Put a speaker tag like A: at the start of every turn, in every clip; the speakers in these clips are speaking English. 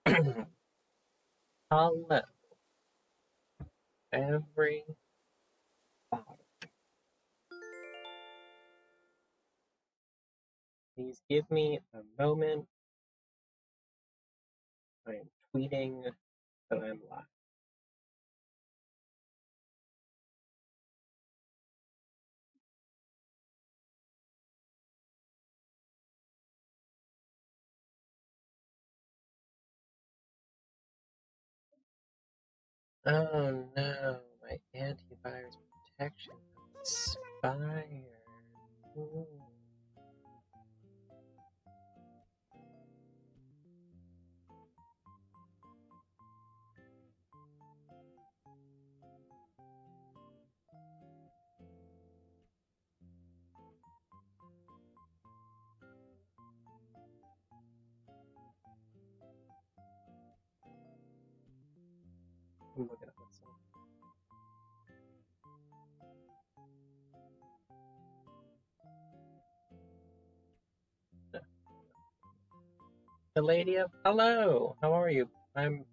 A: Hello, everybody. Please give me a moment. I am tweeting that I'm live. Oh no, my antivirus protection expired. Ooh. I'm looking at myself. No. The lady of hello. How are you? I'm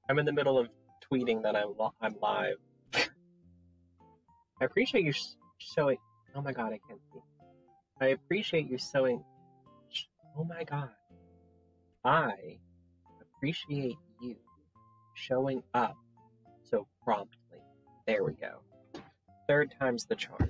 A: in the middle of tweeting that I'm live. I appreciate you showing. Oh my god, I can't see. I appreciate you showing. Oh my god. I appreciate you showing up so promptly. There we go. Third time's the charm.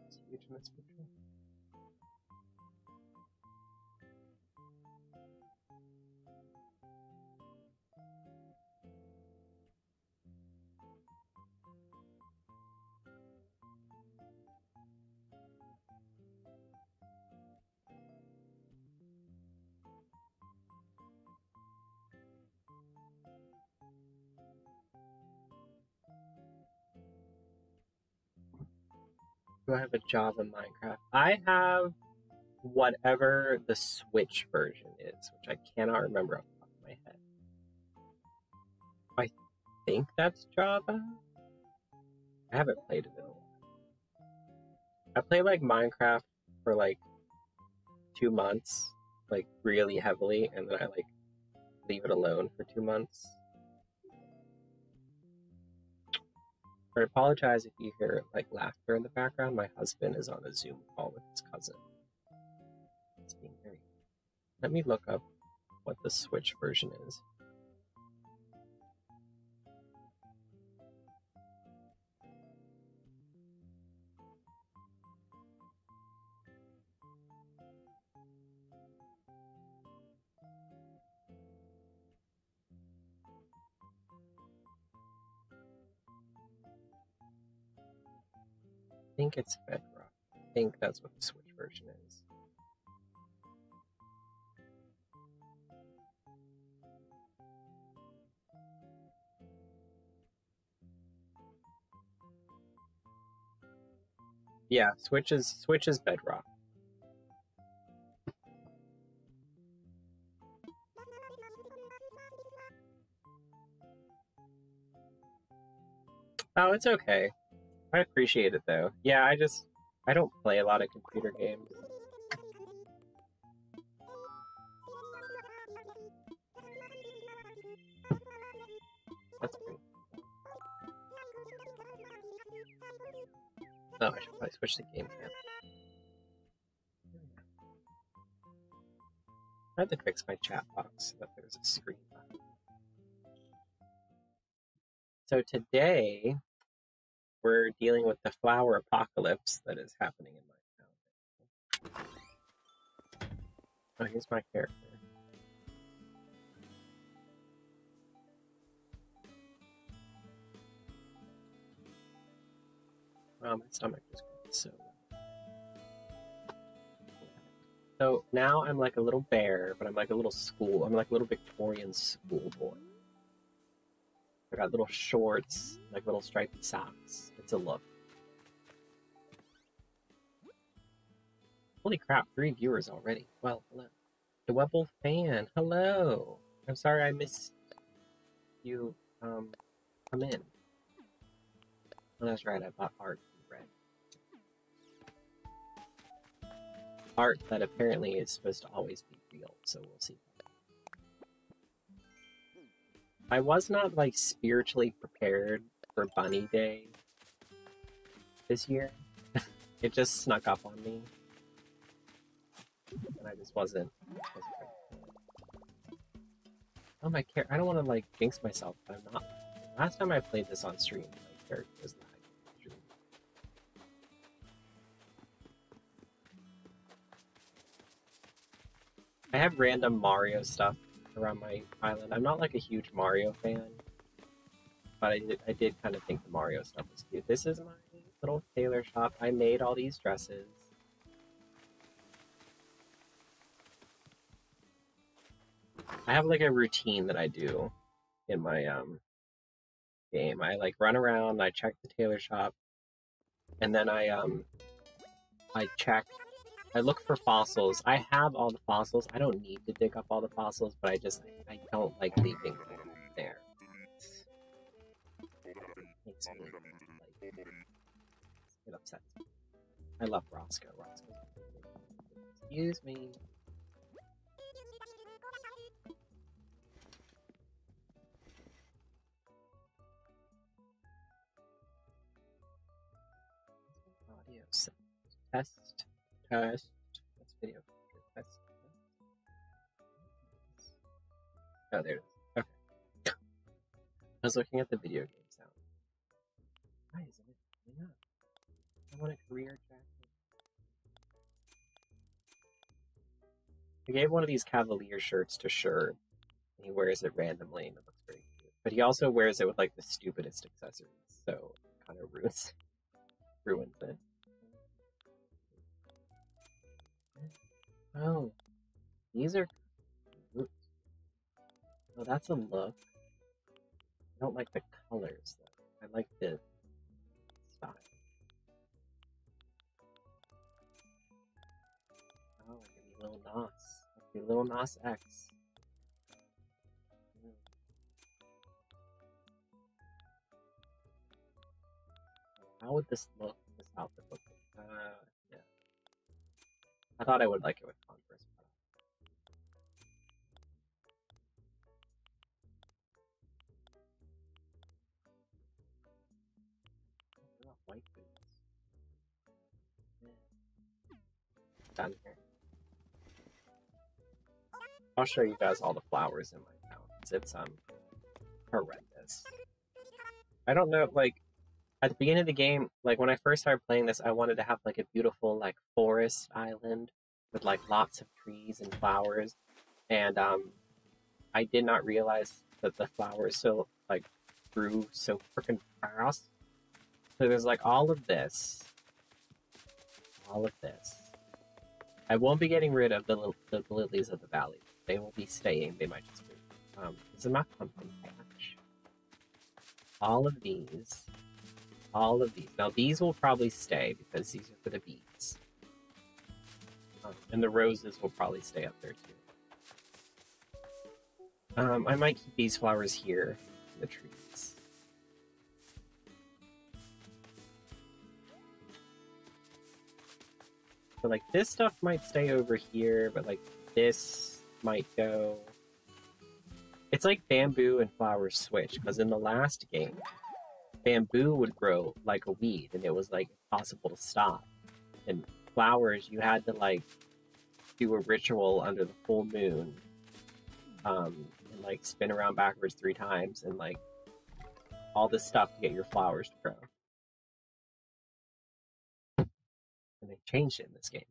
A: It's huge in this picture. Do I have a Java Minecraft? I have whatever the Switch version is, which I cannot remember off the top of my head. I think that's Java. I haven't played it in a while. I play like Minecraft for like 2 months, like really heavily, and then I like leave it alone for 2 months. I apologize if you hear like laughter in the background. My husband is on a Zoom call with his cousin. It's being very. Let me look up what the Switch version is. I think it's Bedrock. I think that's what the Switch version is. Yeah, Switch is Bedrock. Oh, it's okay. I appreciate it though. Yeah, I don't play a lot of computer games. That's pretty. Oh, I should probably switch to game cam. I had to fix my chat box so that there's a screen button. So today we're dealing with the flower apocalypse that is happening in my town. Oh, here's my character. Oh, my stomach just got so. So now I'm like a little bear, but I'm like a little I'm like a little Victorian schoolboy. I got little shorts, like little striped socks. It's a look. Holy crap, 3 viewers already. Well, hello. The Webble fan, hello. I'm sorry I missed you come in. Oh, that's right, I bought art from Red. Art that apparently is supposed to always be real, so we'll see. I was not like spiritually prepared for Bunny Day this year. It just snuck up on me. And I just wasn't ready. Oh my character, I don't want to like jinx myself, but I'm not. Last time I played this on stream, my character was lagging on stream. I have random Mario stuff around my island. I'm not like a huge Mario fan, but I did kind of think the Mario stuff was cute. This is my little tailor shop. I made all these dresses. I have like a routine that I do in my game. I like run around, I check the tailor shop, and then I look for fossils. I have all the fossils. I don't need to dig up all the fossils, but I don't like leaving them there. It makes me like get upset. I love Roscoe. Excuse me. Audio set. Test. That's video. Test. Oh, there it is. Okay. I was looking at the video game sound. Why isn't it coming up? I want a career jacket. I gave one of these Cavalier shirts to Sher, and he wears it randomly, and it looks pretty cute. But he also wears it with like the stupidest accessories, so it kind of ruins it. Oh, these are cute. Oh, that's a look. I don't like the colors though. I like the style. Oh, I can be Lil Nas. I can be Lil Nas X. How would this look? This outfit look? Yeah. I thought I would like it with Converse. What about white boots? Yeah. Down here. I'll show you guys all the flowers in my town. It's horrendous. I don't know, like at the beginning of the game, like when I first started playing this, I wanted to have like a beautiful like forest island with like lots of trees and flowers, and I did not realize that the flowers so like grew so freaking fast. So there's like all of this. I won't be getting rid of the lilies of the valley. They will be staying. They might just move. This is my pumpkin patch. All of these. Now these will probably stay because these are for the bees. And the roses will probably stay up there too. I might keep these flowers here in the trees. So like this stuff might stay over here, but like this might go. It's like bamboo and flowers switch, because in the last game, bamboo would grow like a weed and it was like impossible to stop. And flowers, you had to like do a ritual under the full moon, and like spin around backwards 3 times and like all this stuff to get your flowers to grow. And they changed it in this game.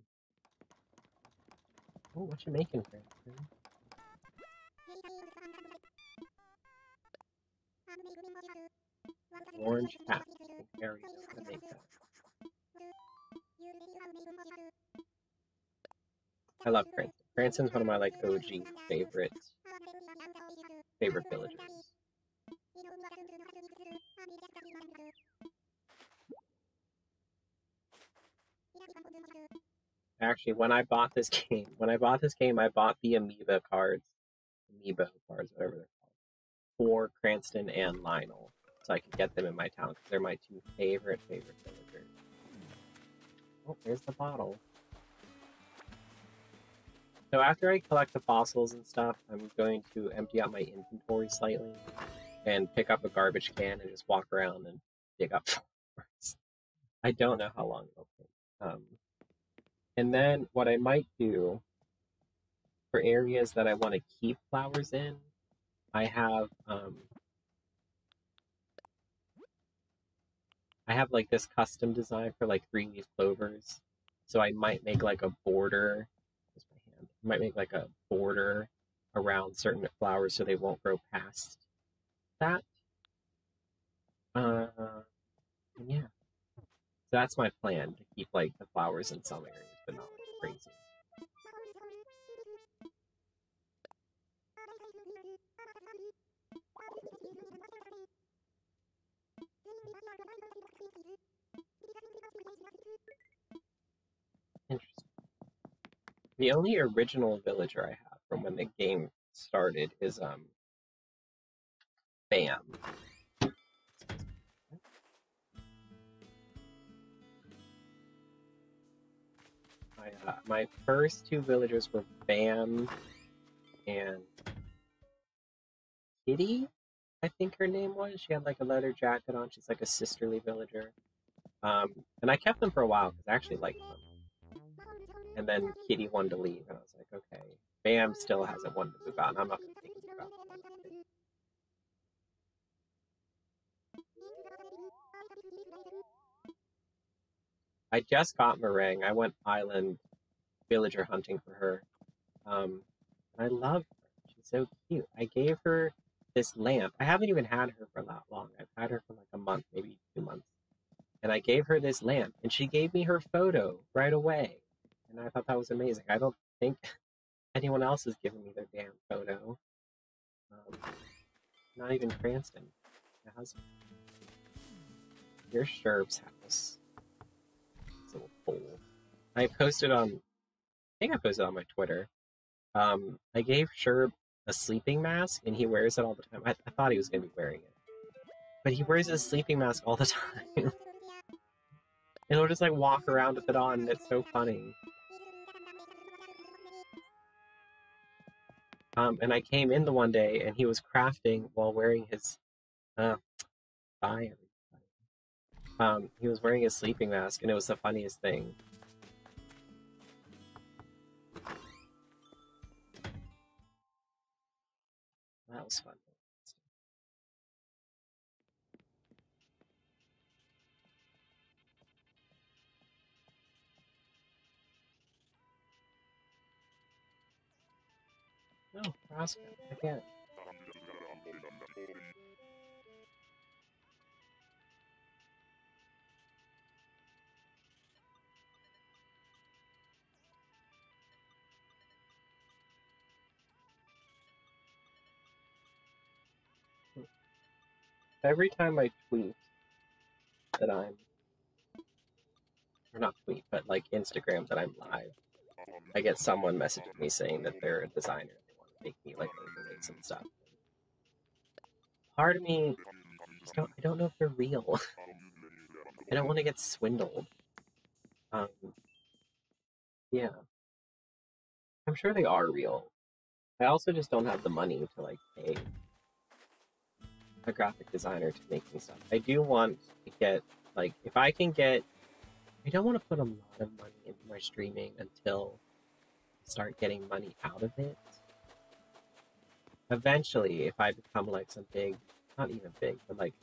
A: Oh, what you making, Francis? Orange hat. There we go. I make that. I love Cranston. Cranston's one of my like OG favorite villagers. Actually, when I bought this game, I bought the amiibo cards, whatever they're called, for Cranston and Lionel, so I could get them in my town because they're my two favorite villagers. Oh, there's the bottle. So after I collect the fossils and stuff, I'm going to empty out my inventory slightly and pick up a garbage can and just walk around and dig up flowers. I don't know how long it'll take. And then what I might do for areas that I want to keep flowers in, I have like this custom design for like 3-leaf clovers. So I might make like a border. Where's my hand? I might make like a border around certain flowers so they won't grow past that. And yeah, so that's my plan, to keep like the flowers in some areas, but not like crazy. Interesting. The only original villager I have from when the game started is Bam. My first two villagers were Bam and Kitty, I think her name was. She had like a leather jacket on. She's like a sisterly villager. And I kept them for a while because I actually liked them. And then Kitty wanted to leave, and I was like, okay. Bam still hasn't wanted to move out, and I'm not going to take him out. I just got Meringue. I went island villager hunting for her. I love her. She's so cute. I gave her this lamp. I haven't even had her for that long. I've had her for like a month, maybe 2 months. And I gave her this lamp, and she gave me her photo right away. And I thought that was amazing. I don't think anyone else has given me their damn photo. Not even Cranston, my husband. Here's Sherb's house. It's a little pole. I posted on, I think I posted on my Twitter. I gave Sherb a sleeping mask, and he wears it all the time. I thought he was going to be wearing it. But he wears his sleeping mask all the time. And he'll just like walk around with it on, and it's so funny. And I came in the one day, and he was crafting while wearing his he was wearing his sleeping mask, and it was the funniest thing. That was fun. No, Roscoe, again. Every time I tweet that I'm, or not tweet, but like Instagram that I'm live, I get someone messaging me saying that they're a designer. They want to make me like overlays and stuff. Part of me, I don't know if they're real. I don't want to get swindled. Yeah. I'm sure they are real. I also just don't have the money to like pay a graphic designer to make me stuff. I do want to get, like, if I can get, I don't want to put a lot of money into my streaming until I start getting money out of it. Eventually, if I become like some big, not even big, but like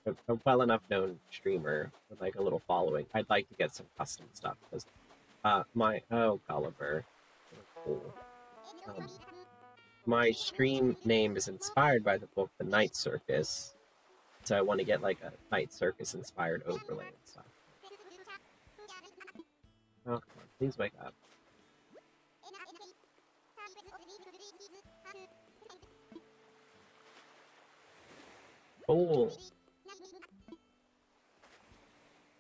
A: a well enough known streamer with like a little following, I'd like to get some custom stuff because Gulliver, cool. My stream name is inspired by the book The Night Circus, so I want to get like a Night Circus inspired overlay and stuff. Oh, come on, please wake up. Cool. It's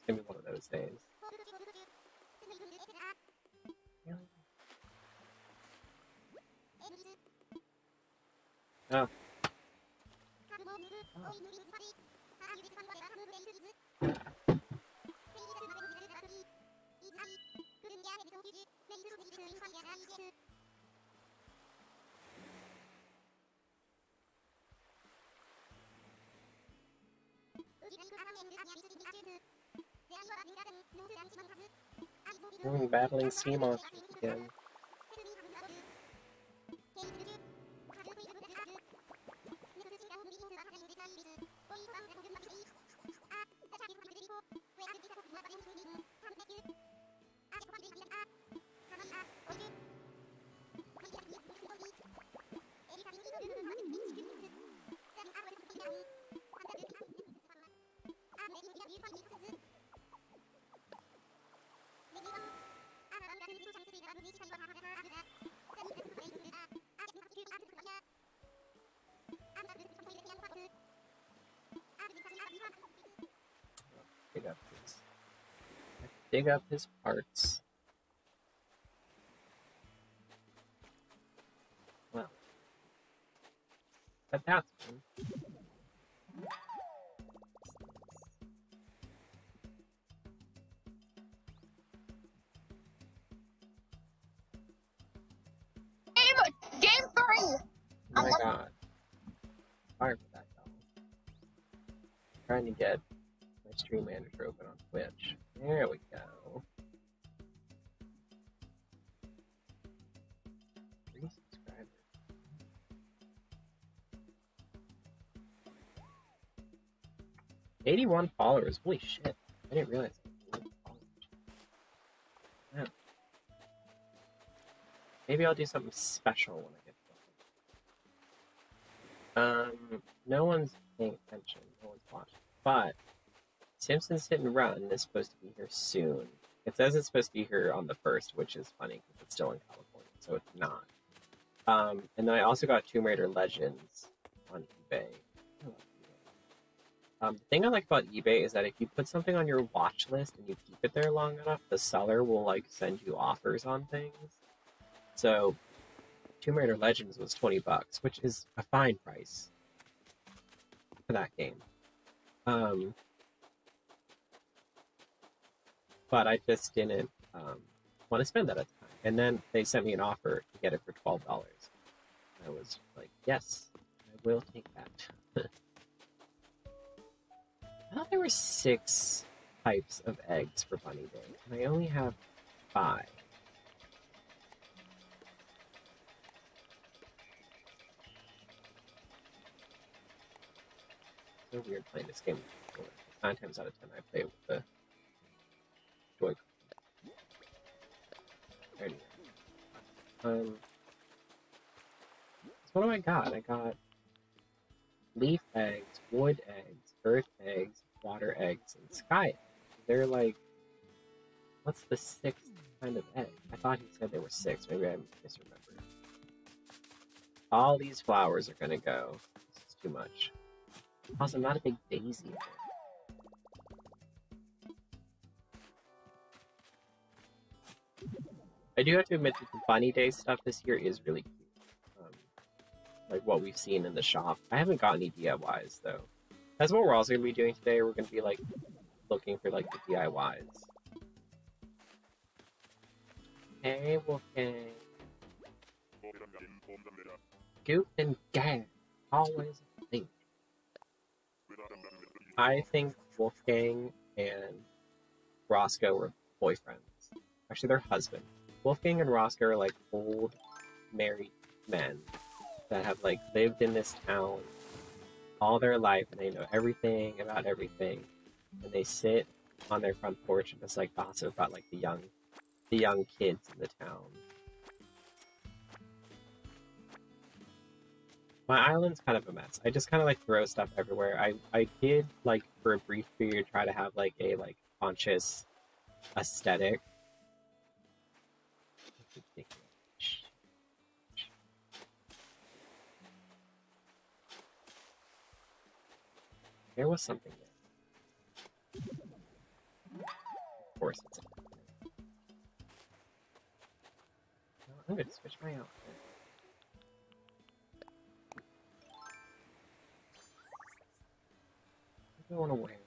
A: gonna be one of those days. Oh. Battling sea monsters again. Dig up his parts. Well, but that's fun.
B: Game 3!
A: Oh my god. Sorry for that, though. Trying to get my stream manager open on Twitch. There we go. 3 subscribers. 81 followers. Holy shit. I didn't realize that. Yeah. Maybe I'll do something special when I get to no one's paying attention. No one's watching. But Simpsons Hit and Run is supposed to be here soon. It says it's supposed to be here on the 1st, which is funny because it's still in California, so it's not. And then I also got Tomb Raider Legends on eBay. The thing I like about eBay is that if you put something on your watch list and you keep it there long enough, the seller will like send you offers on things. So Tomb Raider Legends was $20, which is a fine price for that game. But I just didn't want to spend that at the time. And then they sent me an offer to get it for $12. I was like, yes, I will take that. I thought there were 6 types of eggs for Bunny Day, and I only have 5. So weird playing this game. 9 times out of 10, I play with the Joy-Con. Anyway. So what do I got? I got leaf eggs, wood eggs, earth eggs, water eggs, and sky eggs. They're like, what's the 6th kind of egg? I thought he said there were 6. Maybe I misremembered. All these flowers are gonna go. This is too much. Also, I'm not a big daisy fan. I do have to admit that the Bunny Day stuff this year is really cute. Like what we've seen in the shop. I haven't got any DIYs though. That's what we're also gonna be doing today. We're gonna be like looking for like the DIYs. Hey, Wolfgang. Goop and Gang. Always a thing. I think Wolfgang and Roscoe were boyfriends. Actually, they're husbands. Wolfgang and Roscoe are like old married men that have like lived in this town all their life and they know everything about everything. And they sit on their front porch and just like gossip about like the young kids in the town. My island's kind of a mess. I just kind of like throw stuff everywhere. I did like for a brief period try to have like a like conscious aesthetic. There was something there. Of course it's I'm gonna switch my outfit. What do I want to wear?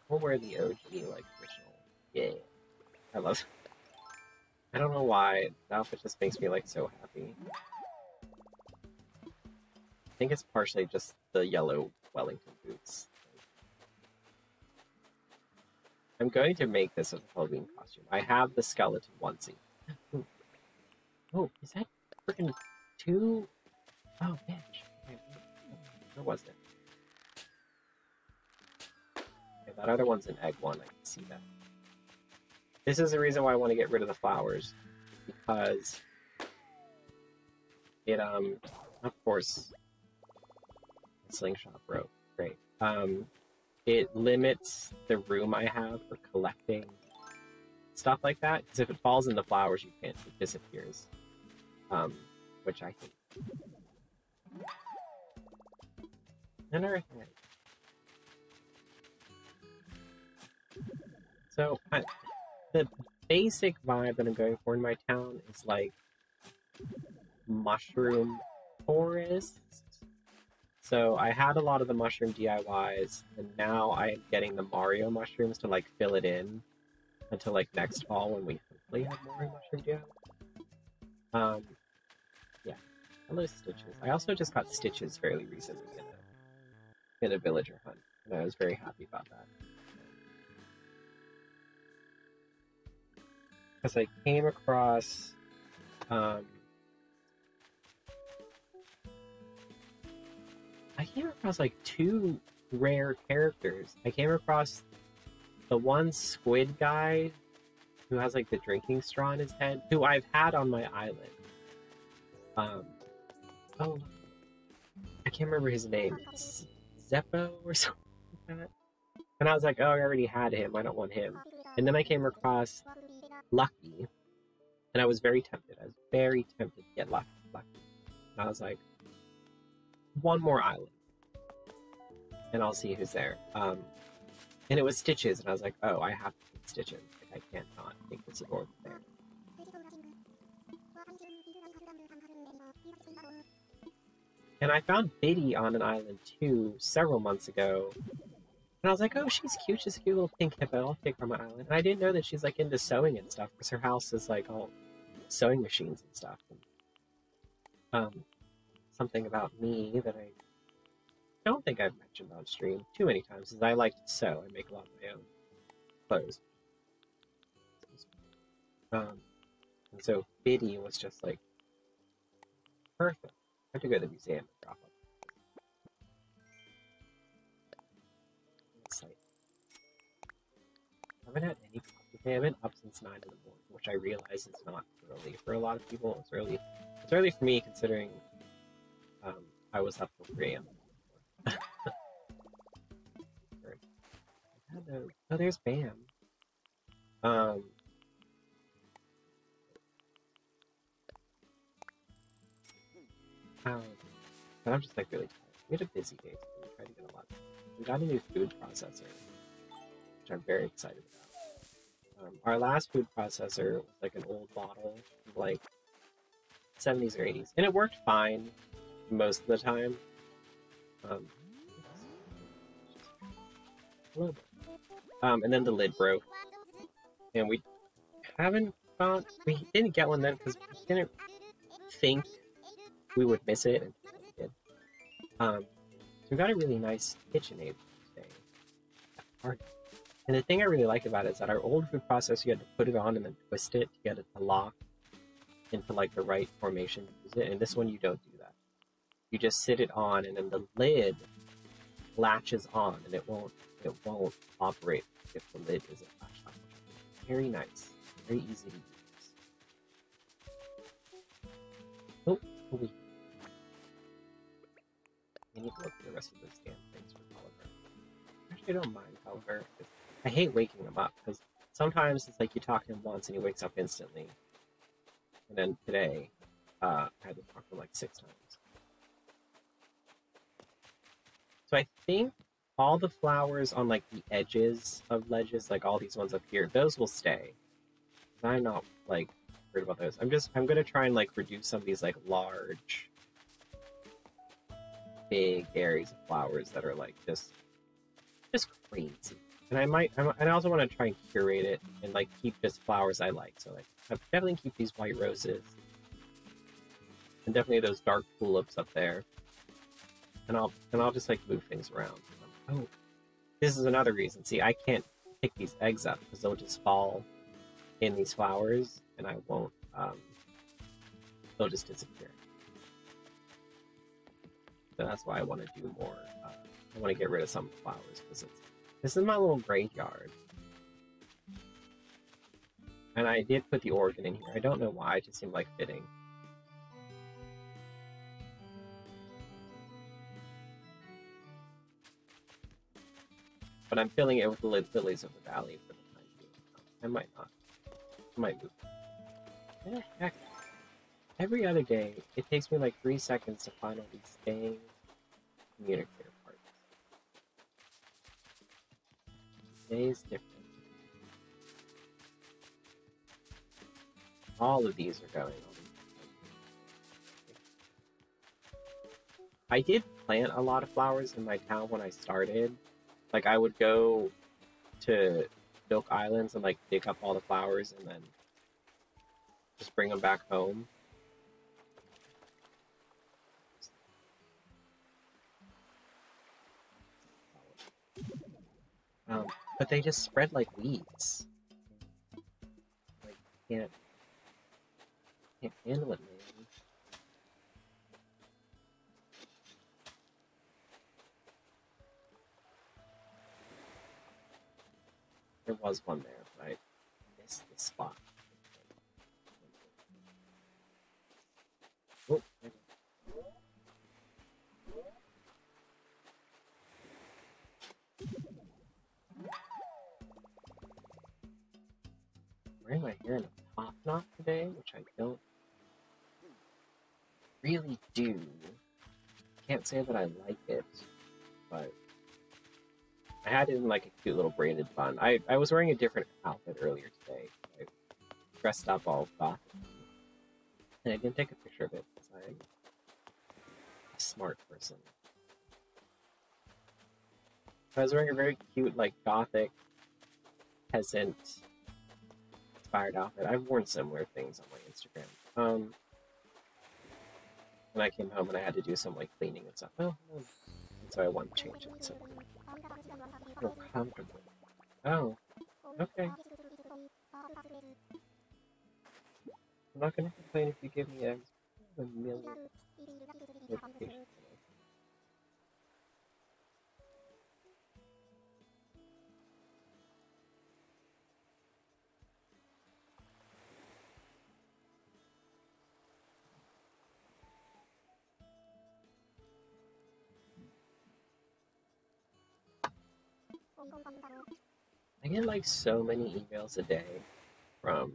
A: We'll wear the OG, like, original. Yeah. I love it. I don't know why. The outfit just makes me, like, so happy. I think it's partially just the yellow Wellington boots. I'm going to make this as a Halloween costume. I have the skeleton onesie. Ooh. Oh, is that freaking 2? Oh, bitch. Okay, where was it? Okay, that other one's an egg one. I can see that. This is the reason why I want to get rid of the flowers. Because it, of course, the slingshot broke. Great. It limits the room I have for collecting stuff like that. Because if it falls in the flowers, you can't. It disappears. Which I think. Another thing. So, the basic vibe that I'm going for in my town is like mushroom forest. So I had a lot of the mushroom DIYs, and now I'm getting the Mario mushrooms to like fill it in until like next fall when we hopefully have Mario mushroom DIY. Yeah. Hello, Stitches. I also just got Stitches fairly recently in a villager hunt, and I was very happy about that. Because I came across like 2 rare characters. I came across the one squid guy who has like the drinking straw in his head, who I've had on my island. Oh, I can't remember his name. Zeppo or something like that. And I was like, oh, I already had him. I don't want him. And then I came across Lucky, and I was very tempted. I was very tempted to get Lucky. And I was like, one more island, and I'll see who's there. And it was Stitches, and I was like, oh, I have to take Stitches. Like, I can't not take the support there. And I found Biddy on an island too several months ago. And I was like, oh, she's cute. She's a cute little pink hippo. I'll take her on my island. And I didn't know that she's like into sewing and stuff, because her house is like all sewing machines and stuff. And, something about me that I don't think I've mentioned on stream too many times is I like to sew. I make a lot of my own clothes. And so Biddy was just like perfect. I have to go to the museum and drop them. I haven't had any coffee. I haven't been up since 9 in the morning, which I realize is not early for a lot of people. It's early. It's early for me considering I was up till 3 a.m. Oh, there's Bam. But I'm just like really tired. We had a busy day today. We tried to get a lot. We got a new food processor, which I'm very excited about. Our last food processor was like an old model, like 70s or 80s, and it worked fine most of the time. And then the lid broke, and we didn't get one then because we didn't think we would miss it, and we did. So we got a really nice KitchenAid today. And the thing I really like about it is that our old food processor, you had to put it on and then twist it to get it to lock into like the right formation to use it. And this one, you don't do that. You just sit it on, and then the lid latches on, and it won't operate if the lid isn't latched on. Very nice, very easy to use. Oh, we need to look at the rest of those damn things for Gulliver. Actually, I don't mind Gulliver. I hate waking him up because sometimes it's like you talk to him once and he wakes up instantly. And then today, I had to talk to him like 6 times. So I think all the flowers on like the edges of ledges, like all these ones up here, those will stay. I'm not like worried about those. I'm gonna try and like reduce some of these like large, big areas of flowers that are like just crazy. And I also want to try and curate it and like keep just flowers I like. So like I definitely keep these white roses and definitely those dark tulips up there. And I'll just like move things around. Oh, this is another reason. See, I can't pick these eggs up because they'll just fall in these flowers, and I won't. They'll just disappear. So that's why I want to do more. I want to get rid of some flowers because this is my little graveyard. And I did put the organ in here. I don't know why. It just seemed like fitting. But I'm filling it with the lilies of the valley for the time being. I might not. I might move. What the heck? Every other day, it takes me like 3 seconds to find all these dang communicator parts. Today is different. All of these are going on. I did plant a lot of flowers in my town when I started. Like, I would go to Milk Islands and, like, dig up all the flowers and then just bring them back home. But they just spread like weeds. Like, can't handle it, man. There was one there, but I missed the spot. Oh, wearing my hair in a top knot today, which I don't really do. Can't say that I like it, but I had it in like a cute little braided bun. I was wearing a different outfit earlier today. I dressed up all gothic. And I didn't take a picture of it because I'm a smart person. I was wearing a very cute, like, gothic peasant inspired outfit. I've worn similar things on my Instagram. And I came home and I had to do some like cleaning and stuff. Oh, no. And so I wanted to change it so I feel comfortable. Oh, okay. I'm not gonna complain if you give me eggs. A million notifications. I get like so many emails a day from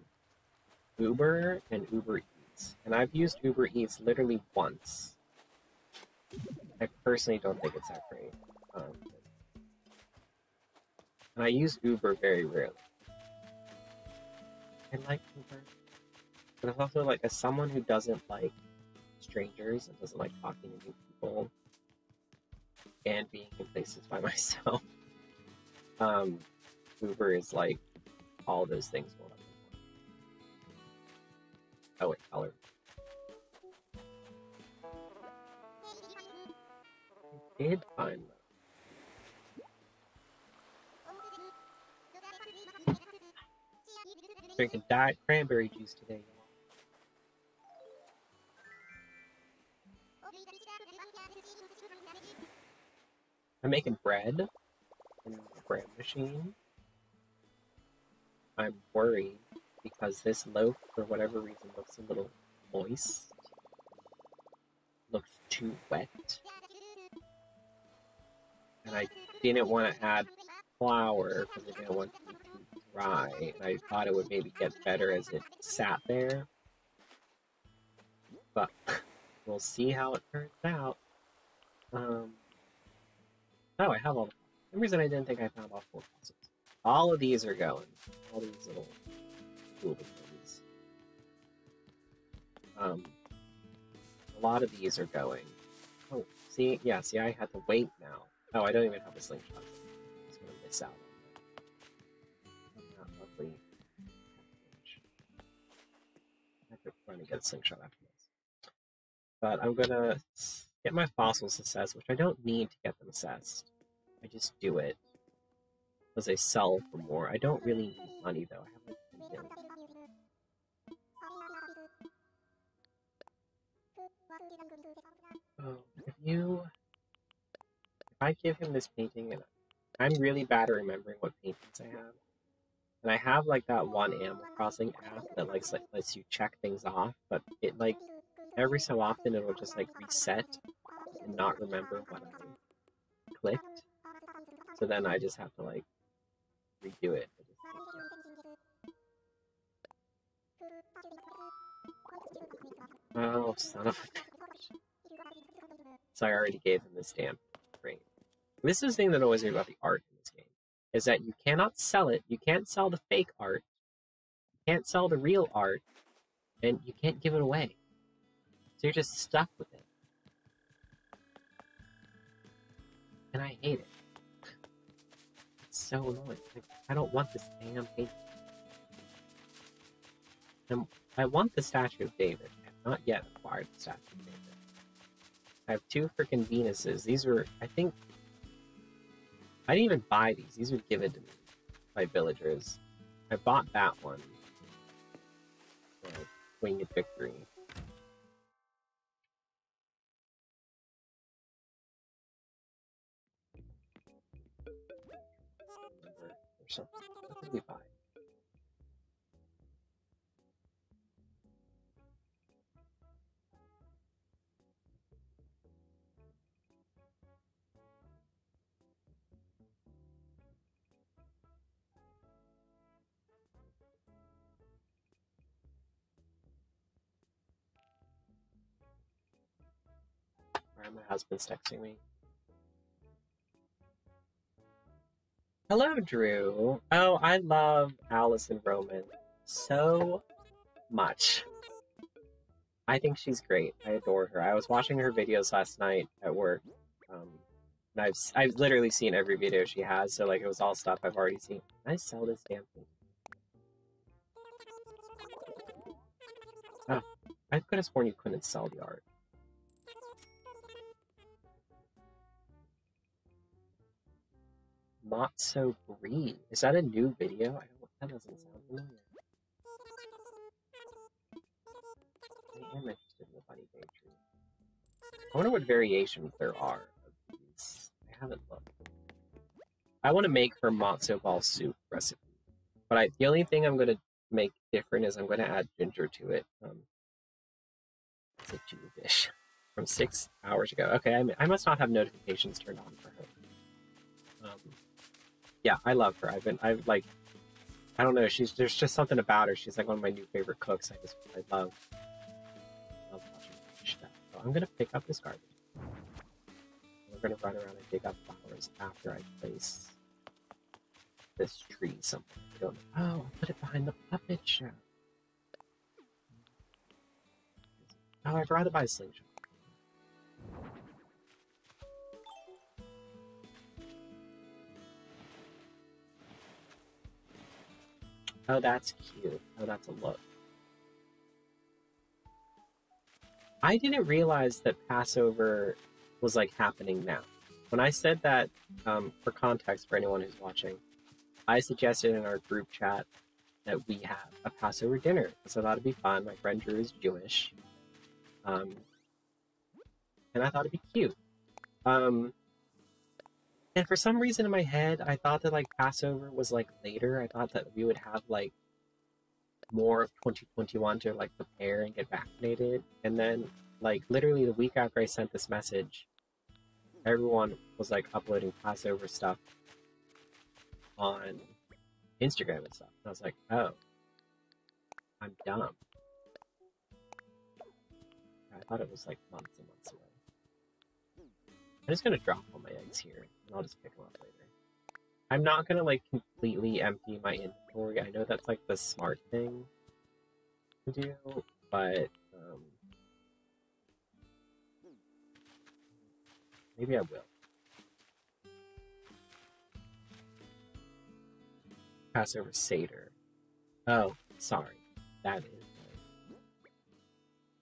A: Uber and Uber Eats, and I've used Uber Eats literally once. I personally don't think it's that great. And I use Uber very rarely. I like Uber, but it's also like, as someone who doesn't like strangers and doesn't like talking to new people and being in places by myself, Uber is like all those things. Oh wait, color. I did find them. Drinking diet cranberry juice today, y'all. I'm making bread in the bread machine. I'm worried because this loaf, for whatever reason, looks a little moist. Looks too wet. And I didn't want to add flour because I didn't want it to be too dry. And I thought it would maybe get better as it sat there. But we'll see how it turns out. Oh, I have all the... For some reason I didn't think I found all 4 puzzles. All of these are going. All these little cool things. A lot of these are going. Oh, see, yeah, see, I had to wait now. Oh, I don't even have a slingshot. I'm just gonna miss out on that lovely package. I could run and get a slingshot after this. But I'm gonna get my fossils assessed, which I don't need to get them assessed. I just do it because they sell for more. I don't really need money though. I have like 10 million. Oh, if I give him this painting, and I'm really bad at remembering what paintings I have, and I have like that one Animal Crossing app that like lets you check things off, but it like every so often it'll just like reset and not remember what I clicked. So then I just have to like redo it. Oh, son of a bitch. So I already gave him the stamp. Great. This is the thing that always me about the art in this game, is that you cannot sell it. You can't sell the fake art. You can't sell the real art. And you can't give it away. So you're just stuck with it. And I hate it. It's so annoying. Like, I don't want this damn painting. And I want the statue of David. I have not yet acquired the statue of David. I have 2 freaking Venuses. These were, I think, I didn't even buy these. These were given to me by villagers. I bought that one. Winged Victory. Or something. What did we buy? Alright, my husband's texting me. Hello, Drew. Oh, I love Allison Roman so much. I think she's great. I adore her. I was watching her videos last night at work. And I've literally seen every video she has, so like it was all stuff I've already seen. Can I sell this damn thing? Oh, I could have sworn you couldn't sell the art. Matzo Brie. Is that a new video? That doesn't sound familiar. I am interested in the bunny bay tree. I wonder what variations there are of these. I haven't looked. I want to make her matzo ball soup recipe, but the only thing I'm going to make different is I'm going to add ginger to it. It's a Jew dish from 6 hours ago. Okay, I must not have notifications turned on for her. Yeah, I love her. I don't know. There's just something about her. She's like one of my new favorite cooks. I love watching her stuff. So I'm gonna pick up this garbage. We're gonna run around and dig up flowers after I place this tree somewhere. Oh, I'll put it behind the puppet show. Oh, I'd rather buy a slingshot. Oh, that's cute. Oh, that's a look. I didn't realize that Passover was like happening now. When I said that, for context for anyone who's watching, I suggested in our group chat that we have a Passover dinner because I thought it'd be fun. My friend Drew is Jewish, and I thought it'd be cute. And for some reason in my head, I thought that like Passover was like later. I thought that we would have like more of 2021 to like prepare and get vaccinated. And then like literally the week after I sent this message, everyone was like uploading Passover stuff on Instagram and stuff. And I was like, oh, I'm dumb. I thought it was like months and months away. I'm just gonna drop all my eggs here, and I'll just pick them up later. I'm not gonna like completely empty my inventory. I know that's like the smart thing to do, but Maybe I will. Passover Seder. Oh, sorry. That is right.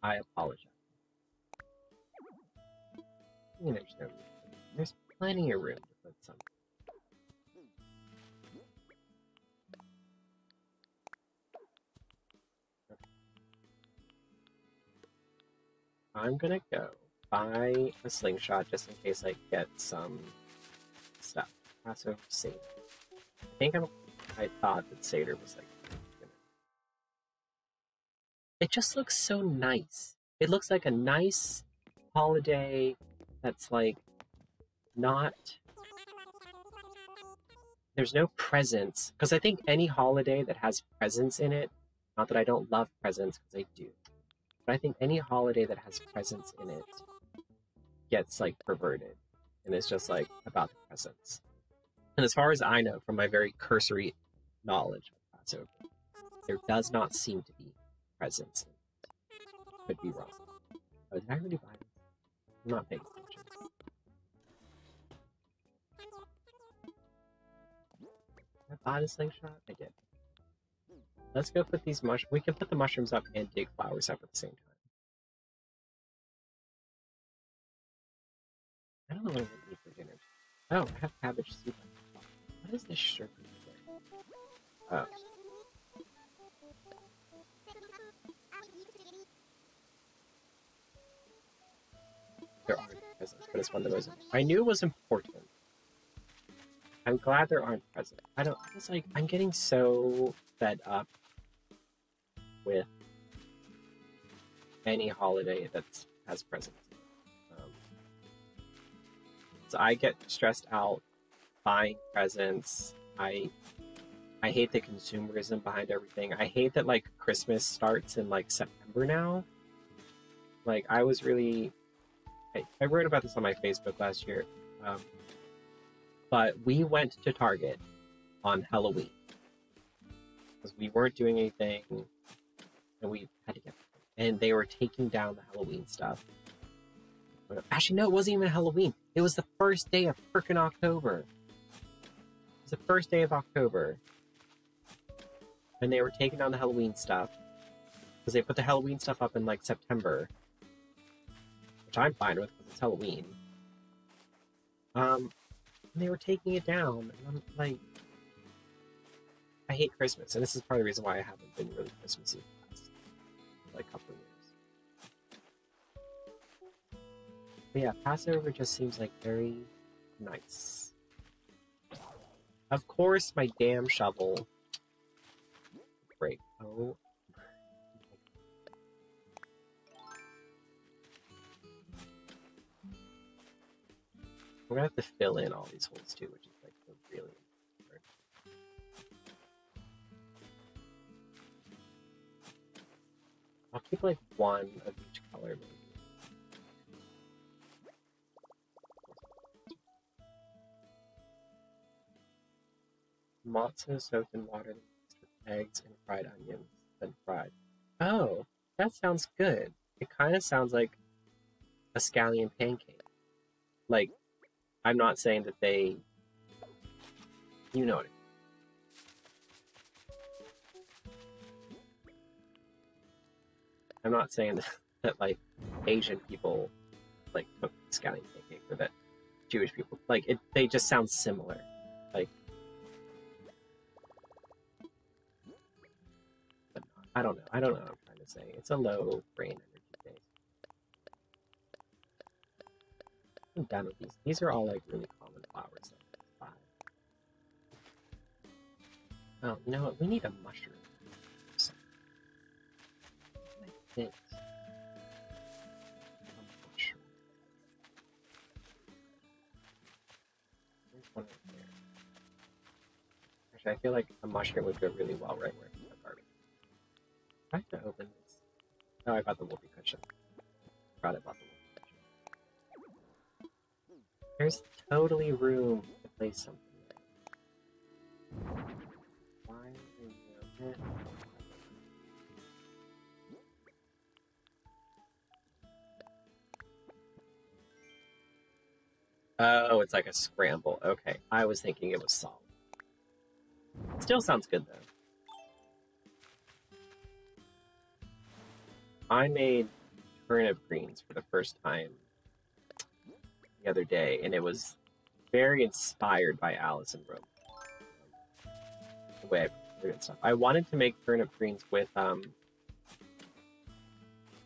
A: I apologize. There's no room. There's plenty of room to put some. I'm gonna go buy a slingshot just in case I get some stuff. Passover Seder. I thought that Seder was like. It just looks so nice. It looks like a nice holiday that's like not. There's no presents. Because I think any holiday that has presents in it, not that I don't love presents, because I do, but I think any holiday that has presents in it gets like perverted. And it's just like about the presents. And as far as I know, from my very cursory knowledge of Passover, there does not seem to be presents in it. Could be wrong. Oh, did I really buy this? I'm not paying attention. Did I buy the slingshot? I did. Let's go put these mushrooms. We can put the mushrooms up and dig flowers up at the same time. I don't know what I'm going to eat for dinner. Oh, I have cabbage soup. What is this sugar? Oh. There aren't presents, but it's one of those. I knew it was important. I'm glad there aren't presents. It's like, I'm getting so fed up with any holiday that has presents. So I get stressed out buying presents. I hate the consumerism behind everything. I hate that like Christmas starts in like September now. Like I was really, I wrote about this on my Facebook last year, but we went to Target on Halloween because we weren't doing anything, and we had to get. And they were taking down the Halloween stuff. Actually, no, it wasn't even Halloween. It was the first day of frickin' October. It was the first day of October. And they were taking down the Halloween stuff. Because they put the Halloween stuff up in, like, September. Which I'm fine with, because it's Halloween. And they were taking it down. And I'm like... I hate Christmas. And this is part of the reason why I haven't been really Christmassy the last, like, couple of years. But yeah, Passover just seems like very nice. Of course, my damn shovel. Break. Oh. We're gonna have to fill in all these holes too, which is like really important. I'll keep like one of each color maybe. Matzo soaked in water mixed with eggs and fried onions, then fried. Oh, that sounds good. It kind of sounds like a scallion pancake. Like, I'm not saying that they... You know what I mean. I'm not saying that like, Asian people, like, cook scallion pancake, or that Jewish people... Like, they just sound similar. Like... I don't know what I'm trying to say. It's a low brain energy day. I'm done with these. These are all like really common flowers. Oh, you know what? We need a mushroom. Like this. A mushroom. There's one right there. Actually, I feel like a mushroom would go really well right where it's the garbage. I have to open this. Oh, I got the whoopee cushion. Forgot about the whoopee cushion. There's totally room to place something there. Why are you... Oh, it's like a scramble. Okay, I was thinking it was solid. Still sounds good, though. I made turnip greens for the first time the other day, and it was very inspired by Alice in Rome. The way I prepared it and stuff. I wanted to make turnip greens with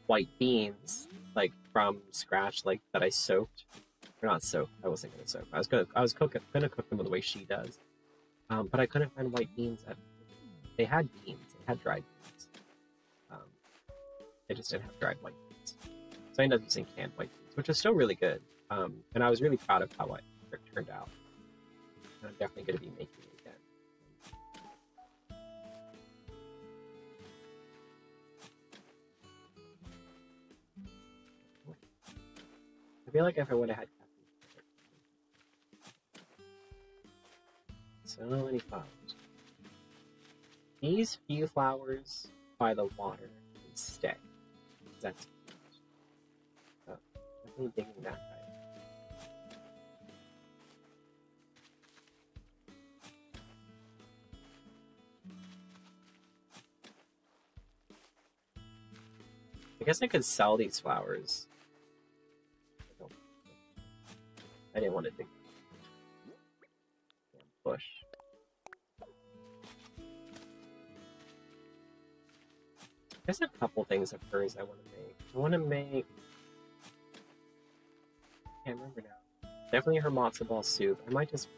A: white beans, like from scratch, like that I soaked. Or not soaked. I wasn't gonna soak. I was gonna cook them the way she does. But I couldn't find white beans. They had beans. They had dried beans. They just didn't have dried white beans. So I ended up using canned white beans, which is still really good. And I was really proud of how it turned out. And I'm definitely going to be making it again. I feel like if I would have had so many flowers. These few flowers by the water can stay. That's definitely digging that guy. I guess I could sell these flowers. I didn't want to dig damn bush. There's a couple things of hers I want to make. I want to make... I can't remember now. Definitely her matzo ball soup. I might make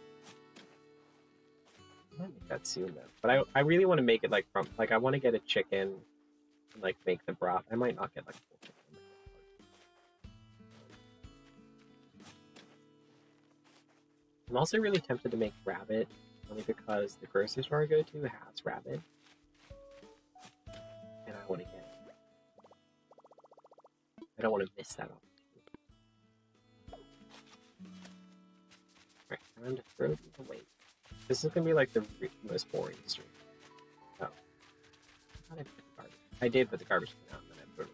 A: that soon though. But I really want to make it like from... Like I want to get a chicken and like make the broth. I might not get like a full chicken. I'm also really tempted to make rabbit, only because the grocery store I go to has rabbit. And I want to get it. I don't want to miss that opportunity. Alright, time to throw these away. This is going to be like the most boring stream. Oh. I did put the garbage. I did put the garbage can out and then I put it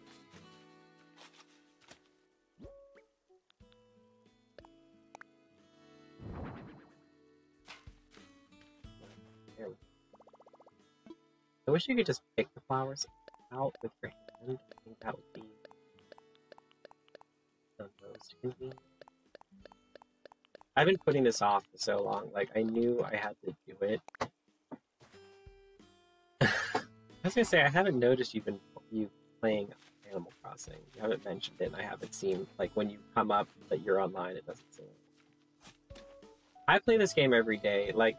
A: away. I wish you could just pick the flowers out with your hand. I think that would be the most convenient. I've been putting this off for so long. Like, I knew I had to do it. I was gonna say, I haven't noticed you playing Animal Crossing. You haven't mentioned it, and I haven't seen, like, when you come up that you're online, it doesn't say it. I play this game every day. Like,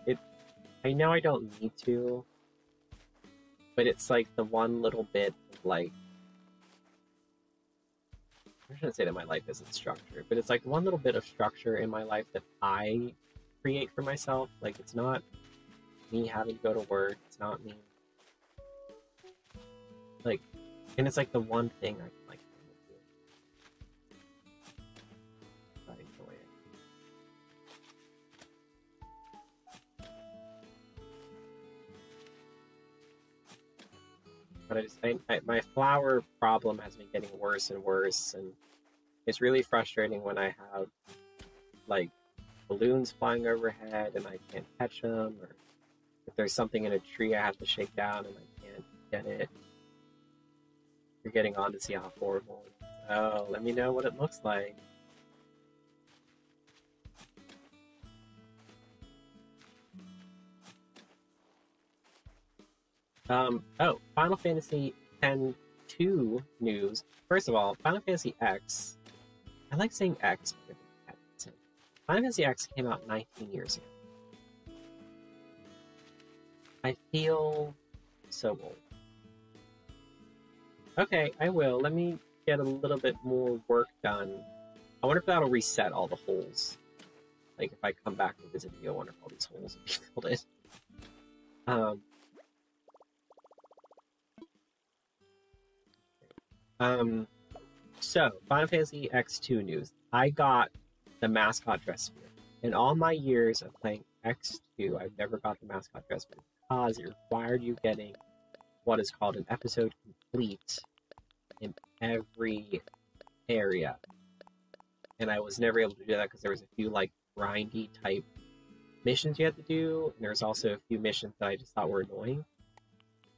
A: I know I don't need to, but it's like the one little bit of like, I shouldn't say that my life isn't structured, but it's like one little bit of structure in my life that I create for myself. Like, it's not me having to go to work. It's not me. Like, and it's like the one thing I can like do. I enjoy it. But my flower problem has been getting worse and worse, and it's really frustrating when I have like balloons flying overhead and I can't catch them, or if there's something in a tree I have to shake down and I can't get it. You're getting on to see how horrible it is. Oh, let me know what it looks like. Oh, Final Fantasy X-2 news. First of all, Final Fantasy X, I like saying X, but Final Fantasy X came out 19 years ago. I feel so old. Okay, I will. Let me get a little bit more work done. I wonder if that'll reset all the holes. Like, if I come back to visit you, I wonder if all these holes will be filled in. So, Final Fantasy X-2 news. I got the mascot dress sphere. In all my years of playing X2, I've never got the mascot dress sphere because it required you getting what is called an episode complete in every area. and I was never able to do that because there was a few like grindy type missions you had to do, and there's also a few missions that I just thought were annoying.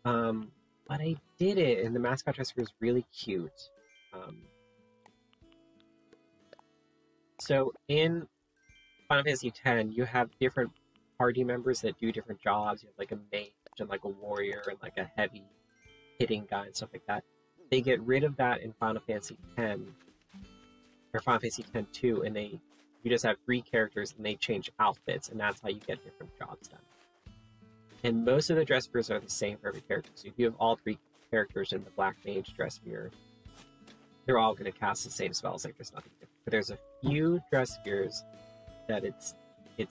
A: But I did it, and the mascot dresser was really cute. So in Final Fantasy X, you have different party members that do different jobs. You have like a mage and like a warrior and like a heavy hitting guy and stuff like that. They get rid of that in Final Fantasy X or Final Fantasy X-2, and you just have 3 characters and they change outfits, and that's how you get different jobs done. And most of the dress spheres are the same for every character. So if you have all 3 characters in the Black Mage dress sphere, they're all going to cast the same spells. Like there's nothing different. But there's a few dress spheres that it's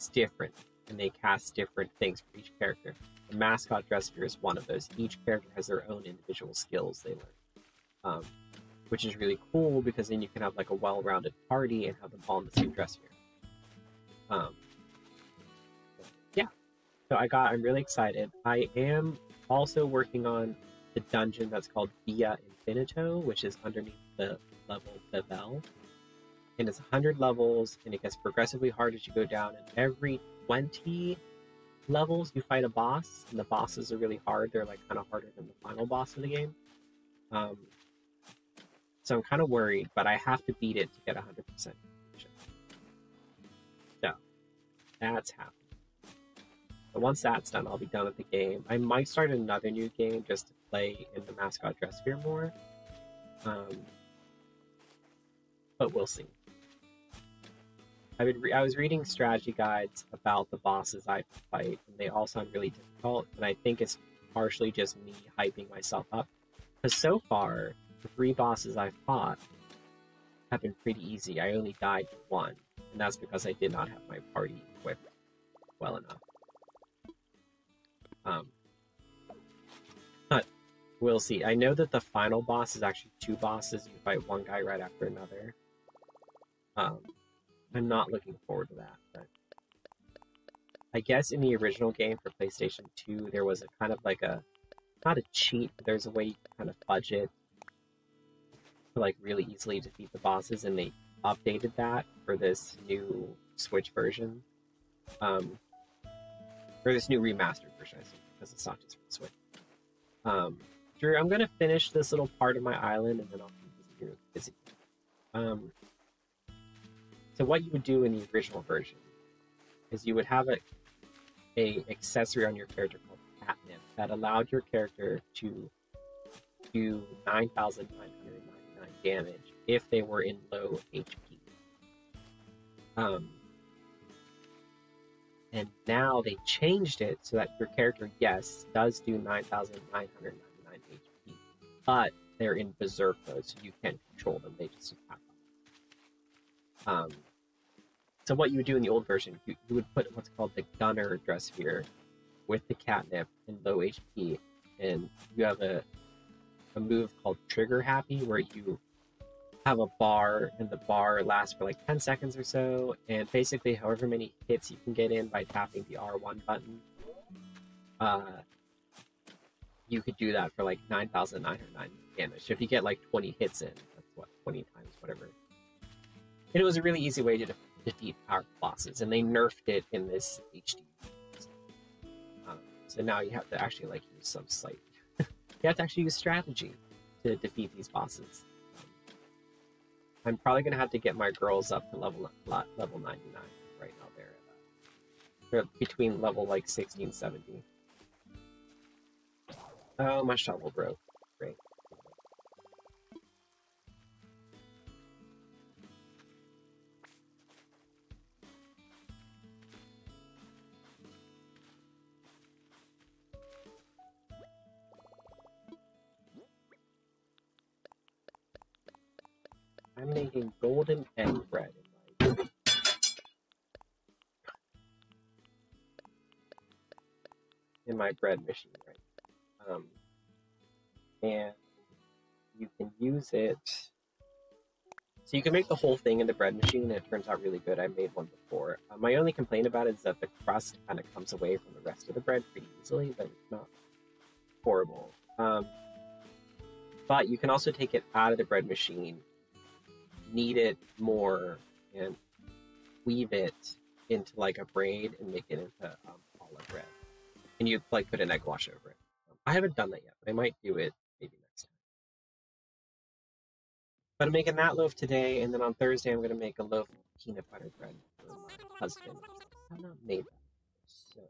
A: different, and they cast different things for each character. The mascot dress sphere is one of those. Each character has their own individual skills they learn, which is really cool because then you can have like a well-rounded party and have them all in the same dress sphere. Yeah, so I'm really excited. I am also working on the dungeon that's called Via Infinito, which is underneath the level Bevel. And it's 100 levels, and it gets progressively hard as you go down. And every 20 levels, you fight a boss, and the bosses are really hard. They're like kind of harder than the final boss of the game. So I'm kind of worried, but I have to beat it to get 100%. So that's happening. But once that's done, I'll be done with the game. I might start another new game just to play in the mascot dress sphere more. But we'll see. I was reading strategy guides about the bosses I fight, and they all sound really difficult, and I think it's partially just me hyping myself up. Because so far, the 3 bosses I've fought have been pretty easy. I only died to 1, and that's because I did not have my party equipped well enough. But we'll see. I know that the final boss is actually 2 bosses. You fight one guy right after another. I'm not looking forward to that, but I guess in the original game for PlayStation 2, there was a kind of like not a cheat, but there's a way you can kind of fudge it to like really easily defeat the bosses, and they updated that for this new Switch version. Or this new remastered version, I think, because it's not just for the Switch. Drew, I'm going to finish this little part of my island, and then I'll be busy. So what you would do in the original version is you would have a accessory on your character called Catnip that allowed your character to do 9,999 damage if they were in low HP. And now they changed it so that your character, yes, does do 9,999 HP, but they're in berserk mode, so you can't control them. They just attack. So what you would do in the old version, you would put what's called the Gunner dress sphere with the Catnip in low HP, and you have a move called Trigger Happy, where you have a bar, and the bar lasts for like 10 seconds or so, and basically however many hits you can get in by tapping the R1 button, you could do that for like 9,909 damage. So if you get like 20 hits in, that's what, 20 times whatever. And it was a really easy way to defeat power bosses, and they nerfed it in this HD. So now you have to actually like use some slight... you have to actually use strategy to defeat these bosses. I'm probably going to have to get my girls up to level 99 right now. They're between level like 60 and 70. Oh, my shovel broke. Great. I'm making golden egg bread in my bread machine right now. And you can use it. So you can make the whole thing in the bread machine, and it turns out really good. I made one before. My only complaint about it is that the crust kind of comes away from the rest of the bread pretty easily, but it's not horrible. But you can also take it out of the bread machine, knead it more and weave it into like a braid and make it into olive red. And you like put an egg wash over it. I haven't done that yet, but I might do it maybe next time. But I'm making that loaf today, and then on Thursday I'm going to make a loaf of peanut butter bread for my husband. I've not made that, so.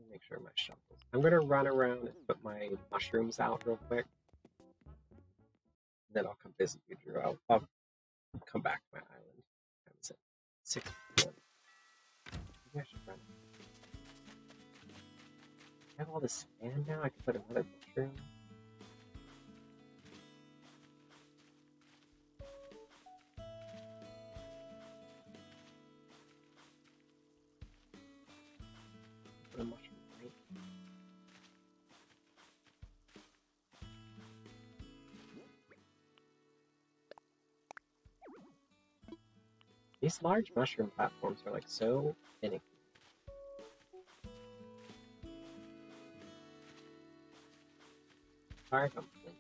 A: Make sure my shovels. I'm gonna run around and put my mushrooms out real quick. Then I'll come visit you, Drew. I'll come back to my island. It's at 6 p.m. Maybe I should run. I have all this sand now. I can put another mushroom. Put a mushroom. These large mushroom platforms are like so finicky. Sorry if I'm blinking.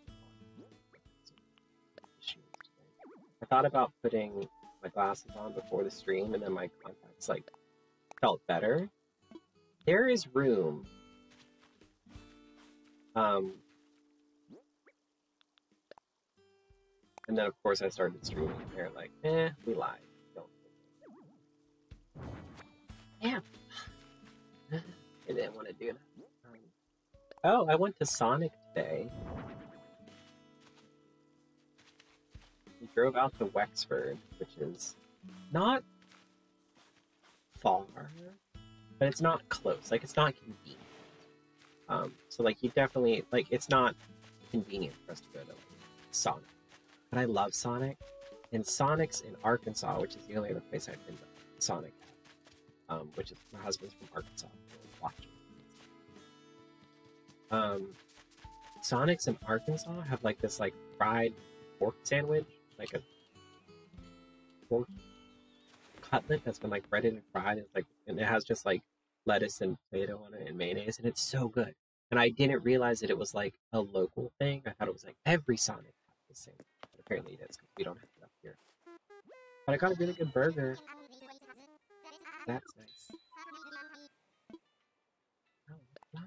A: I thought about putting my glasses on before the stream, and then my contacts like felt better. There is room. And then of course I started streaming. They're like, we lied. Yeah. I didn't want to do that. Oh, I went to Sonic today. We drove out to Wexford, which is not far, but it's not close. Like, it's not convenient. So, like, you definitely, like, it's not convenient for us to go to like, Sonic. But I love Sonic. And Sonic's in Arkansas, which is the only other place I've been to Sonic. Which is my husband's from Arkansas. Sonic's in Arkansas have like this like fried pork sandwich, like a pork cutlet that's been like breaded and fried. It's like, and it has just like lettuce and tomato on it and mayonnaise, and it's so good. And I didn't realize that it was like a local thing. I thought it was like every Sonic has the same. But apparently it is because we don't have it up here. But I got a really good burger. That's nice. Oh, wow.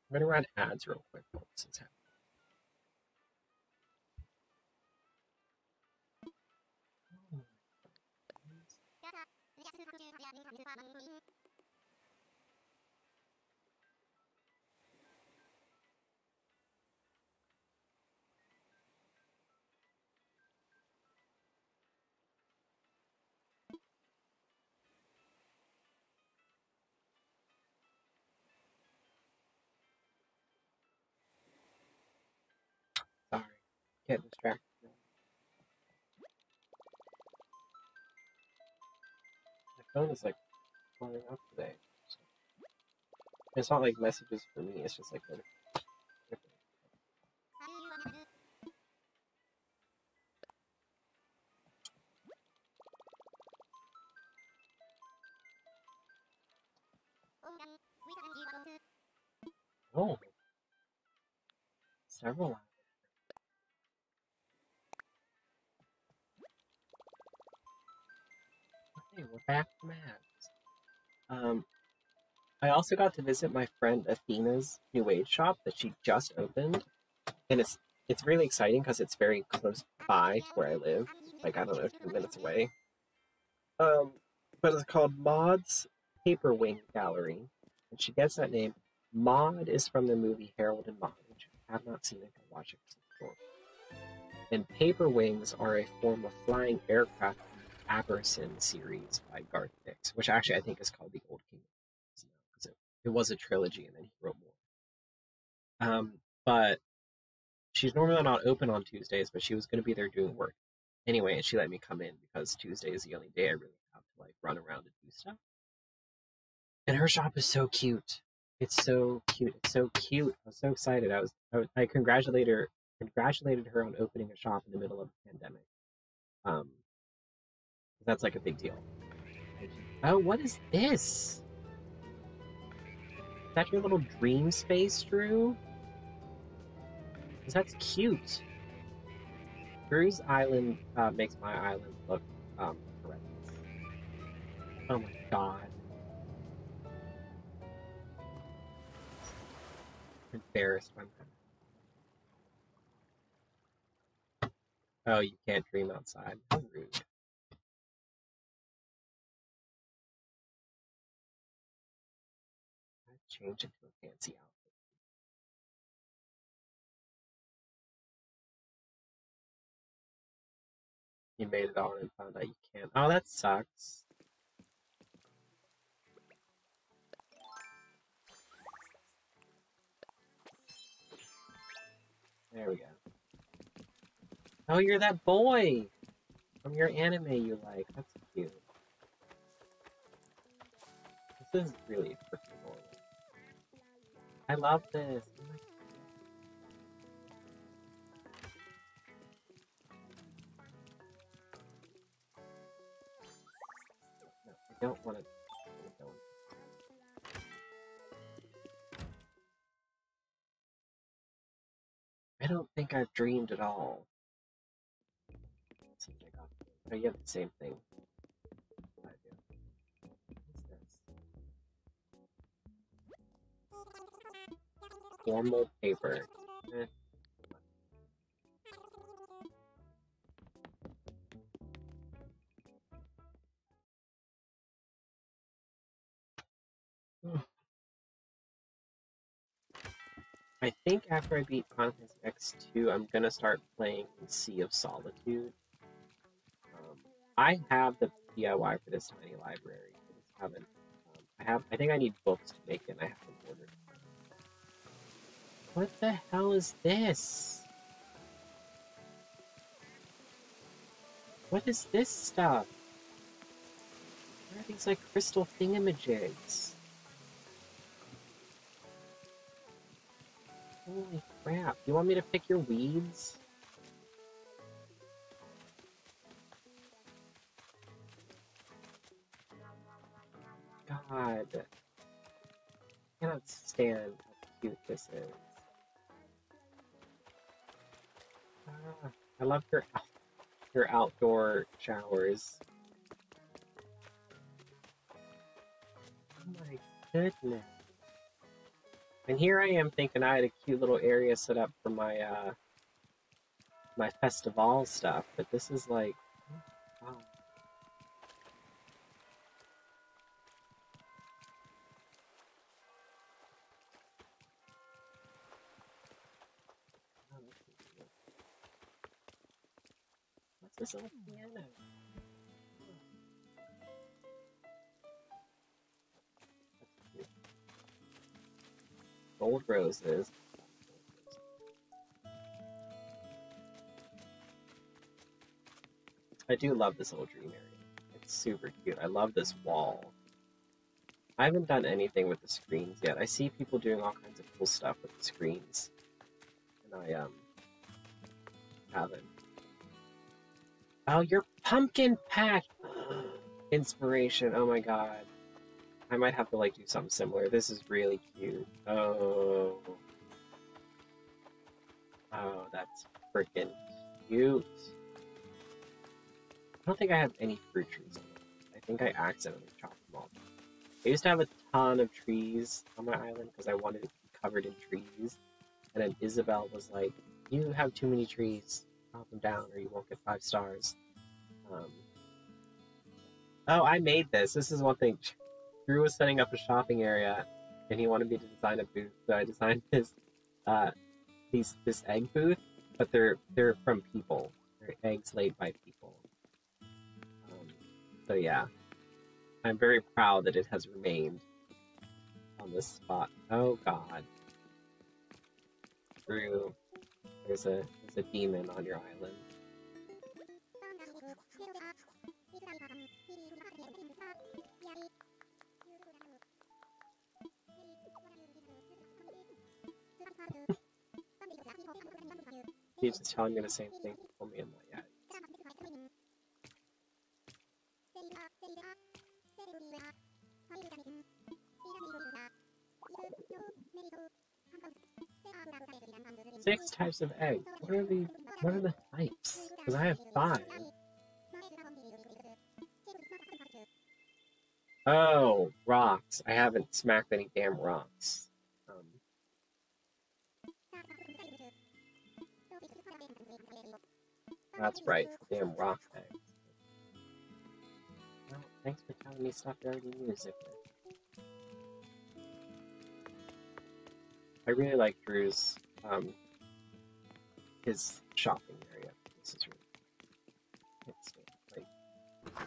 A: I'm gonna run ads real quick while this is happening. Sorry, get distracted. My phone is like blowing up today. It's not like messages for me, it's just like oh, several hours. Okay, we're back from ads. I also got to visit my friend Athena's New Age shop that she just opened, and it's really exciting because it's very close by to where I live. Like, I don't know, 2 minutes away. But it's called Maud's Paper Wing Gallery, and she gets that name. Maud is from the movie Harold and Maude, which I have not seen it. Go watch it before. And paper wings are a form of flying aircraft in the Aberson series by Garth Nix, which actually I think is called The Old Kingdom. Because it was a trilogy, and then he wrote more. But she's normally not open on Tuesdays, but she was going to be there doing work. Anyway, she let me come in because Tuesday is the only day I really have to like run around and do stuff. And her shop is so cute. It's so cute. It's so cute. I was so excited. I congratulated her on opening a shop in the middle of the pandemic. Um, that's like a big deal. Oh, what is this? Is that your little dream space, Drew? Because that's cute. Drew's island makes my island look horrendous. Oh my god. I'm embarrassed by that. Oh, you can't dream outside. How rude. I've changed into a fancy outfit. You made it on and found out you can't. Oh, that sucks. There we go. Oh, you're that boy from your anime you like. That's cute. This is really freaking adorable. I love this. Oh my no, I don't want to. I don't think I've dreamed at all. Since I got here. Oh, you have the same thing. I do. What's this? Formal paper. Eh. I think after I beat Final Fantasy X2, I'm gonna start playing Sea of Solitude. I have the DIY for this tiny library. I just haven't. I think I need books to make it. And I haven't ordered. What the hell is this? What is this stuff? What are these like crystal thingamajigs? Holy crap! You want me to pick your weeds? God. I cannot stand how cute this is. Ah, I love your outdoor showers. Oh my goodness. And here I am thinking I had a cute little area set up for my my festival stuff, but this is like, oh, wow. Oh, what's this little piano? Gold roses. I do love this little dream area. It's super cute. I love this wall. I haven't done anything with the screens yet. I see people doing all kinds of cool stuff with the screens. And I haven't. Oh, your pumpkin patch! Inspiration, oh my god. I might have to like do something similar. This is really cute. Oh. Oh, that's freaking cute. I don't think I have any fruit trees on it. I think I accidentally chopped them all. I used to have a ton of trees on my island because I wanted it to be covered in trees. And then Isabel was like, you have too many trees. Chop them down or you won't get 5 stars. Oh, I made this. This is one thing. Drew was setting up a shopping area and he wanted me to design a booth. So I designed this this egg booth, but they're from people. They're eggs laid by people. So yeah, I'm very proud that it has remained on this spot. Oh god, Drew, there's a demon on your island. He's just telling me the same thing he told me in my ad. Six types of eggs. What are the types? Because I have 5. Oh, rocks. I haven't smacked any damn rocks. That's right, damn rock eggs. Well, thanks for telling me stuff I already knew, Zipper. I really like Drew's, his shopping area. This is really like,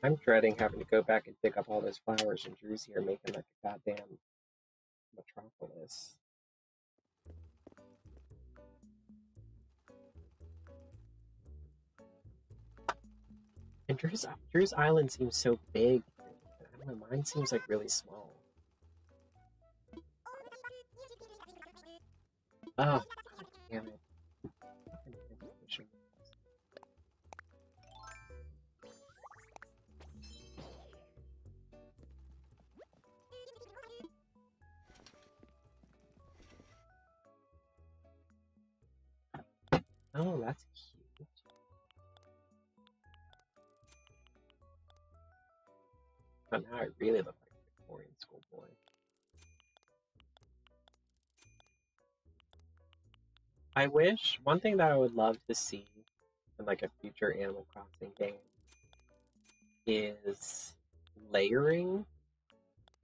A: I'm dreading having to go back and pick up all those flowers, and Drew's here making like a goddamn metropolis. And Drew's island seems so big. I don't know, mine seems like really small. Oh, god damn it. Oh, that's cute. But now I really look like a Victorian schoolboy. I wish, one thing that I would love to see in like a future Animal Crossing game is layering.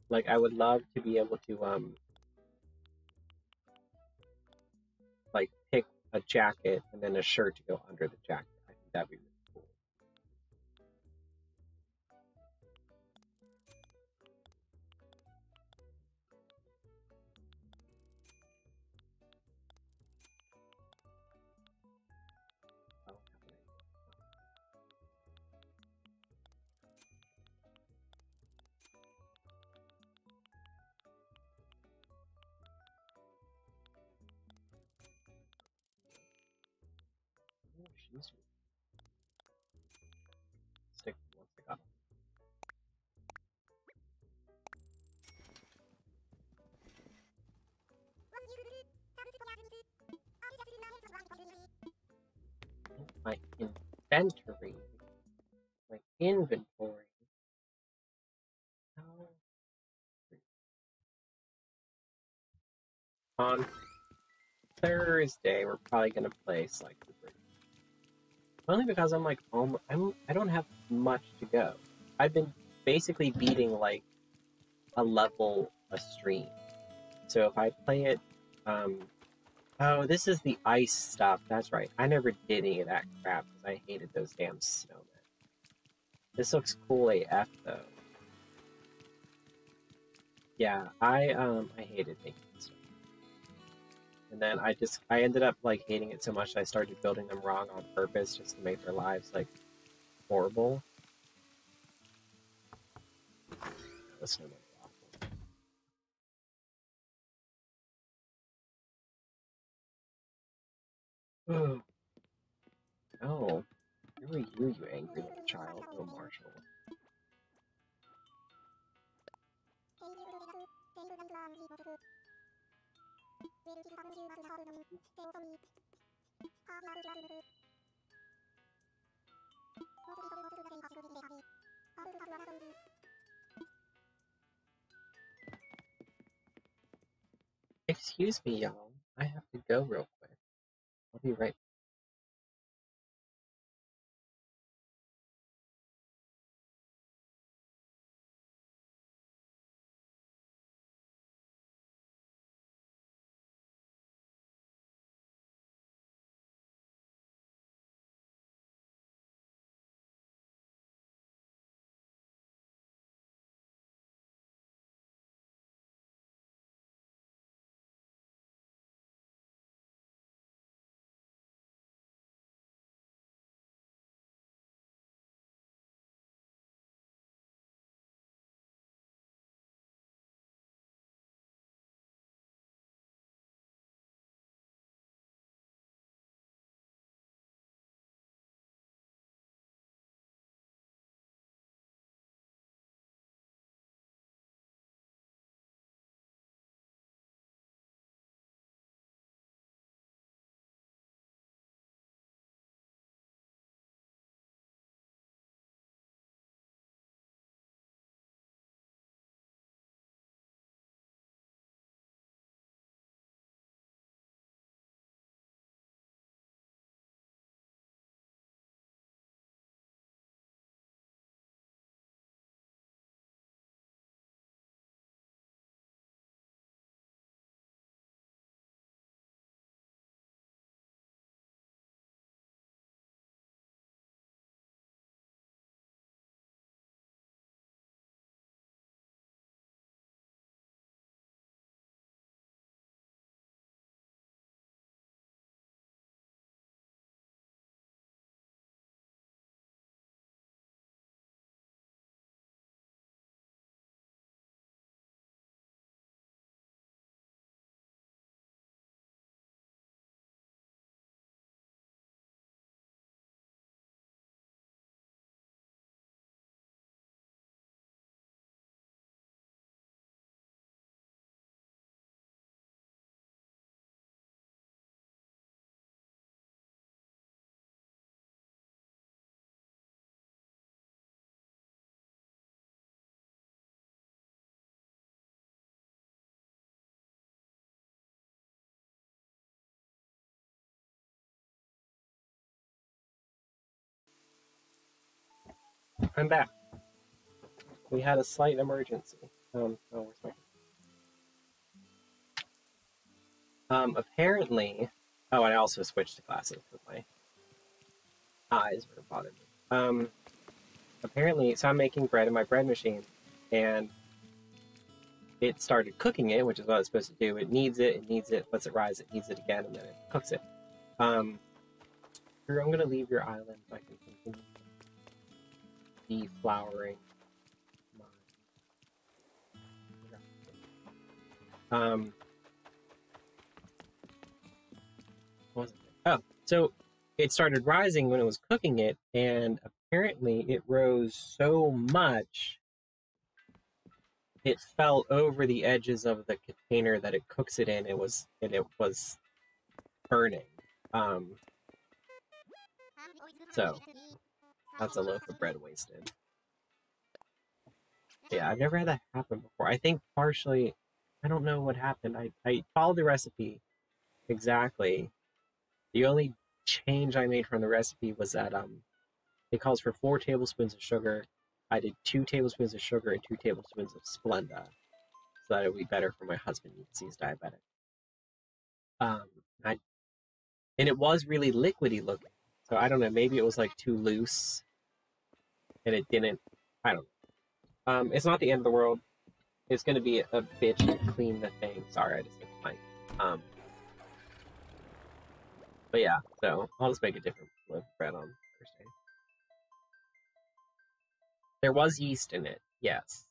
A: Like I would love to be able to like pick a jacket and then a shirt to go under the jacket. I think that'd be really cool. Oh, she's stick once I got. My inventory. My inventory. Oh. On Thursday, we're probably gonna play Like the Bridge. Only because I'm like, I don't have much to go. I've been basically beating like a level a stream. So if I play it, oh, this is the ice stuff. That's right. I never did any of that crap because I hated those damn snowmen. This looks cool AF though. Yeah, I hated making stuff. And then I ended up like hating it so much that I started building them wrong on purpose just to make their lives like horrible. The snowmen are awful. Oh, who are you, you angry little child, little Marshall? Excuse me, y'all. I have to go real quick. I'll be right I'm back. We had a slight emergency. Oh, where's my... apparently... Oh, I also switched to glasses because my eyes were bothering me. Apparently, so I'm making bread in my bread machine, and it started cooking it, which is what it's supposed to do. It needs it, lets it rise, it needs it again, and then it cooks it. I'm going to leave your island so I can continue deflowering my... what was it? Oh, so it started rising when it was cooking it, and apparently it rose so much it fell over the edges of the container that it cooks it in. It was burning. So that's a loaf of bread wasted. Yeah, I've never had that happen before. I think partially, I don't know what happened. I followed the recipe exactly. The only change I made from the recipe was that it calls for 4 tablespoons of sugar. I did 2 tablespoons of sugar and 2 tablespoons of Splenda, so that it would be better for my husband because he's diabetic. And it was really liquidy looking, so I don't know. Maybe it was like too loose, and it didn't. I don't know. It's not the end of the world. It's going to be a bitch to clean the thing. Sorry, I just hit the mic. But yeah, so I'll just make a different loaf of bread on Thursday. There was yeast in it, yes.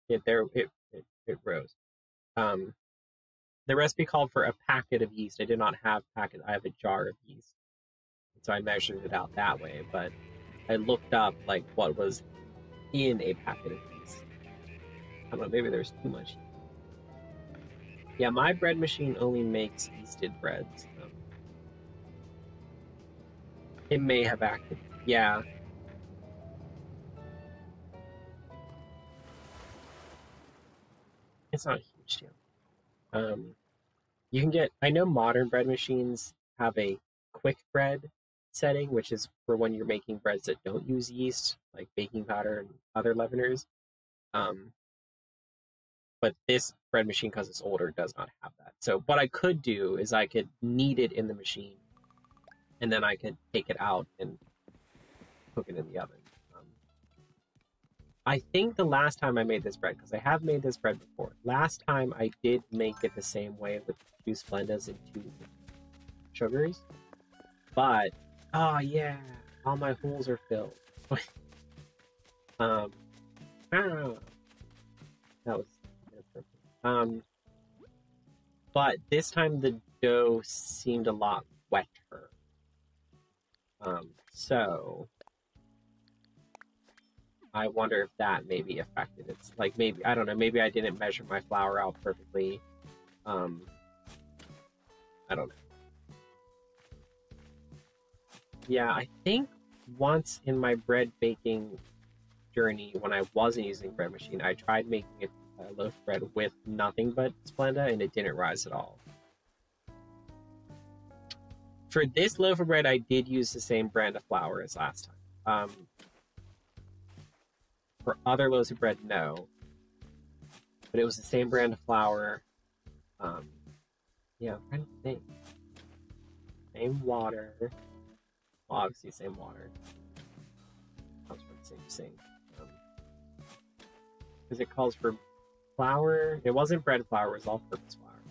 A: It rose. The recipe called for a packet of yeast. I did not have packet. I have a jar of yeast, so I measured it out that way. But I looked up like what was in a packet of yeast. I don't know. Maybe there's too much yeast. Yeah, my bread machine only makes yeasted breads. It may have acted. Yeah. It's not a huge deal. You can get, I know modern bread machines have a quick bread setting, which is for when you're making breads that don't use yeast, like baking powder and other leaveners. But this bread machine, because it's older, does not have that. So what I could do is I could knead it in the machine, and then I could take it out and cook it in the oven. I think the last time I made this bread, because I have made this bread before, last time I did make it the same way with 2 Splendas and 2 sugars. But, oh yeah, all my holes are filled. That was inappropriate. But this time the dough seemed a lot wetter. So I wonder if that maybe affected it. Like maybe, I don't know, maybe I didn't measure my flour out perfectly. I don't know. Yeah, I think once in my bread baking journey, when I wasn't using bread machine, I tried making a loaf of bread with nothing but Splenda, and it didn't rise at all. For this loaf of bread, I did use the same brand of flour as last time. For other loaves of bread, no. But it was the same brand of flour. Yeah, I'm trying to think. Same water. Well, obviously, same water. Comes from the same sink. Because it calls for flour. It wasn't bread flour, it was all-purpose flour.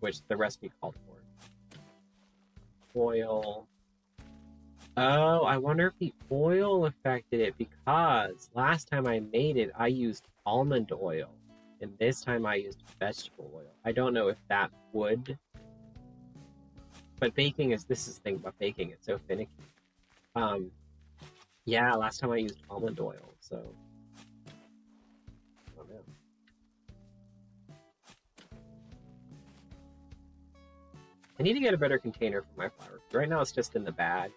A: Which the recipe called for. Oil. Oh, I wonder if the oil affected it, because last time I made it, I used almond oil. And this time I used vegetable oil. I don't know if that would. But baking is, this is the thing about baking, it's so finicky. Yeah, last time I used almond oil, so. I don't know. I need to get a better container for my flour. Right now it's just in the bag.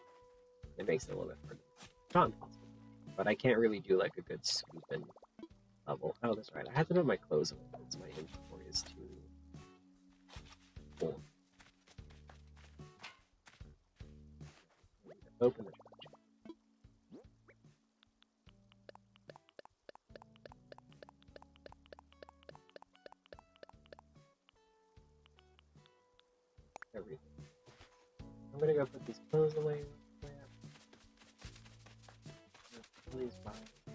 A: It makes it a little bit harder. It's not impossible, but I can't really do like a good scoop and level. Oh, that's right. I have to put my clothes in because my inventory is too full. Open the trash. everything. I'm gonna go put these clothes away. Please buy. I'm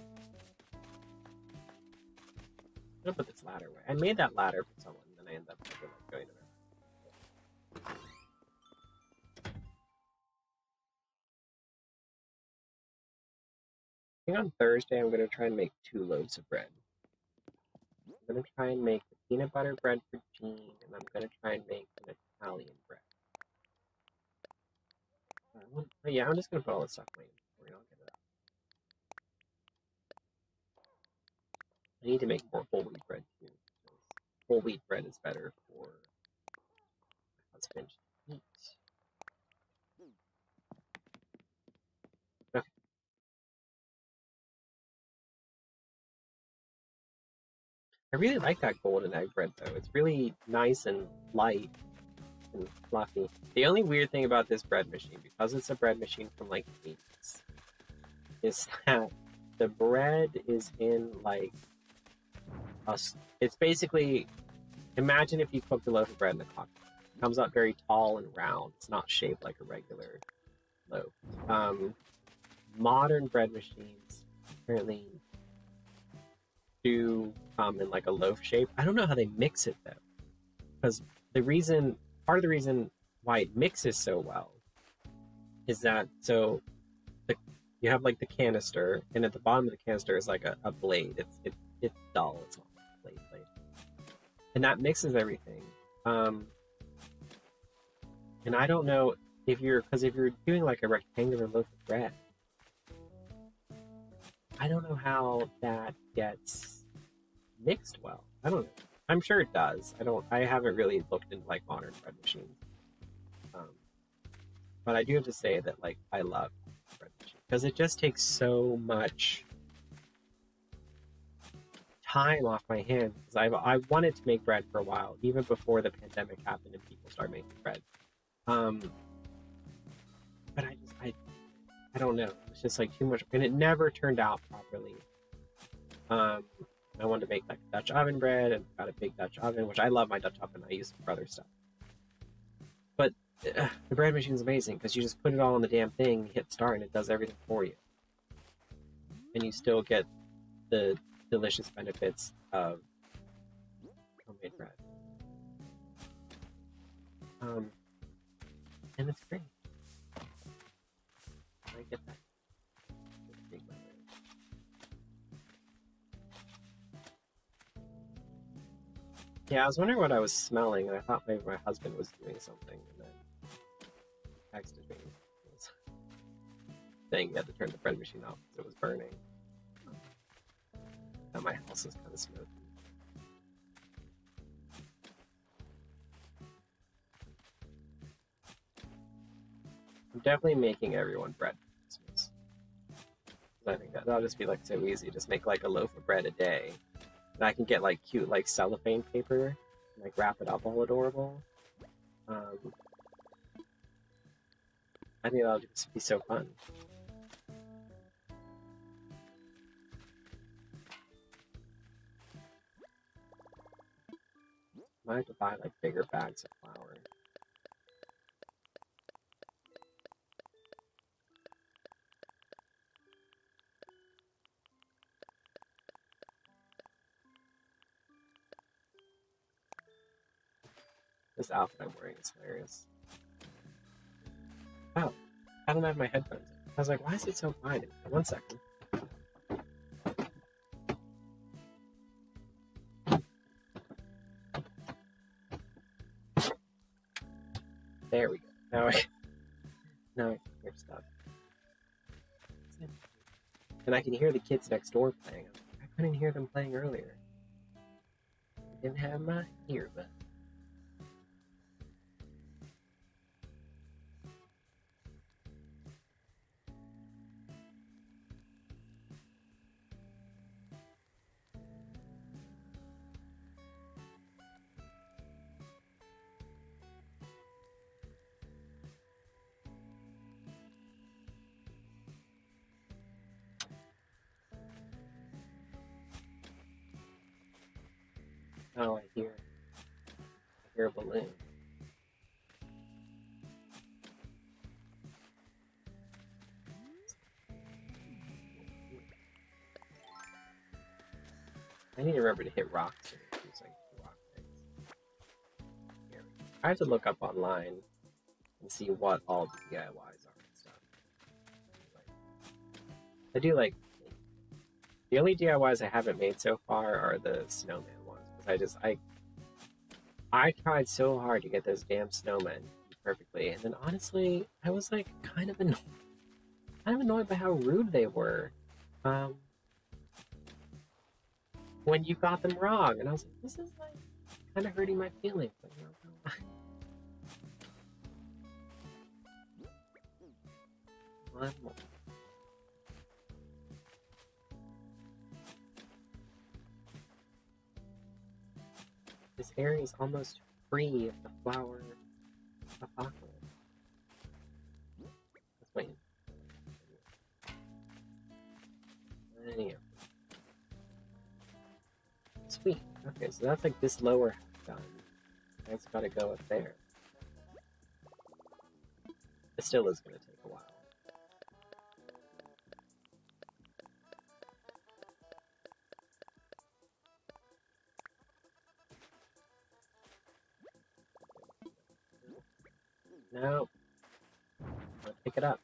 A: gonna put this ladder away. I made that ladder for someone, and then I ended up going to their. I think on Thursday I'm gonna try and make 2 loaves of bread. I'm gonna try and make the peanut butter bread for Jean, and I'm gonna try and make an Italian bread. Yeah, I'm just gonna put all this stuff away. I'll get it out. I need to make more whole wheat bread too. Whole wheat bread is better for my husband to eat. Okay. I really like that golden egg bread though. It's really nice and light and fluffy. The only weird thing about this bread machine, because it's a bread machine from like the 80s, is that the bread is in like it's basically, imagine if you cooked a loaf of bread in a cocktail. It comes out very tall and round. It's not shaped like a regular loaf. Modern bread machines apparently do come in like a loaf shape. I don't know how they mix it though, because part of the reason why it mixes so well is that you have like the canister, and at the bottom of the canister is like a blade. It's dull. It's not blade, and that mixes everything. And I don't know if you're doing like a rectangular loaf of bread, I don't know how that gets mixed well. I don't know. I'm sure it does. I haven't really looked into like modern bread machines. But I do have to say that like I love bread machines because it just takes so much time off my hands. Because I wanted to make bread for a while, even before the pandemic happened and people started making bread. But I don't know. It's just like too much, and it never turned out properly. I wanted to make like Dutch oven bread, and got a big Dutch oven, which I love my Dutch oven. I use it for other stuff. But the bread machine is amazing because you just put it all on the damn thing, hit start, and it does everything for you. And you still get the delicious benefits of homemade bread. And it's great. I get that. Yeah, I was wondering what I was smelling, and I thought maybe my husband was doing something, and then texted me saying he had to turn the bread machine off because it was burning. Now my house is kind of smoky. I'm definitely making everyone bread for Christmas. I think that'll just be like so easy. Just make like a loaf of bread a day. And I can get like cute like cellophane paper and like wrap it up all adorable. I think that'll just be so fun. I have to buy like bigger bags of flour. This outfit I'm wearing is hilarious. Oh, I don't have my headphones in. I was like, why is it so quiet? 1 second. There we go. Now I can hear stuff. And I can hear the kids next door playing. I couldn't hear them playing earlier. I didn't have my earbud. Oh, I hear a balloon. harder to hit rocks than using rock picks. Here. I have to look up online and see what all the DIYs are and stuff. I do like the only DIYs I haven't made so far are the snowman ones because I tried so hard to get those damn snowmen perfectly, and then honestly I was like kind of annoyed by how rude they were when you got them wrong, and I was like, this is like kind of hurting my feelings. Like, one more. This area is almost free of the flower apocalypse. Let's wait. Anyway. Sweet. Okay, so that's like this lower half done. That's gotta go up there. It still is gonna take a while. No. I'll pick it up.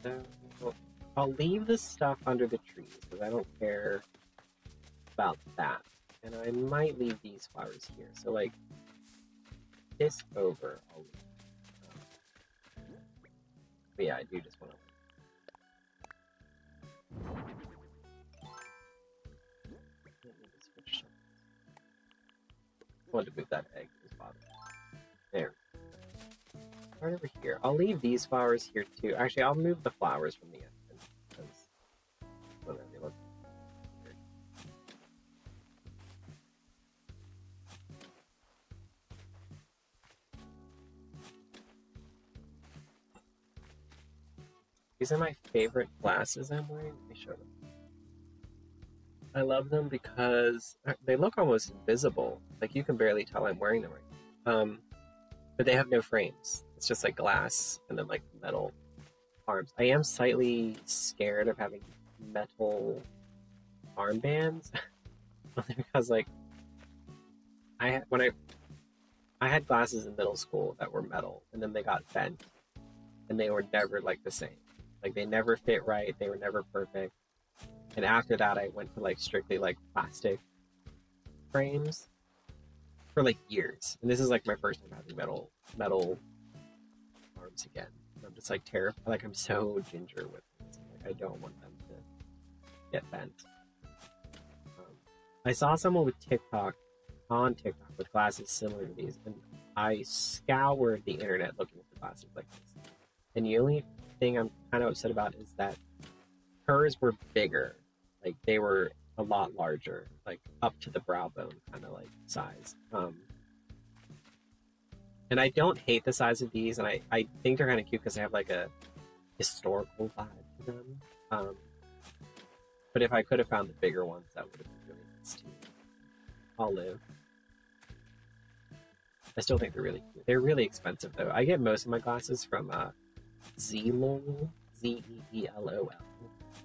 A: So, I'll leave the stuff under the trees because I don't care about that. And I might leave these flowers here. So, like, this over, I'll leave. But yeah, I do just want to. I want to move that egg to the bottom. There. Right over here. I'll leave these flowers here too. Actually, I'll move the flowers from the end because they look weird. These are my favorite glasses I'm wearing. Let me show them. I love them because they look almost invisible. Like you can barely tell I'm wearing them right now. But they have no frames. It's just like glass and then like metal arms. I am slightly scared of having metal armbands only because like I had glasses in middle school that were metal and then they got bent and they were never like the same. Like they never fit right. They were never perfect. And after that, I went to like strictly like plastic frames for like years. And this is like my first time having metal arms again. And I'm just like terrified. Like I'm so ginger with it. Like I don't want them to get bent. I saw someone with on TikTok with glasses similar to these, and I scoured the internet looking for glasses like this. And the only thing I'm kind of upset about is that hers were bigger. Like they were a lot larger, like up to the brow bone kind of like size. And I don't hate the size of these, and I think they're kind of cute because they have like a historical vibe to them. But if I could have found the bigger ones, that would have been really nice too. I'll live. I still think they're really cute. They're really expensive though. I get most of my glasses from Zeelol, Zeelol.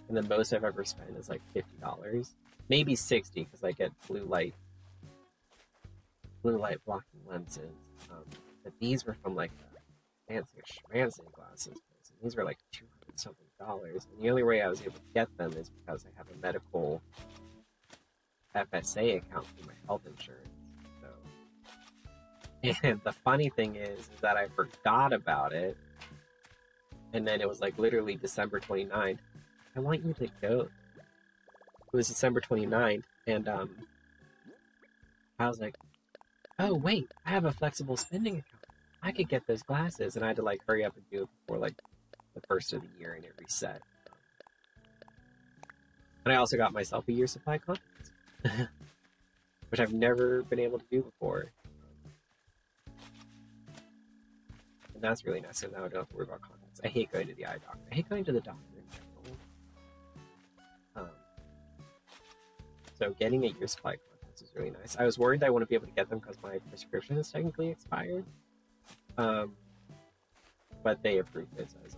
A: And the most I've ever spent is like $50, maybe $60 because I get blue light blocking lenses. But these were from like a fancy schmancy glasses place, and these were like $200 something. And the only way I was able to get them is because I have a medical FSA account through my health insurance. So, and the funny thing is that I forgot about it, and then it was like literally December 29th. I want you to go. It was December 29th, and I was like, oh wait, I have a flexible spending account. I could get those glasses, and I had to like hurry up and do it before like the first of the year, and it reset. And I also got myself a year's supply of contacts, which I've never been able to do before. And that's really nice, so now I don't have to worry about contacts. I hate going to the eye doctor. I hate going to the doctor in general. So getting a year's supply of contacts is really nice. I was worried that I wouldn't be able to get them because my prescription is technically expired. But they approved it as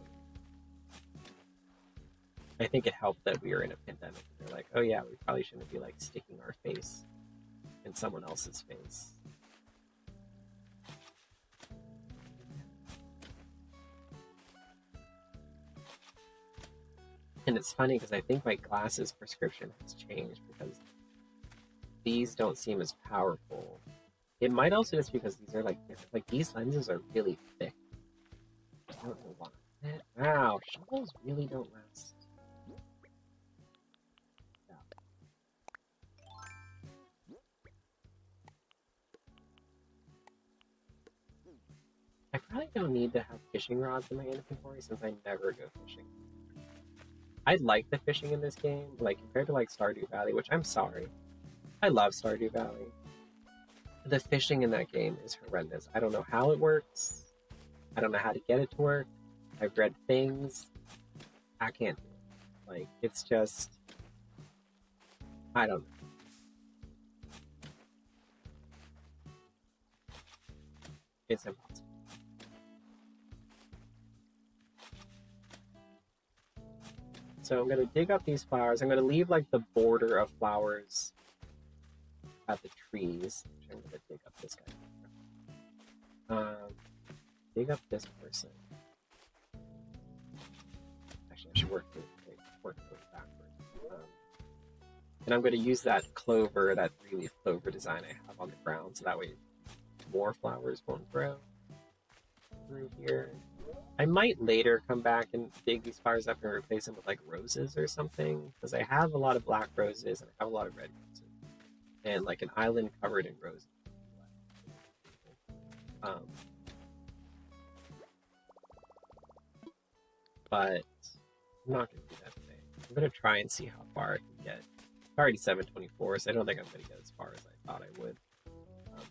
A: I think it helped that we were in a pandemic. They're like, oh yeah, we probably shouldn't be like sticking our face in someone else's face. And it's funny because I think my glasses prescription has changed because these don't seem as powerful. It might also just because these are like different. Like these lenses are really thick. I don't know why. Wow, shovels really don't last. Yeah. I probably don't need to have fishing rods in my inventory since I never go fishing. I like the fishing in this game, like compared to like Stardew Valley, which I'm sorry. I love Stardew Valley. The fishing in that game is horrendous. I don't know how it works. I don't know how to get it to work. I've read things. I can't do it. Like, it's just... I don't know. It's impossible. So I'm going to dig up these flowers. I'm going to leave, like, the border of flowers at the trees. I'm going to dig up this guy. Dig up this person. Actually, I should work backwards. And I'm going to use that clover, that 3-leaf clover design I have on the ground, so that way more flowers won't grow through here. I might later come back and dig these flowers up and replace them with like roses or something, because I have a lot of black roses and I have a lot of red roses, and like an island covered in roses. But I'm not going to do that today. I'm going to try and see how far I can get. It's already 7:24, so I don't think I'm going to get as far as I thought I would.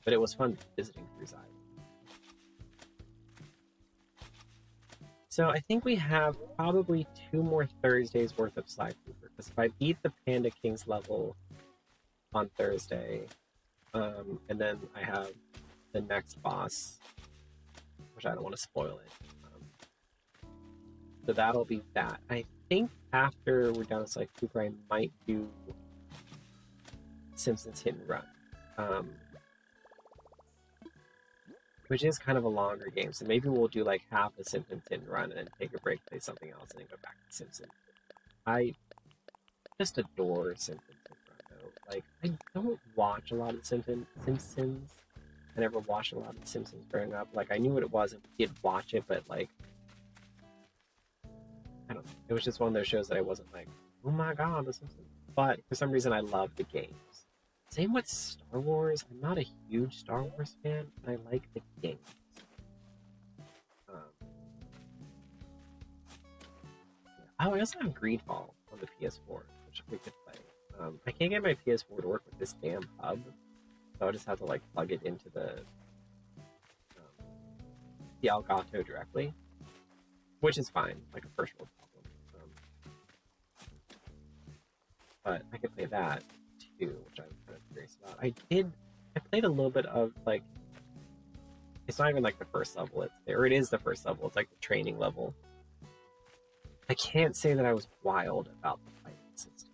A: But it was fun visiting Cruz Island. So I think we have probably 2 more Thursdays worth of Sly Cooper, because if I beat the Panda Kings level on Thursday, and then I have the next boss, which I don't want to spoil it. So that'll be that. I think after we're done with Sly Cooper, I might do Simpsons Hit and Run. Which is kind of a longer game, so maybe we'll do like half a Simpsons Hit and Run and then take a break, play something else, and then go back to Simpsons. I just adore Simpsons Hit and Run, though. Like, I don't watch a lot of Simpsons. I never watched a lot of Simpsons growing up. Like, I knew what it was and did watch it, but like, I don't know. It was just one of those shows that I wasn't like, oh my god, The Simpsons. But for some reason, I love the games. Same with Star Wars. I'm not a huge Star Wars fan, but I like the games. I also have Greedfall on the PS4, which we could play. I can't get my PS4 to work with this damn hub, so I'll just have to like plug it into the Elgato directly, which is fine, like a first world problem. But I could play that too, which I'm kind of curious about. I played a little bit of like, it's not even like the first level, it is the first level, it's like the training level. I can't say that I was wild about the fighting system.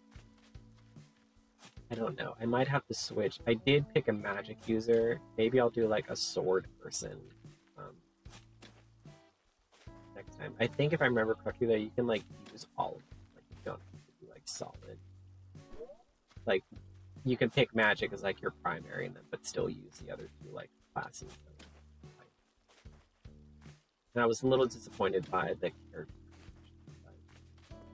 A: I don't know, I might have to switch. I did pick a magic user, maybe I'll do like a sword person next time. I think if I remember correctly though, you can like use all of them, like you don't have to be like solid. Like, you can pick magic as like your primary, and then but still use the other 2 like classes. And I was a little disappointed by the character.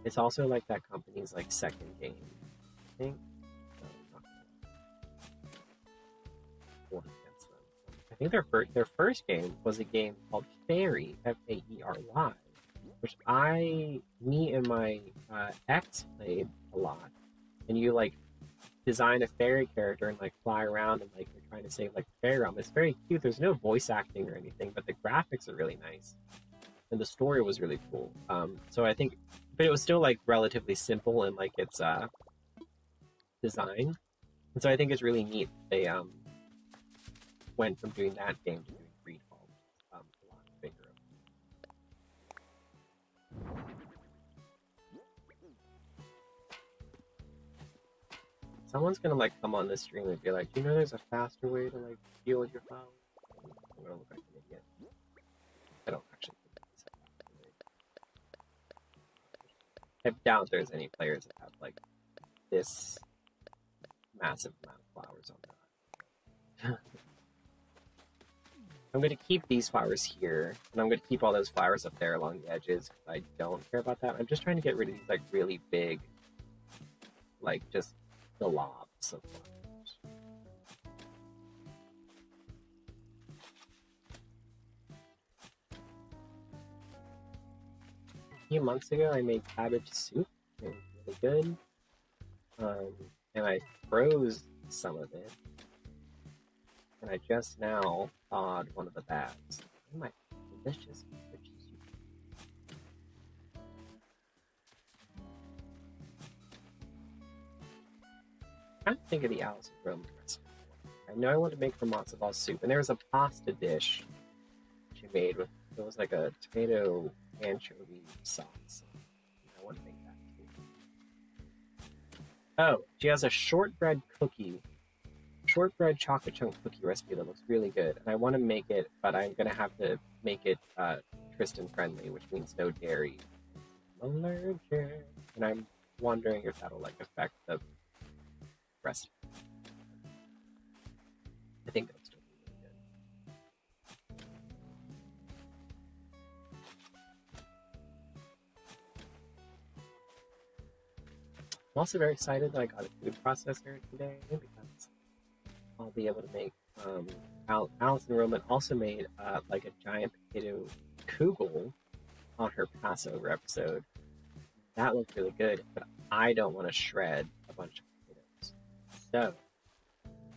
A: It's also like that company's like second game, I think. So I'm not gonna against them. I think their first game was a game called Fairy, F-A-E-R-Y, which me and my ex played a lot, and you like design a fairy character and like fly around and like you're trying to save like fairy realm. It's very cute. There's no voice acting or anything, but the graphics are really nice and the story was really cool. So I think, but it was still like relatively simple in like its design, and so I think it's really neat they went from doing that game to doing Greedfall, a lot bigger. Someone's gonna like come on this stream and be like, "Do you know there's a faster way to like deal with your flowers?" I'm gonna look like an idiot. I don't actually think there's a faster way. I doubt there's any players that have like this massive amount of flowers on that. I'm going to keep these flowers here, and I'm going to keep all those flowers up there along the edges, because I don't care about that. I'm just trying to get rid of these, like, really big, like, just globs of flowers. A few months ago, I made cabbage soup. It was really good. And I froze some of it. And I just now thawed one of the bags. Oh my delicious cabbage soup. I'm trying to think of the Alice in Rome recipe. I know I want to make her matzo ball soup, and there was a pasta dish she made with, it was like a tomato anchovy sauce. I want to make that too. Oh, she has a shortbread chocolate chunk cookie recipe that looks really good, and I want to make it, but I'm gonna have to make it Tristan friendly, which means no dairy. I'm allergic, and I'm wondering if that'll like affect the recipe. I think that'll still be really good. I'm also very excited that I got a food processor today because I'll be able to make Alison Roman also made like a giant potato kugel on her Passover episode. That looked really good, but I don't want to shred a bunch of potatoes. So,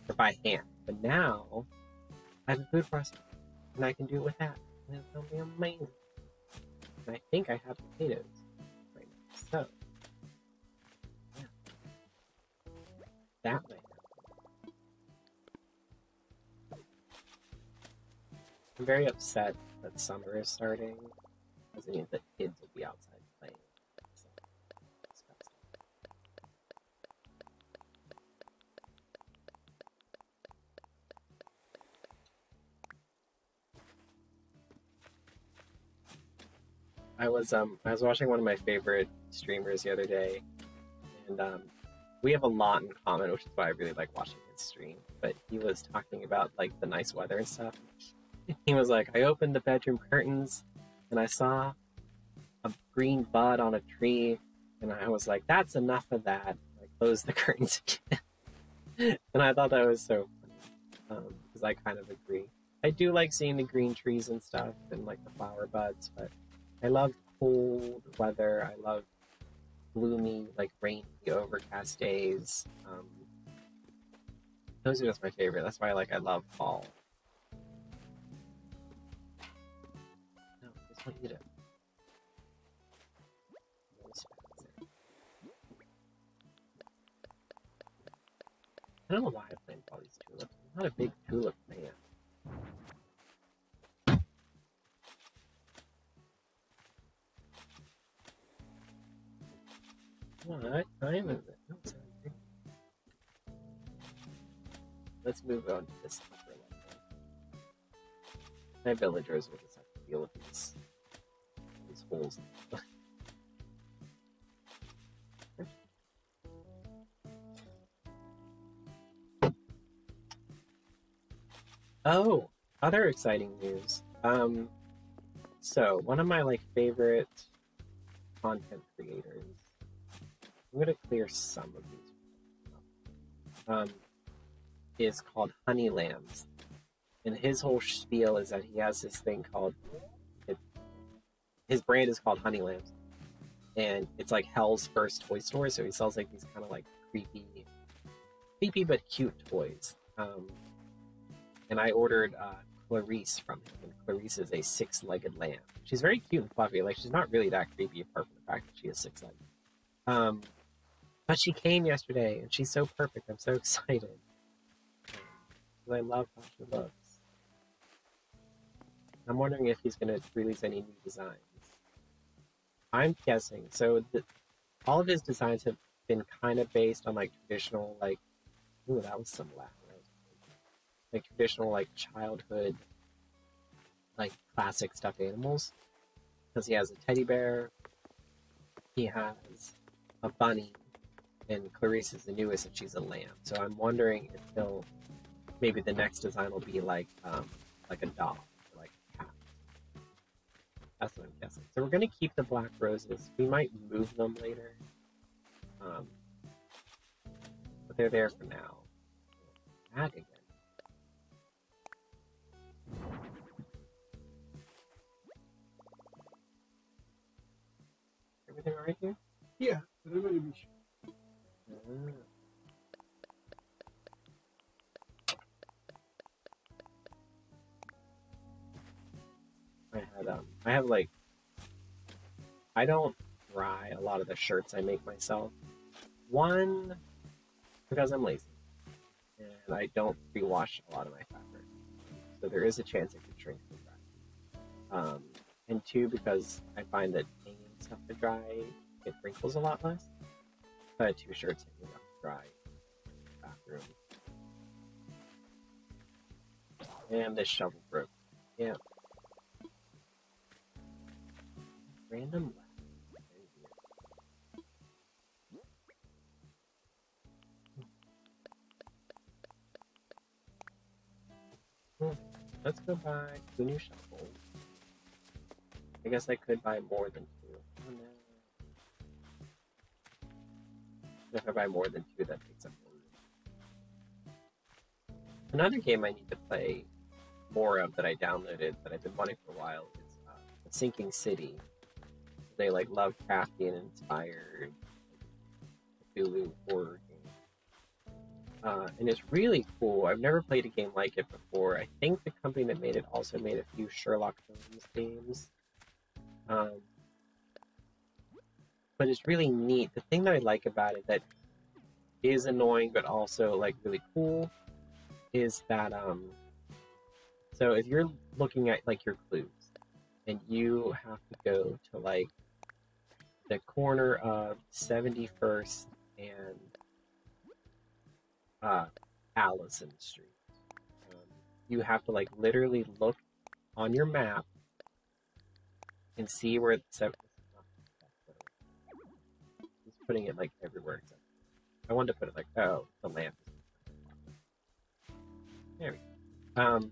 A: or by hand. But now I have a food processor and I can do it with that. And it's gonna be amazing. And I think I have potatoes right now. So yeah. That way. I'm very upset that summer is starting, because it means that kids will be outside playing. So, disgusting. I was watching one of my favorite streamers the other day, and we have a lot in common, which is why I really like watching his stream. But he was talking about like the nice weather and stuff. He was like, I opened the bedroom curtains and I saw a green bud on a tree, and I was like, that's enough of that. I closed the curtains again. And I thought that was so funny, because I kind of agree. I do like seeing the green trees and stuff and like the flower buds, but I love cold weather. I love gloomy, like rainy, overcast days. Those are just my favorite. That's why I love fall. No, I just want you to. I don't know why I planted all these tulips. I'm not a big tulip fan. What time is it? Oh, it's not. Let's move on to this upper level. My villagers will just have to deal with these holes. Oh, other exciting news. So one of my favorite content creators. I'm gonna clear some of these. Is called Honey Lambs, and his whole spiel is that he has this thing called. His brand is called Honey Lambs, and it's like hell's first toy store. So he sells these kind of creepy but cute toys. And I ordered Clarice from him, and Clarice is a 6-legged lamb. She's very cute and fluffy. She's not really that creepy apart from the fact that she is 6-legged. But she came yesterday, and she's so perfect. I'm so excited. I love how she looks. I'm wondering if he's going to release any new designs. I'm guessing. So all of his designs have been kind of based on like traditional like, ooh, that was some loud. Like traditional like childhood like classic stuffed animals. Because he has a teddy bear, he has a bunny, and Clarice is the newest and she's a lamb. So I'm wondering if he'll maybe the next design will be like a dog or like a cat. That's what I'm guessing. So we're gonna keep the black roses. We might move them later. But they're there for now. Ag again. Everything alright here?
C: Yeah, but I'm going to be sure.
A: I have like, I don't dry a lot of the shirts I make myself. One, because I'm lazy, and I don't pre-wash a lot of my fabric, so there is a chance it could shrink and dry. And two, because I find that hanging stuff to dry, it wrinkles a lot less. I had 2 shirts hanging up to dry in the bathroom. And this shovel broke. Yeah. Random lag. Well, let's go buy 2 new shovels. I guess I could buy more than 2. Oh no. If I buy more than 2, that takes up more room. Another game I need to play more of that I downloaded that I've been wanting for a while is The Sinking City. They like Lovecraftian inspired Cthulhu horror game. And it's really cool. I've never played a game like it before. I think the company that made it also made a few Sherlock Holmes games. But it's really neat. The thing that I like about it that is annoying but also like really cool is that so if you're looking at like your clues and you have to go to like the corner of 71st and Allison Street, you have to like literally look on your map and see where it's he's putting it like everywhere except I wanted to put it like, oh, the lamp is there we go.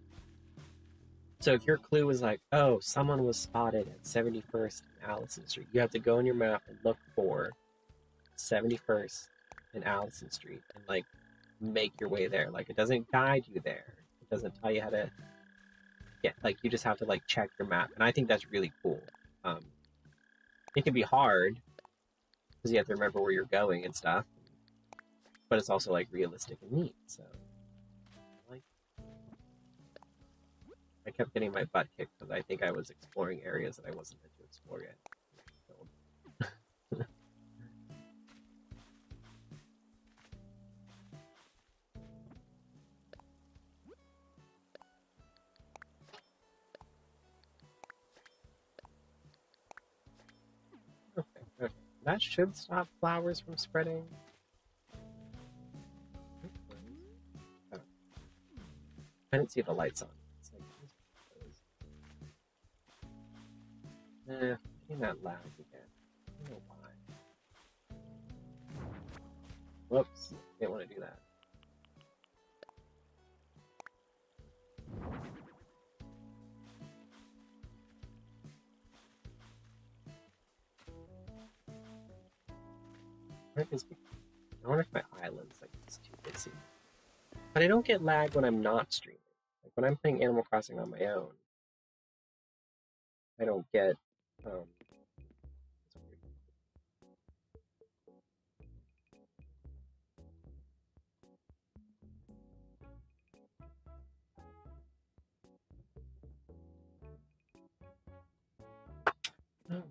A: So if your clue is like, oh, someone was spotted at 71st and Allison Street, you have to go on your map and look for 71st and Allison Street and like make your way there. Like it doesn't guide you there. It doesn't tell you how to get, like you just have to like check your map. And I think that's really cool. It can be hard because you have to remember where you're going and stuff, but it's also like realistic and neat. So like I kept getting my butt kicked because I think I was exploring areas that I wasn't meant to explore yet. Okay. That should stop flowers from spreading. Oh. I didn't see the lights on. It's like, getting that loud again. I don't know why. Whoops, didn't want to do that. I wonder if my island's like it's too busy. But I don't get lag when I'm not streaming. Like when I'm playing Animal Crossing on my own, I don't get oh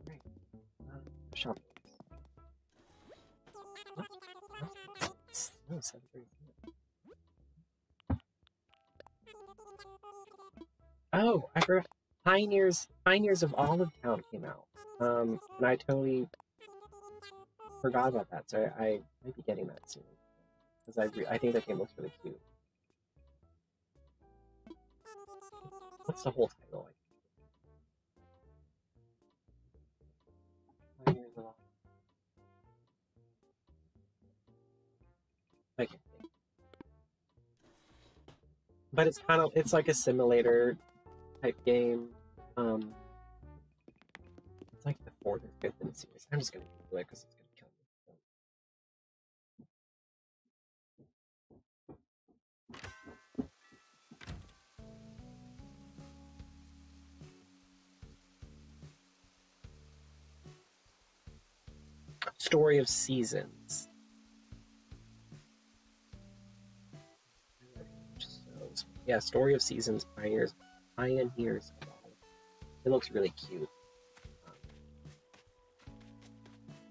A: right. Shopping. Oh, 7:30. Oh, I forgot. Pioneers of Olive Town came out. And I totally forgot about that, so I might be getting that soon. Because I think that game looks really cute. What's the whole title like? 5 years old. I can't think. But it's like a simulator type game. It's like the 4th or 5th in the series. I'm just gonna Google it because it's gonna kill me. Story of Seasons. Yeah, Story of Seasons, Pioneers of all. It looks really cute.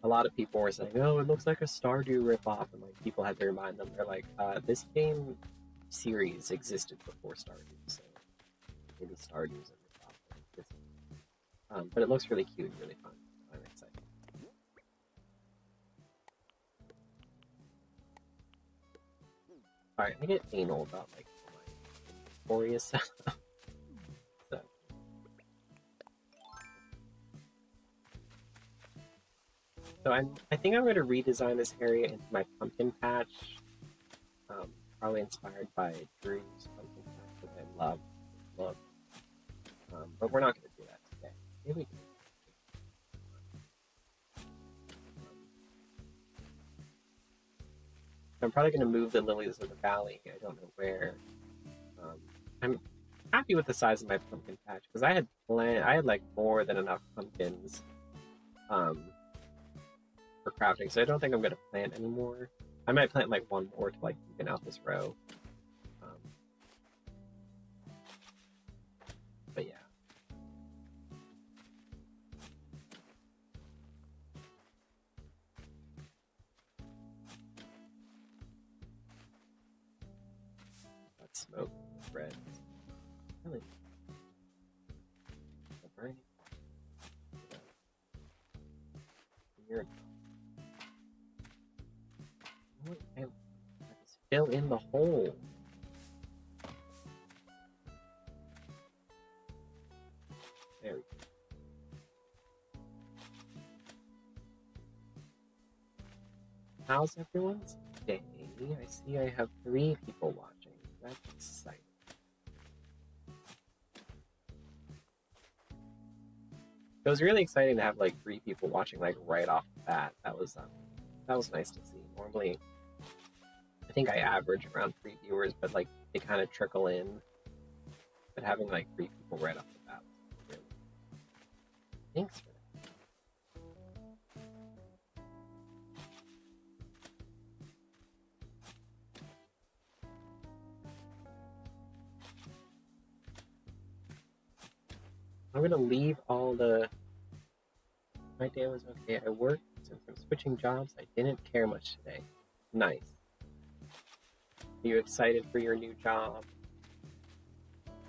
A: A lot of people were saying, "Oh, it looks like a Stardew ripoff," and like people had to remind them, they're like, "This game series existed before Stardew, so maybe Stardew's a ripoff." But it looks really cute and really fun. I'm excited. All right, I get anal about like my glorious stuff. So I think I'm going to redesign this area into my pumpkin patch. Probably inspired by Drew's pumpkin patch, which I love. But we're not going to do that today. Maybe we can. I'm probably going to move the lilies of the valley. I don't know where. I'm happy with the size of my pumpkin patch because I had like more than enough pumpkins for crafting, so I don't think I'm going to plant anymore. I might plant like one more to like even out this row. But yeah. That smoke with red. Really? Burning? Here it goes. I just fill in the hole. There we go. How's everyone's day? I see I have 3 people watching. That's exciting. It was really exciting to have like 3 people watching like right off the bat. That was nice to see. Normally, I think I average around 3 viewers, but like they kind of trickle in. But having like 3 people right off the bat was really. Thanks for that. I'm gonna leave all the. My day was okay. I worked since I'm switching jobs. I didn't care much today. Nice. Are you excited for your new job?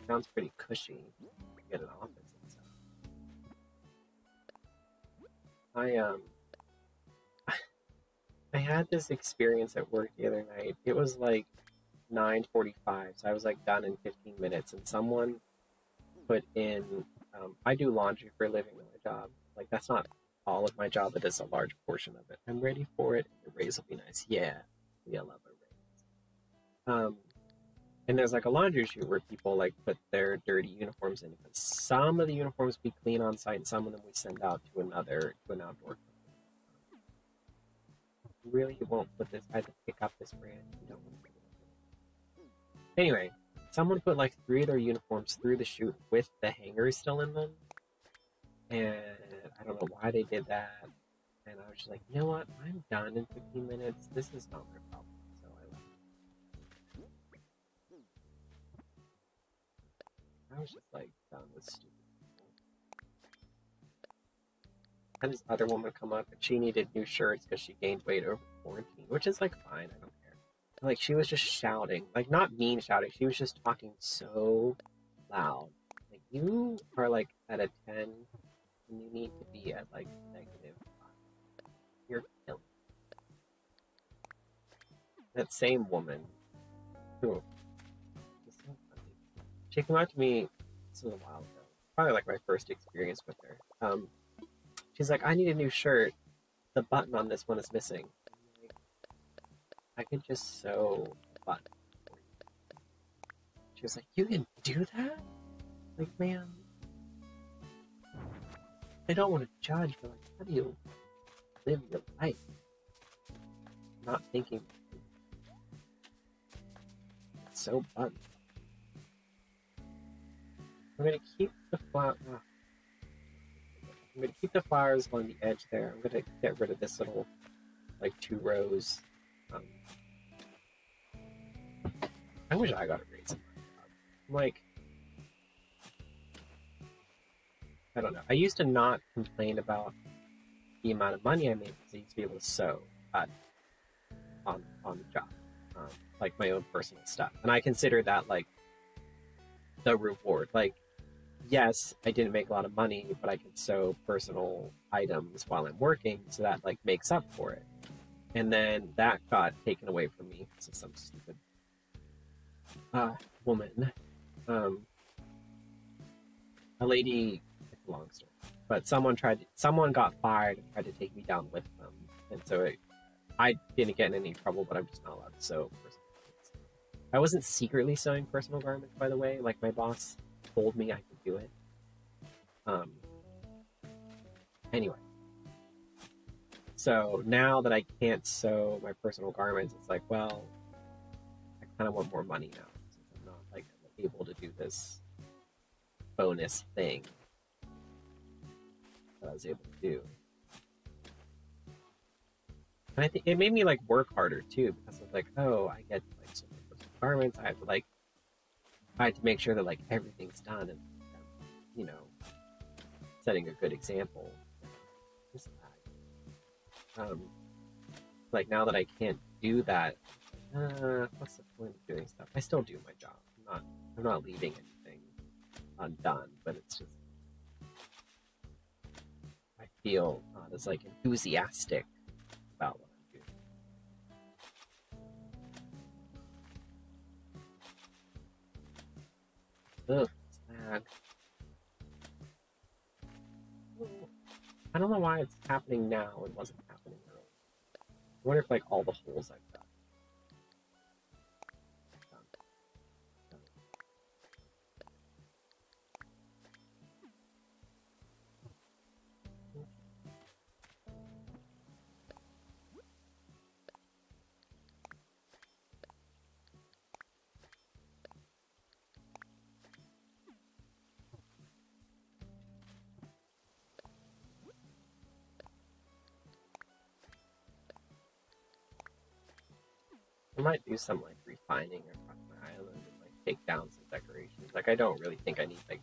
A: Sounds pretty cushy. You get an office and stuff. I had this experience at work the other night. It was like 9:45, so I was like done in 15 minutes, and someone put in. I do laundry for a living at my job. Like that's not all of my job, but it's a large portion of it. I'm ready for it. The raise will be nice. Yeah, I love a raise. And there's like a laundry chute where people like put their dirty uniforms in. Because some of the uniforms we clean on site, and some of them we send out to an outdoor. Really, you won't put this. I had to pick up this brand. You don't want to put it. Anyway, someone put like 3 of their uniforms through the chute with the hangers still in them, and I don't know why they did that. And I was just like, you know what? I'm done in 15 minutes. This is not my problem. So I left. I was just like done with stupid people. Had this other woman come up and she needed new shirts because she gained weight over quarantine, which is like fine. I don't care. Like she was just shouting, like not mean shouting. She was just talking so loud. Like you are like at a 10, and you need to be at like -5. You're killing me. that same woman who is so funny. She came out to me, this was a while ago, probably like my first experience with her. She's like, I need a new shirt. The button on this one is missing. I'm like, I could just sew a button for you. She was like, you can do that? Like, man, I don't want to judge, but like, how do you live your life? Not thinking it's so button. I'm gonna keep the flower. Oh. I'm gonna keep the flowers on the edge there. I'm gonna get rid of this little, like, 2 rows. I wish I got a raise in my job. Like, I don't know. I used to not complain about the amount of money I made because I used to be able to sew on the job, like my own personal stuff, and I consider that like the reward. Like, yes, I didn't make a lot of money, but I could sew personal items while I'm working, so that like makes up for it. And then that got taken away from me because of some stupid woman. A lady, it's a long story, but someone got fired and tried to take me down with them, and so I didn't get in any trouble, but I'm just not allowed to sew personal garments. I wasn't secretly sewing personal garments, by the way. Like, my boss told me I could do it. Anyway. So now that I can't sew my personal garments, it's like, well, I kind of want more money now, since I'm not like able to do this bonus thing that I was able to do. And I think it made me like work harder too, because I was like, oh, I get like so many personal garments. I had to make sure that like everything's done, and you know, setting a good example. Like, now that I can't do that, what's the point of doing stuff? I still do my job. I'm not leaving anything undone, but it's just I feel not as like enthusiastic about what I'm doing. Ugh, it's lag. I don't know why it's happening now and wasn't happening earlier. I wonder if like all the holes I've got. I might do some like refining across my island and like take down some decorations. Like, I don't really think I need like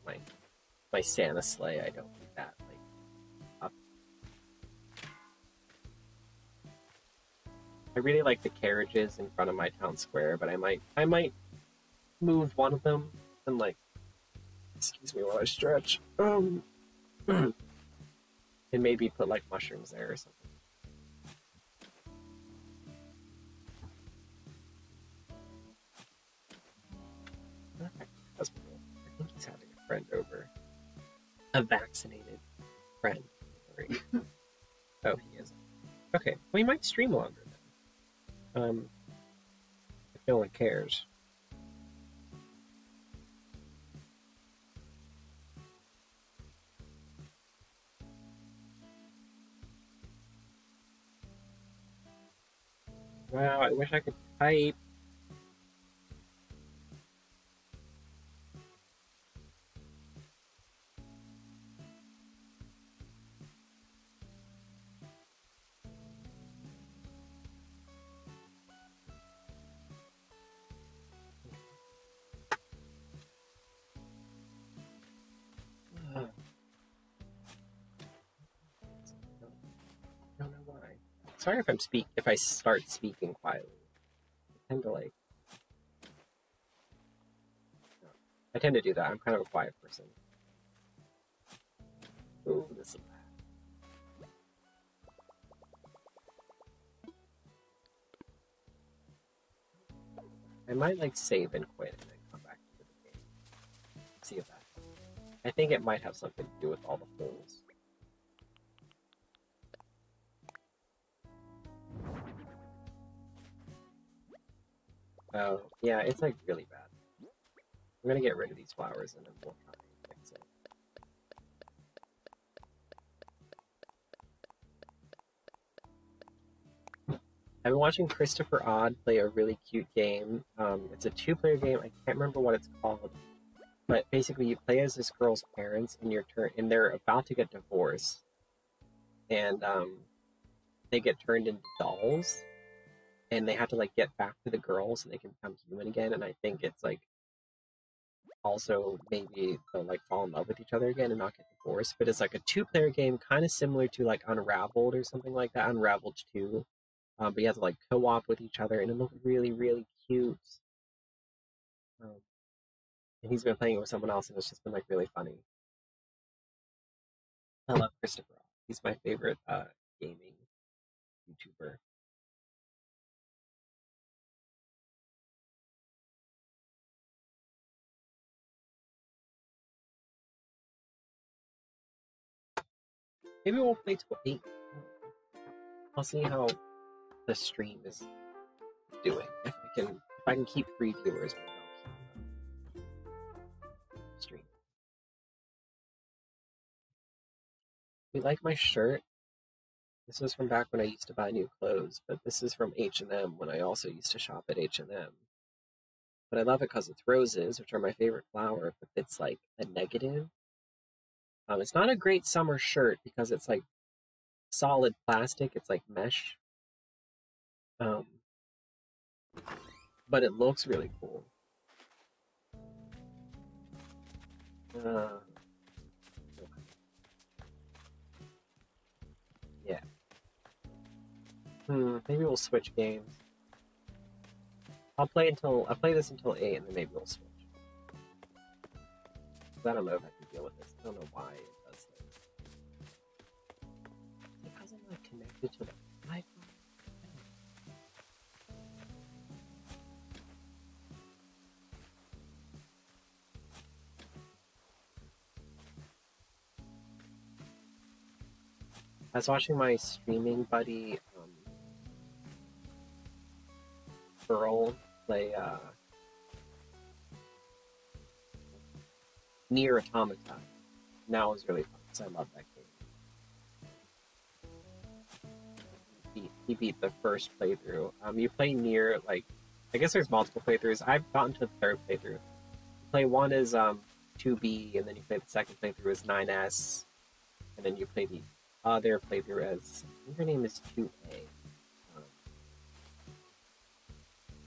A: my Santa sleigh. I don't need that like up. I really like the carriages in front of my town square, but I might move one of them and like, excuse me while I stretch. And maybe put like mushrooms there or something. I think he's having a friend over. A vaccinated friend. Oh, he is. Okay, well, he might stream longer then. If no one cares. Wow, I wish I could type. I don't know why. Sorry if I start speaking quietly. I tend to like. I tend to do that. I'm kind of a quiet person. Ooh, this is bad. I might like save and quit and then come back to the game. See if that helps. I think it might have something to do with all the holes. Oh, yeah, it's like really bad. I'm gonna get rid of these flowers and then we'll try and fix it. I've been watching Christopher Odd play a really cute game. It's a two-player game. I can't remember what it's called, but basically you play as this girl's parents in your turn, and they're about to get divorced, and they get turned into dolls, and they have to like get back to the girl so they can become human again. And I think it's like also maybe they'll like fall in love with each other again and not get divorced. But it's like a two-player game, kind of similar to like Unraveled or something like that. Unraveled 2. But you have to like co-op with each other, and it looked really, really cute. And he's been playing it with someone else, and it's just been like really funny. I love Christopher. He's my favorite gaming YouTuber. Maybe we'll play till 8. I'll see how the stream is doing. If I can keep 3 viewers, maybe I'll keep stream. You like my shirt? This is from back when I used to buy new clothes, but this is from H&M when I also used to shop at H&M. But I love it because it's roses, which are my favorite flower, but it's like a negative. It's not a great summer shirt because it's like solid plastic. It's like mesh. But it looks really cool. Yeah. Maybe we'll switch games. I'll play this until 8, and then maybe we'll switch. I don't know if I can deal with this. I don't know why it does this. Because I'm not connected to the Wi-Fi. I was watching my streaming buddy, Pearl, play Nier Automata. Now is really fun because I love that game. He beat the first playthrough. You play Nier, like, I guess there's multiple playthroughs. I've gotten to the third playthrough. You play one as 2B, and then you play the second playthrough as 9S, and then you play the other playthrough as, I think her name is 2A.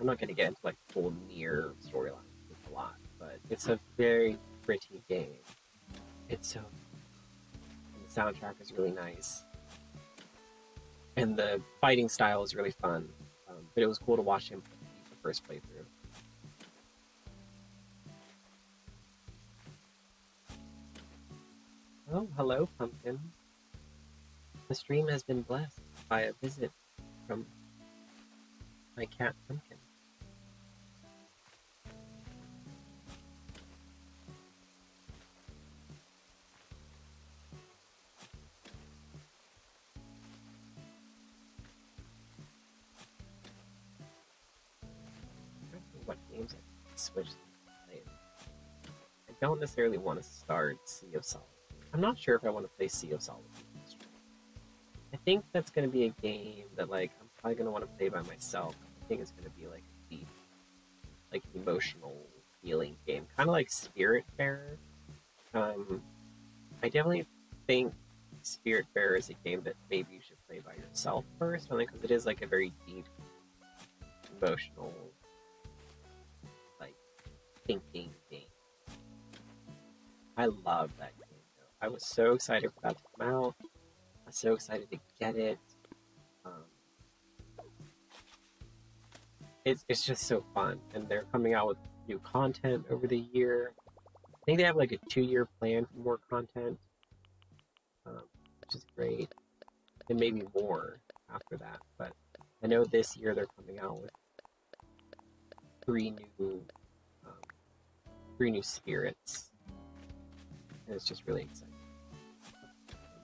A: I'm not going to get into like full Nier storyline. It's a lot, but it's a very pretty game. It's so. And the soundtrack is really nice, and the fighting style is really fun. But it was cool to watch him beat the first playthrough. Oh, hello, Pumpkin. The stream has been blessed by a visit from my cat, Pumpkin. What games I can switch to play. I don't necessarily want to start Sea of Solitude. I'm not sure if I want to play Sea of Solitude. I think that's going to be a game that like I'm probably going to want to play by myself. I think it's going to be like a deep, like emotional healing game, kind of like Spiritfarer. I definitely think Spiritfarer is a game that maybe you should play by yourself first, only because it is like a very deep, emotional, like thinking game. I love that game though. I was so excited for that to come out. I was so excited to get it. It's just so fun, and they're coming out with new content over the year. I think they have like a 2-year plan for more content, which is great, and maybe more after that. But I know this year they're coming out with three um, new spirits, and it's just really exciting.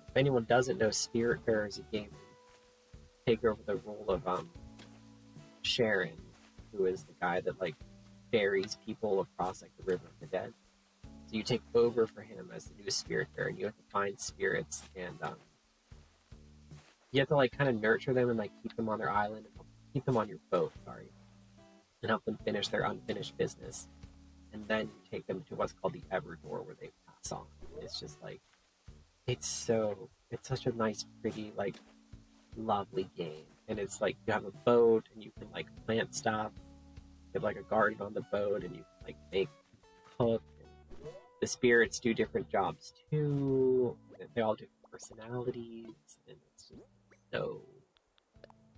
A: If anyone doesn't know, Spiritfarer is a game to take over the role of Sharon, who is the guy that like ferries people across like the River of the Dead. So you take over for him as the new Spiritfarer, and you have to find spirits, and you have to like kind of nurture them and like keep them on their island, and keep them on your boat, sorry, and help them finish their unfinished business. And then you take them to what's called the Everdoor, where they pass on. It's just like, it's such a nice, pretty, like, lovely game. And it's like, you have a boat, and you can like plant stuff. You have like a garden on the boat, and you can like make, cook. And the spirits do different jobs too. They all have different personalities, and it's just so,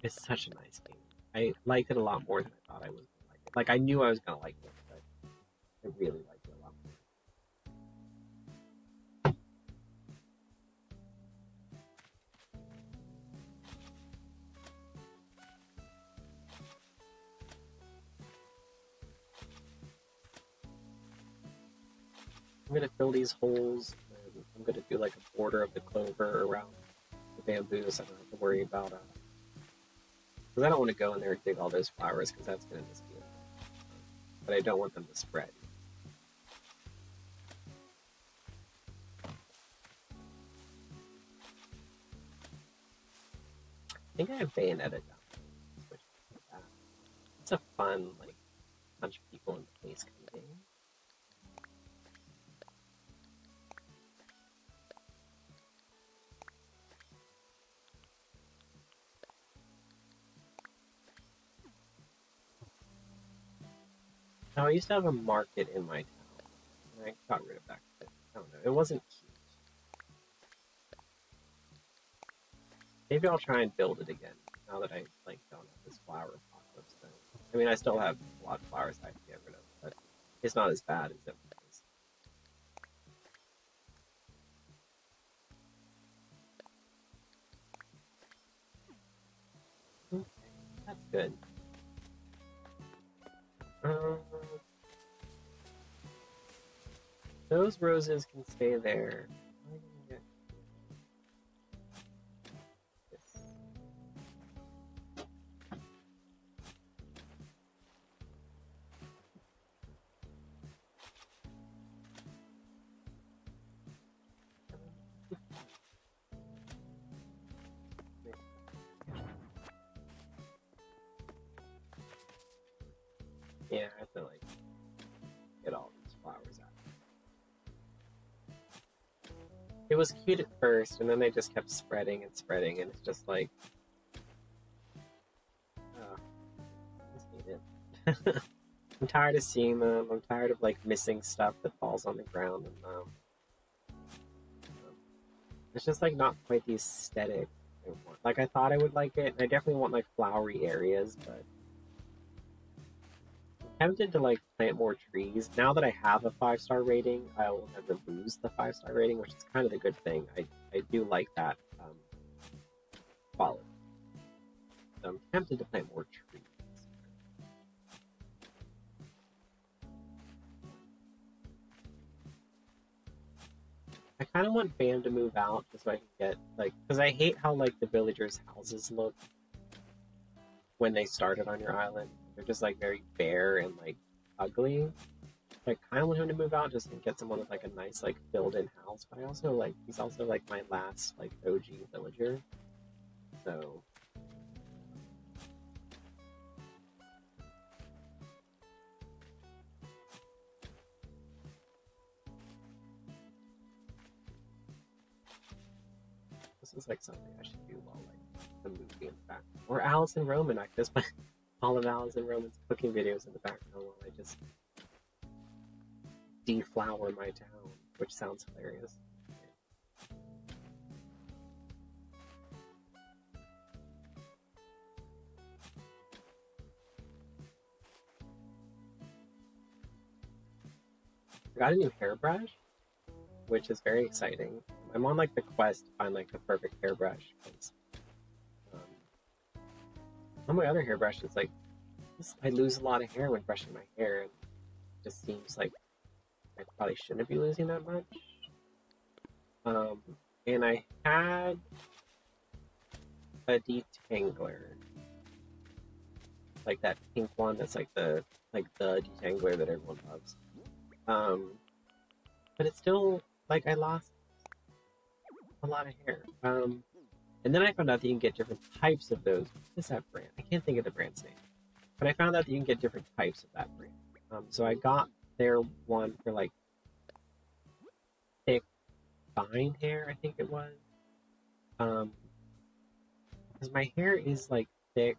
A: it's such a nice game. I liked it a lot more than I thought I was gonna like it. Like, I knew I was gonna like it, but I really liked it a lot more. I'm gonna fill these holes, and I'm gonna do like a border of the clover around the bamboo, so I don't have to worry about because I don't want to go in there and dig all those flowers, because that's gonna just be, but I don't want them to spread. I think I have Bayonetta down. It's a fun, like, bunch of people in the face kind of game. Now, I used to have a market in my town, and I got rid of that. I don't know, it wasn't cute. Maybe I'll try and build it again, now that I, like, don't have this flower apocalypse thing. I mean, I still have a lot of flowers I have to get rid of, but it's not as bad as it was. Okay, that's good. Those roses can stay there. Yeah, I have to like get all these flowers out. It was cute at first, and then they just kept spreading and spreading, and it's just like, oh, I just need it. I'm tired of seeing them. I'm tired of like missing stuff that falls on the ground, and it's just like not quite the aesthetic I want. Like, I thought I would like it, and I definitely want like flowery areas, but I'm tempted to like plant more trees. Now that I have a 5-star rating, I will never lose the 5-star rating, which is kind of the good thing. I do like that quality. So I'm tempted to plant more trees. I kind of want Bam to move out just so I can get, like, because I hate how, like, the villagers' houses look when they started on your island. They're just, like, very bare and, like, ugly. So I kind of want him to move out just to get someone with, like, a nice, like, built-in house. But I also, like, he's also, like, my last, like, OG villager. So this is, like, something I should do while, like, the movie in the background. Or Alice and Roman. I just put all of Alice and Roman's cooking videos in the background while I just deflower my town, which sounds hilarious. I got a new hairbrush, which is very exciting. I'm on like the quest to find like the perfect hairbrush. On my other hairbrush, it's like I lose a lot of hair when brushing my hair, and it just seems like I probably shouldn't be losing that much. Um, and I had a detangler, like that pink one that's like the detangler that everyone loves. But it's still like I lost a lot of hair. And then I found out that you can get different types of those. What's that brand? I can't think of the brand's name. But I found out that you can get different types of that brand. So I got their one for like thick, fine hair, I think it was. Because my hair is like thick.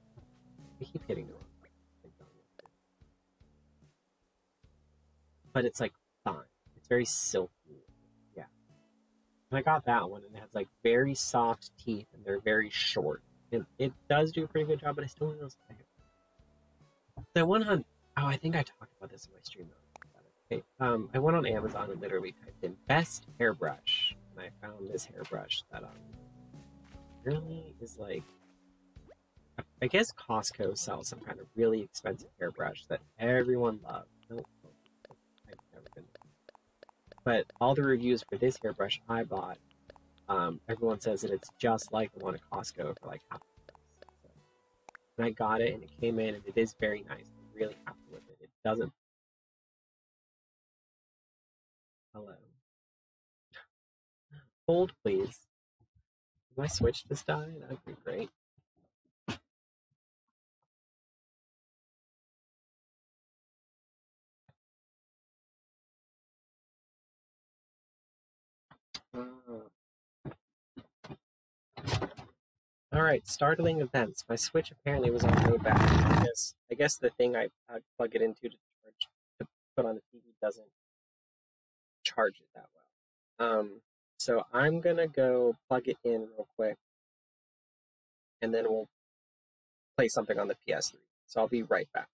A: I keep hitting the wrong button. But it's like fine. It's very silky. Yeah. And I got that one, and it has like very soft teeth, and they're very short. And it does do a pretty good job, but I still want those hair. The one on, oh, I think I talked about this in my stream. Okay, I went on Amazon and literally typed in best hairbrush, and I found this hairbrush that really is like, I guess Costco sells some kind of really expensive hairbrush that everyone loves. No, I've never been there. But all the reviews for this hairbrush I bought, everyone says that it's just like the one at Costco for like half the price. So, and I got it, and it came in, and it is very nice. I'm really happy with it. It doesn't. Hello. Hold, please. If my Switch just died, that'd be great. All right, startling events. My Switch apparently was on low battery. I guess the thing I plug it into to put on the TV doesn't charge it that well. So I'm gonna go plug it in real quick, and then we'll play something on the PS3. So I'll be right back.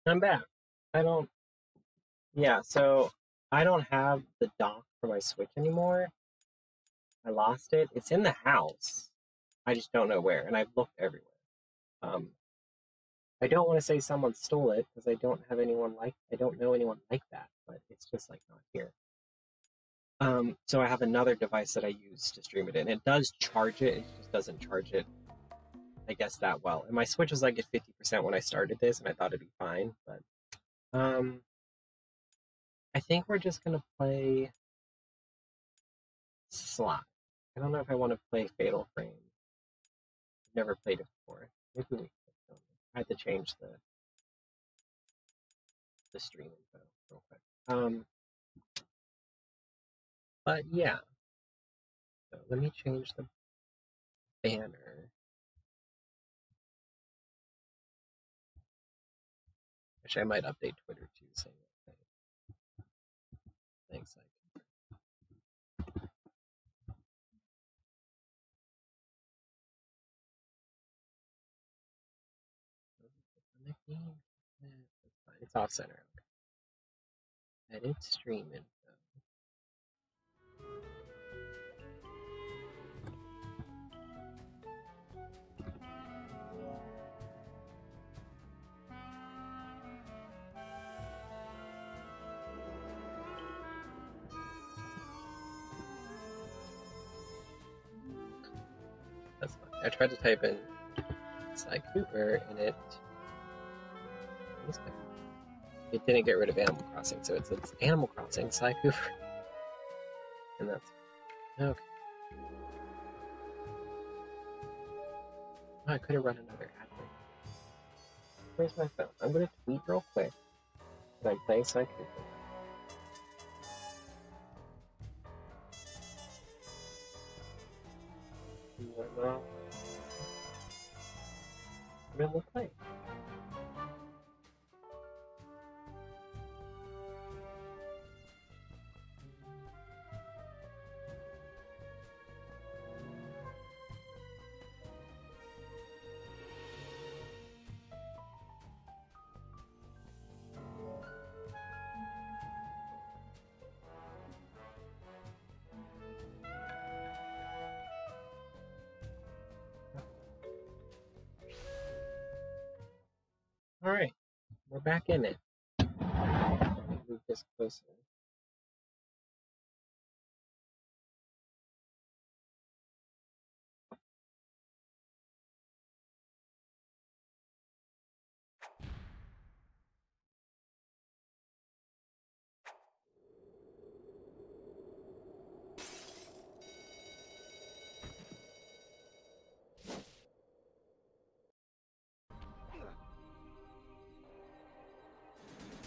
A: I'm back. I don't. Yeah, so I don't have the dock for my Switch anymore. I lost it. It's in the house. I just don't know where, and I've looked everywhere. Um, I don't want to say someone stole it because I don't have anyone like. I don't know anyone like that, but it's just like not here. So I have another device that I use to stream it in. It does charge it. It just doesn't charge it, I guess, that well. And my Switch was like at 50% when I started this, and I thought it'd be fine. But I think we're just gonna play Slot. I don't know if I want to play Fatal Frame. I've never played it before. Maybe we could. I had to change the stream info real quick. But yeah. So let me change the banner. Actually, I might update Twitter too, saying that. Thanks. It's off center. Edit stream info. That's fine. I tried to type in Sly Cooper and it didn't get rid of Animal Crossing, so it's Animal Crossing Sly Cooper. And that's okay. Oh, I could have run another ad break. Where's my phone? I'm gonna tweet real quick that I'm playing Sly Cooper. And then we'll play. Alright, we're back in it. Move this closer.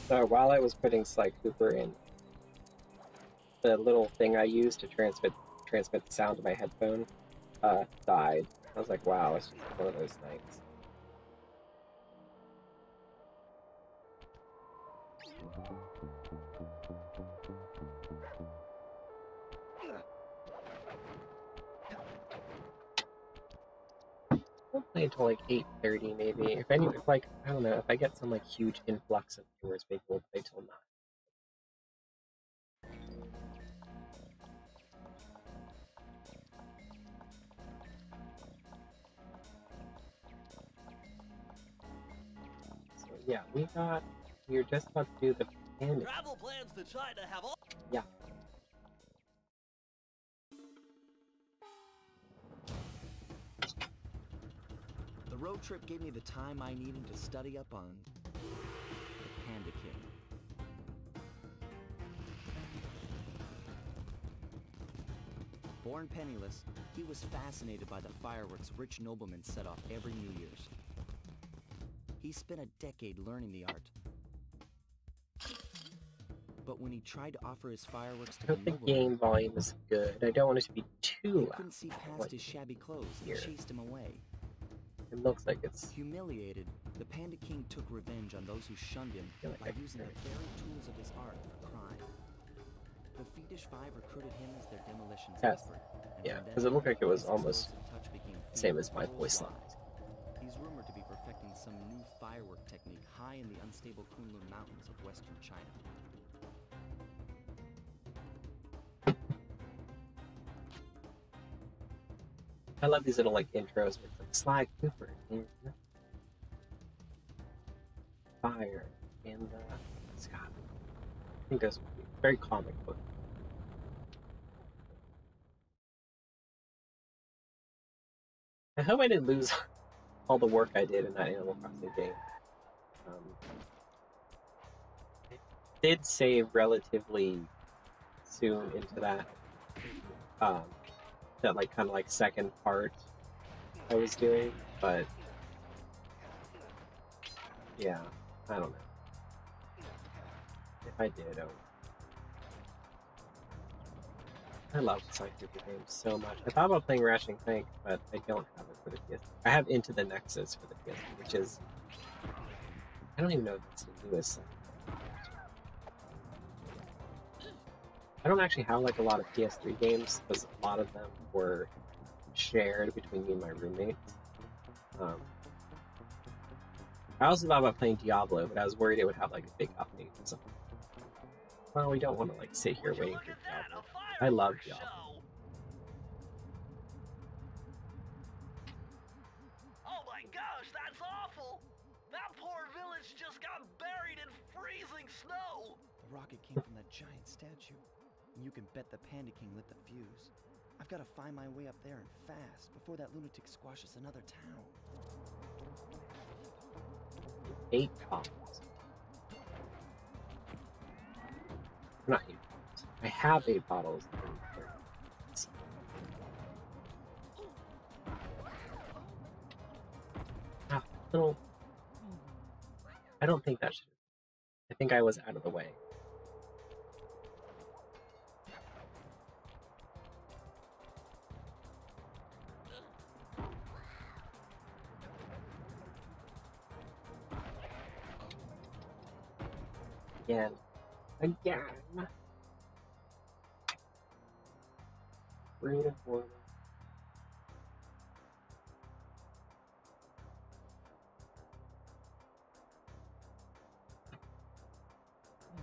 A: So while I was putting Sly Cooper in, the little thing I used to transmit the sound to my headphone died. I was like, wow, it's just one of those nights. I'll play until like 8:30 maybe. If like, I don't know, if I get some like huge influx of viewers, maybe we'll play till 9. So yeah, we're just about to do the panic.
D: Travel plans to China have all.
A: Yeah.
D: The road trip gave me the time I needed to study up on the Panda King. Born penniless, he was fascinated by the fireworks rich noblemen set off every New Year's. He spent a decade learning the art. But when he tried to offer his fireworks to
A: I hope the game volume is good. I don't want it to be too loud.
D: He couldn't see past his shabby clothes and chased him away.
A: It looks like it's...
D: Humiliated, the Panda King took revenge on those who shunned him by using the very tools of his art for crime. The Fiendish Five recruited him as their demolition expert.
A: Yeah, because it looked like it was almost the same as my voice line.
D: He's rumored to be perfecting some new firework technique high in the unstable Kunlun Mountains of western China.
A: I love these little like intros with like Sly Cooper in the fire in the sky. I think those would be very comic book. I hope I didn't lose all the work I did in that Animal Crossing game. I did save relatively soon into that like kind of like second part I was doing, but yeah, I don't know. If I did, oh. I love Sly Cooper games so much. I thought about playing Ratchet and Clank, but I don't have it for the PS. I have Into the Nexus for the PS, which is I don't even know if it's the newest. I don't actually have like a lot of PS3 games because a lot of them were shared between me and my roommates. I also thought about playing Diablo, but I was worried it would have like a big update or something. Well, we don't want to like sit here waiting for Diablo. I love Diablo.
E: Oh my gosh, that's awful! That poor village just got buried in freezing snow!
D: The rocket came from that giant statue, and you can bet the Panda King lit the fuse. I've got to find my way up there and fast before that lunatic squashes another town.
A: 8 bottles. Not 8 bottles. I have 8 bottles. Ah, little. I don't think that should. I think I was out of the way. Again. Read it for me.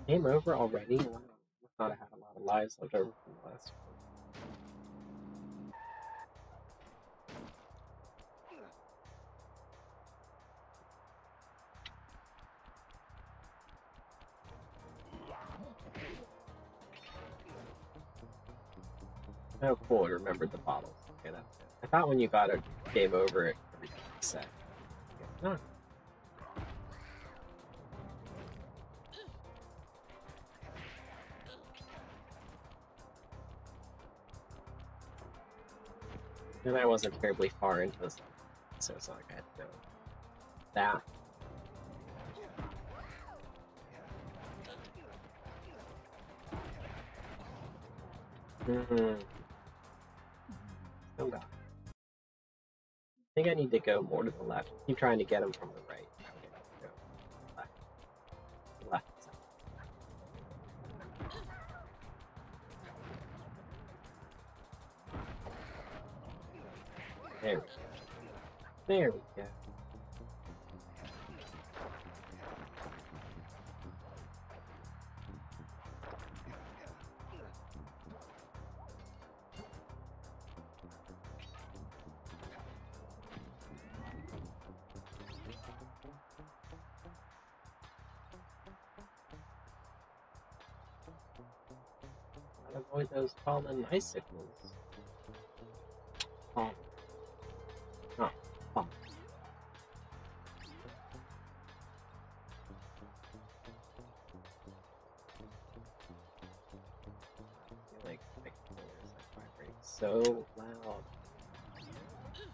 A: Game over already? Wow. I thought I had a lot of lives left over from the last one. Oh, cool. I remembered the bottles. Okay, that's good. I thought when you got a game over, everything was set. Okay. No. And I wasn't terribly far into this, so it's not like I had to know that. Oh god. I think I need to go more to the left. Keep trying to get him from the right. Okay, go left. Left. There we go. There we go. Avoid those fallen icicles. Oh. Oh. Oh. Like vibrating so loud.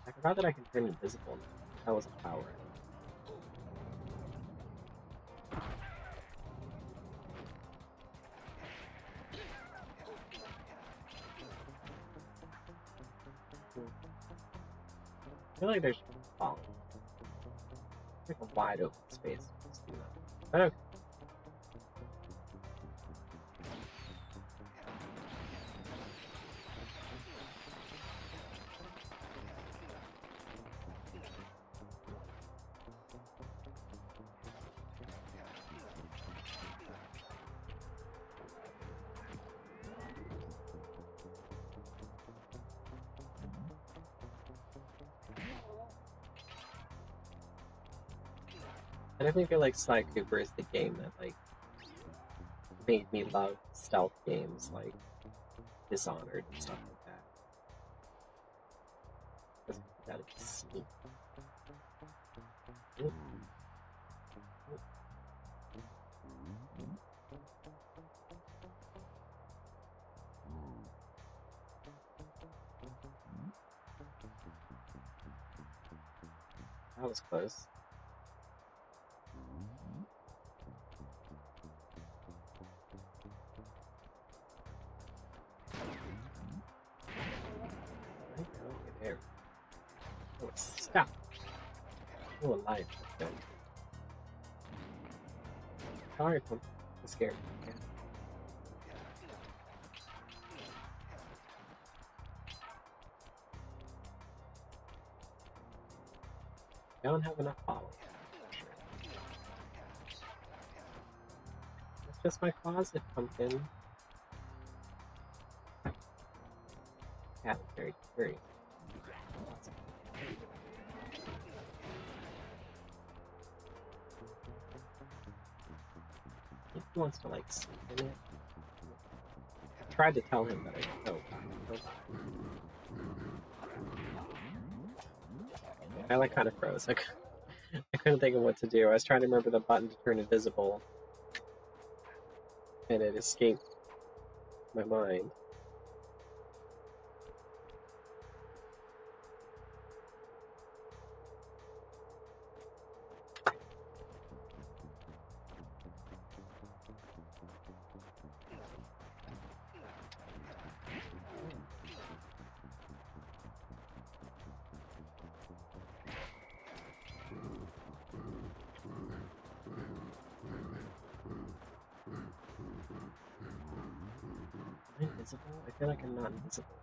A: I forgot that I can turn invisible now. That was a power. I feel like there's like a wide open space. Let's do that. But okay. I definitely feel like Sly Cooper is the game that like made me love stealth games like Dishonored and stuff like that. Because you gotta be sneaky. Ooh. That was close. Right, okay, there. Oh, stop. Oh, alive. Let's go. Sorry, I'm scared. Yeah. I don't have enough bottles. Sure. That's just my closet, pumpkin. Yeah, very, very. He wants to like sleep in it. I tried to tell him that I don't. I like kind of froze. I couldn't think of what to do. I was trying to remember the button to turn invisible, and it escaped my mind. Am I invisible? I feel like I'm not invisible.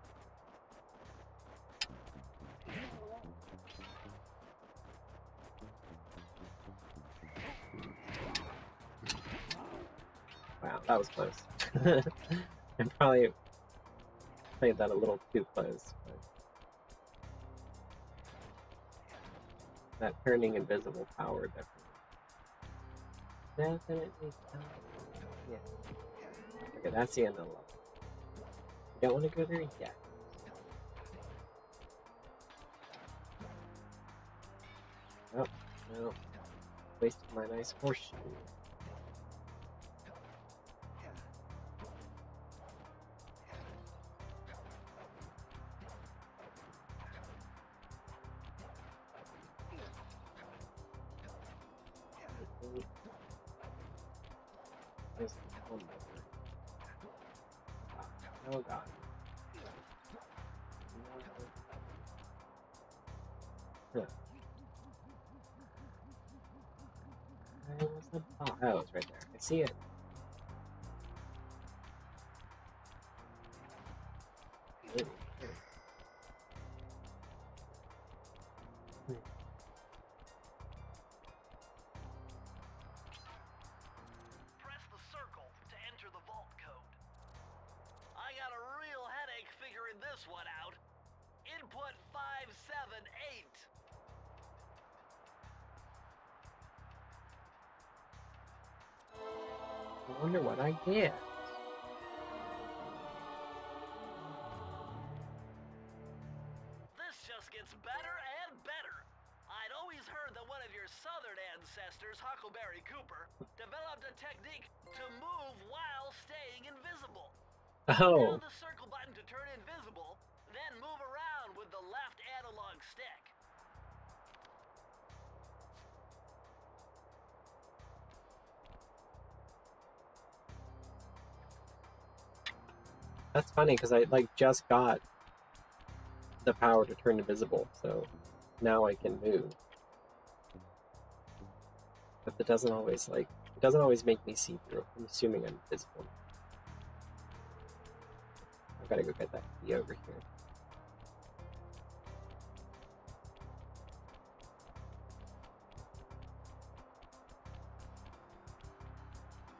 A: Wow, that was close. I probably played that a little too close, but that turning invisible power definitely yeah. Okay, that's the end of the level. You don't want to go there yet. Oh, no. Wasted my nice horseshoe. There's one more. Oh god. Huh. Where was the ball? Oh, it's right there. I see it. Ooh, ooh.
E: Press the circle to enter the vault code. I got a real headache figuring this one out. Input 578.
A: I wonder what I get.
E: This just gets better and better. I'd always heard that one of your southern ancestors, Huckleberry Cooper, developed a technique to move while staying invisible.
A: Oh.
E: Down the circle button to turn invisible, then move around with the left analog stick.
A: That's funny because I like just got the power to turn invisible, so now I can move. But it doesn't always make me see through. I'm assuming I'm invisible. I've gotta go get that key over here.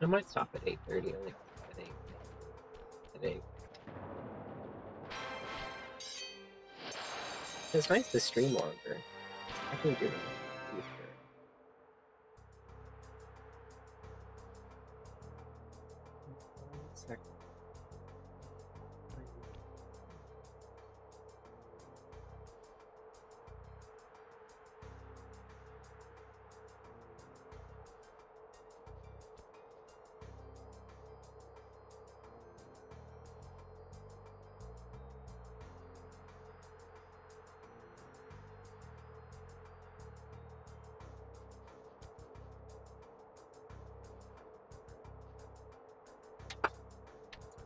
A: I might stop at 8:30. I like at 8. At 8. It's nice to stream longer. I can do it.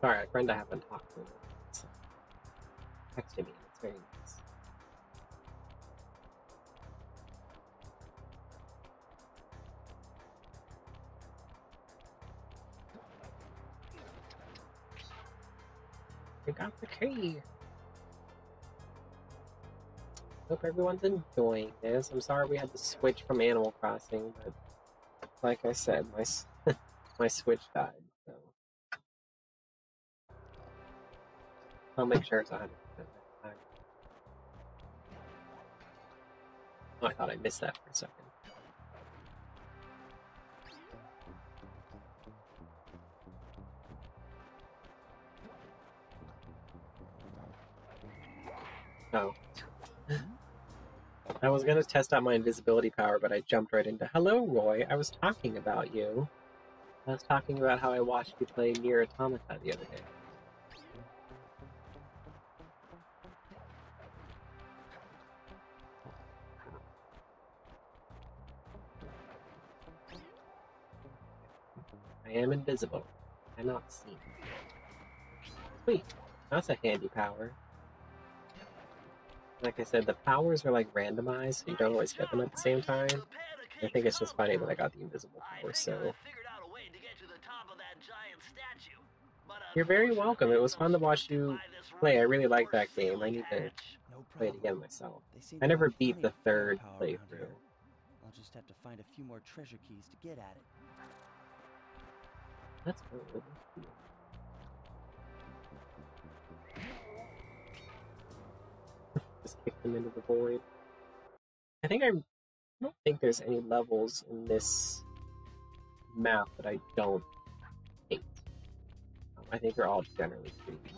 A: Sorry, a friend I haven't talked to. So, texted me. It's very nice. We got the key. Hope everyone's enjoying this. I'm sorry we had to switch from Animal Crossing, but like I said, my Switch died. So I'll make sure it's 100% next time. Oh, I thought I missed that for a second. Oh. I was going to test out my invisibility power, but I jumped right into, hello, Roy, I was talking about you. I was talking about how I watched you play Nier Automata the other day. I am invisible. Cannot see. Sweet. That's a handy power. Like I said, the powers are like randomized, so you don't always get them at the same time. I think it's just funny that I got the invisible power, so... You're very welcome. It was fun to watch you play. I really like that game. I need to play it again myself. I never beat the third playthrough.
D: I'll just have to find a few more treasure keys to get at it.
A: That's cool. Just kick them into the void. I don't think there's any levels in this map that I don't hate. I think they're all generally pretty good.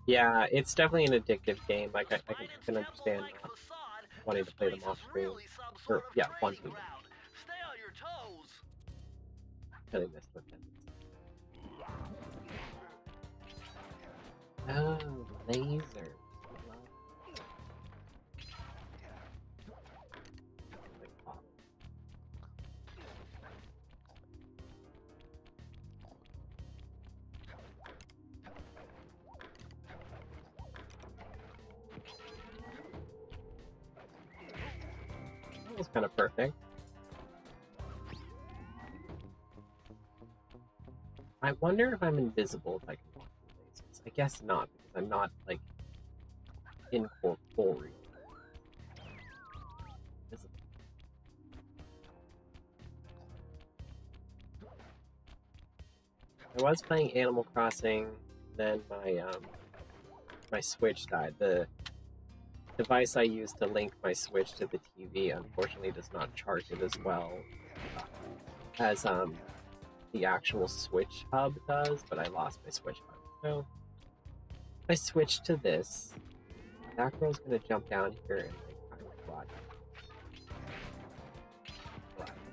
A: Yeah, it's definitely an addictive game. Like I can understand wanting to play them off screen. Or yeah, one team. Really messed with them. Oh, laser. That was kind of perfect. I wonder if I'm invisible if I can walk through lasers. I guess not, because I'm not, like, incorporeal. Visible. I was playing Animal Crossing, then my Switch died. The device I used to link my Switch to the TV unfortunately does not charge it as well as the actual Switch hub does, but I lost my Switch hub. So I switched to this. That girl's gonna jump down here and like kind of fly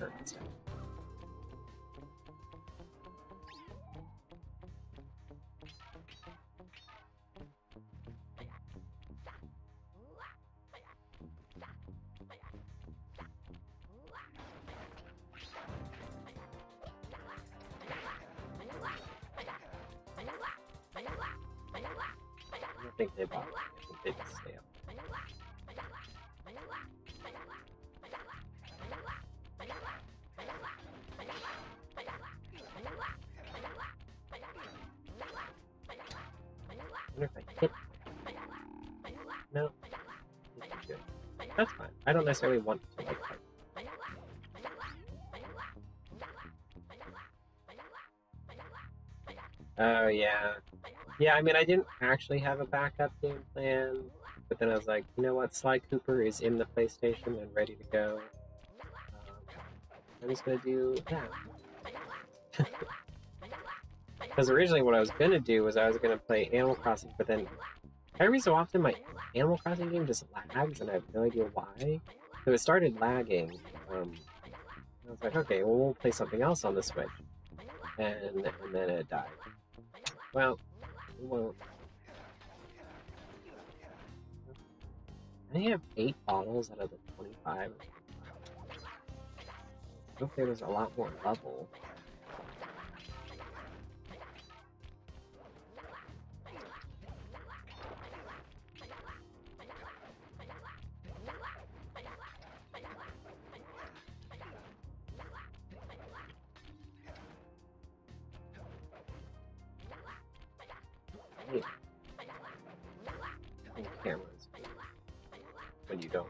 A: her instead. I think they bought it. I think they just stay up. I wonder if I hit. No. Good. That's fine. I don't necessarily want to like fight. Oh yeah. Yeah, I mean, I didn't actually have a backup game plan, but then I was like, you know what, Sly Cooper is in the PlayStation and ready to go. I'm just gonna do that. Because originally what I was gonna do was I was gonna play Animal Crossing, but then every so often my Animal Crossing game just lags and I have no idea why. So it started lagging. I was like, okay, well we'll play something else on the Switch. And then it died. Well, I think I have 8 bottles out of the 25. hope there was a lot more level. Cameras when you don't.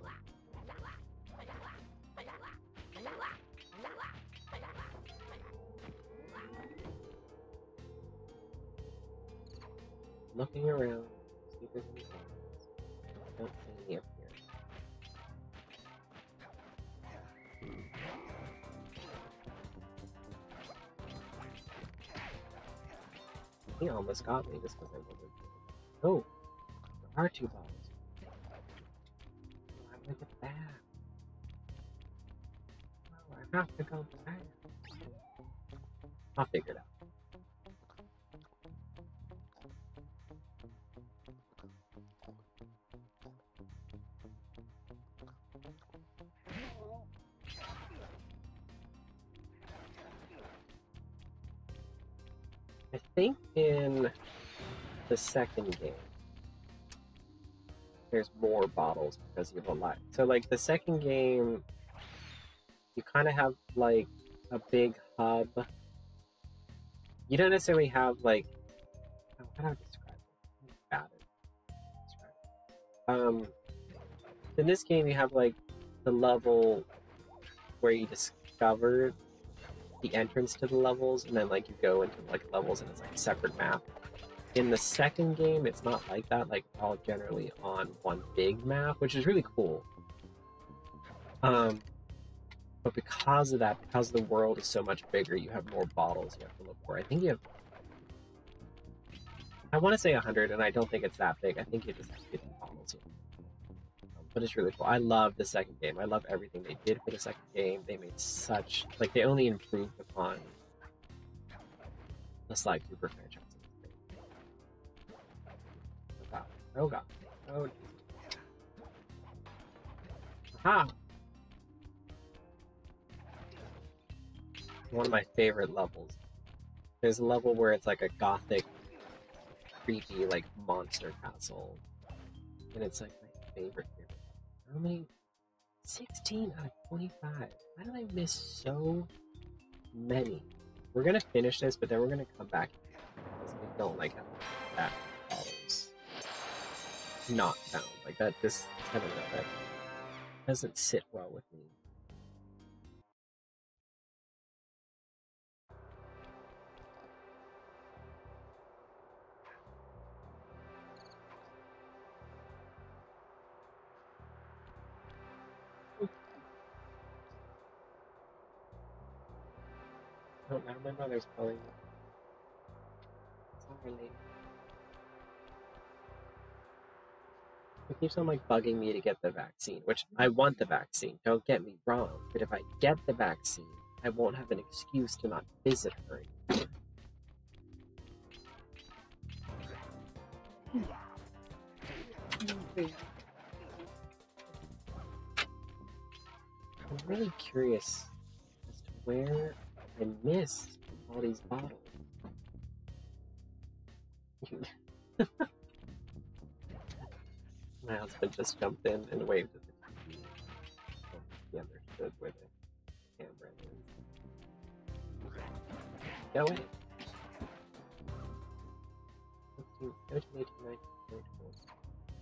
A: Looking around, see if there's any buttons. Don't see any up here. He almost got me just because I wasn't. Oh, there are two balls. I'm gonna get back. Oh, I have to go back. I'll figure it out. I think in the second game, there's more bottles because you have a lot. So, like, the second game, you kind of have, like, a big hub. You don't necessarily have, like, how do I describe it? Bad at describe it. In this game, you have, like, the level where you discover the entrance to the levels, and then, like, you go into, like, levels, and it's, like, a separate map. In the second game, it's not like that. Like, all generally on one big map, which is really cool. But because of that, because the world is so much bigger, you have more bottles you have to look for. I think you have, I want to say 100, and I don't think it's that big. I think you just have 50 bottles. But it's really cool. I love the second game. I love everything they did for the second game. They made such, like, they only improved upon the Sly Cooper franchise. Oh god. Oh god. Oh. Aha! One of my favorite levels. There's a level where it's like a gothic, creepy, like, monster castle. And it's like my favorite. How many? 16 out of 25. How did I miss so many? We're gonna finish this, but then we're gonna come back because I don't like how that follows. Not found. Like, that just, I don't know, that doesn't sit well with me. Oh, now my mother's calling me. Sorry, lady. It keeps on, like, bugging me to get the vaccine, which I want the vaccine, don't get me wrong, but if I get the vaccine, I won't have an excuse to not visit her anymore. I'm really curious as to where I missed all these bottles. My husband just jumped in and waved at the TV. He understood where the camera is. Go away. 16, 17, 18, 19, 20, 21.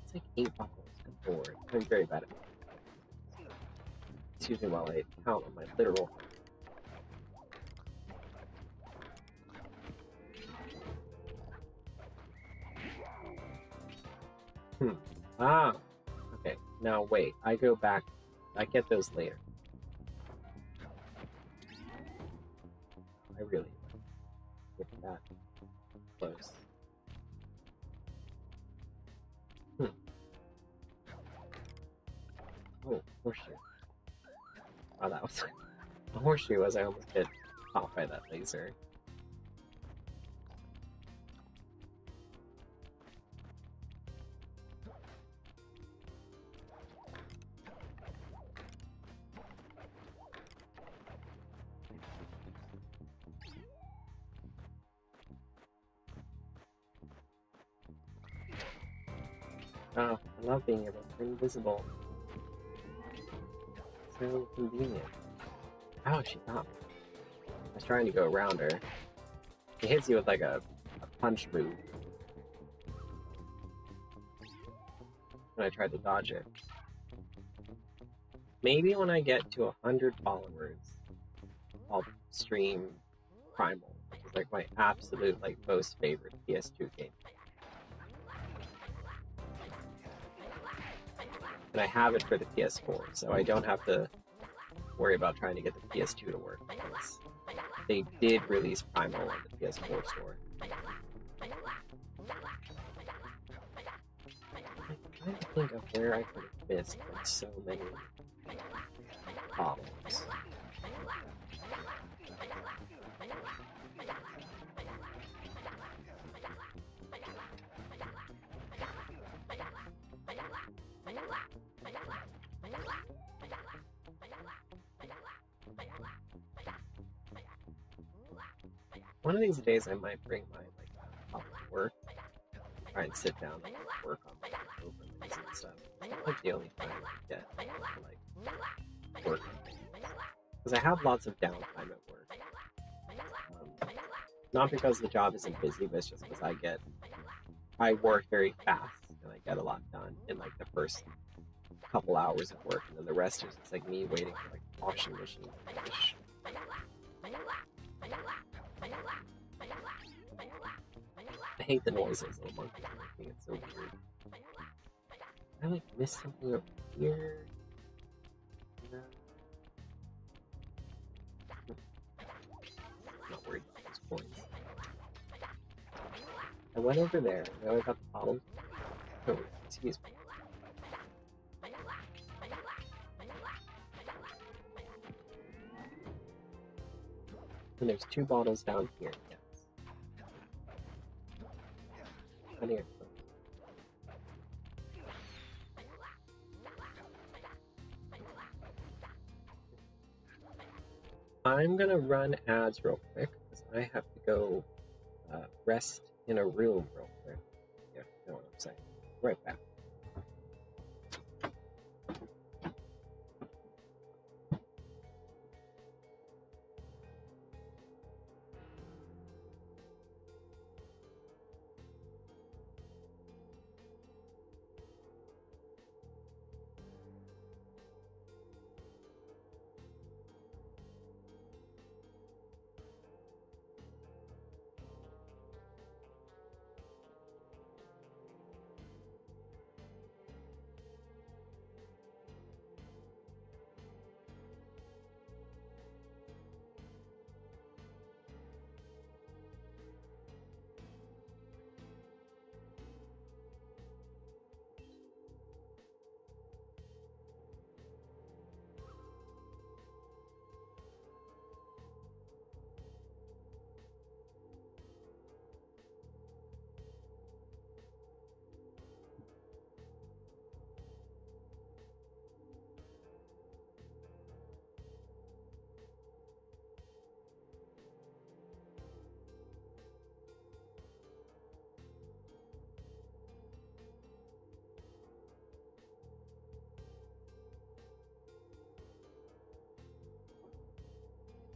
A: It's like 8 bottles. Good lord. I'm very bad at it. Excuse me while I count on my literal. Ah, okay. Now wait, I go back. I get those later. I really get that close. Oh, horseshoe. Oh, that was a horseshoe as I almost get caught by that laser. Oh, I love being able to turn invisible. So convenient. Oh, she got me. I was trying to go around her. She hits you with like a punch move. And I tried to dodge it. Maybe when I get to 100 followers, I'll stream Primal, which is like my absolute like most favorite PS2 game. And I have it for the PS4, so I don't have to worry about trying to get the PS2 to work, because they did release Primal on the PS4 store. I'm trying to think of where I could have missed like, so many problems. One of these days I might bring my like laptop to work, try and sit down and work on like overlays and stuff. That's like the only time I get to like work on things. Because I have lots of downtime at work. Not because the job isn't busy, but it's just because I work very fast and I get a lot done in like the first couple hours of work, and then the rest is just like me waiting for like the washing machine to finish. I hate the noises of the monkey. I think it's so weird. I like missed something over here. No. I'm not worried about those points. I went over there. Now I got the problem. Oh, excuse me. And there's 2 bottles down here. Yes. Here. I'm gonna run ads real quick because I have to go rest in a room real quick. Yeah, you know what I'm saying. Right back.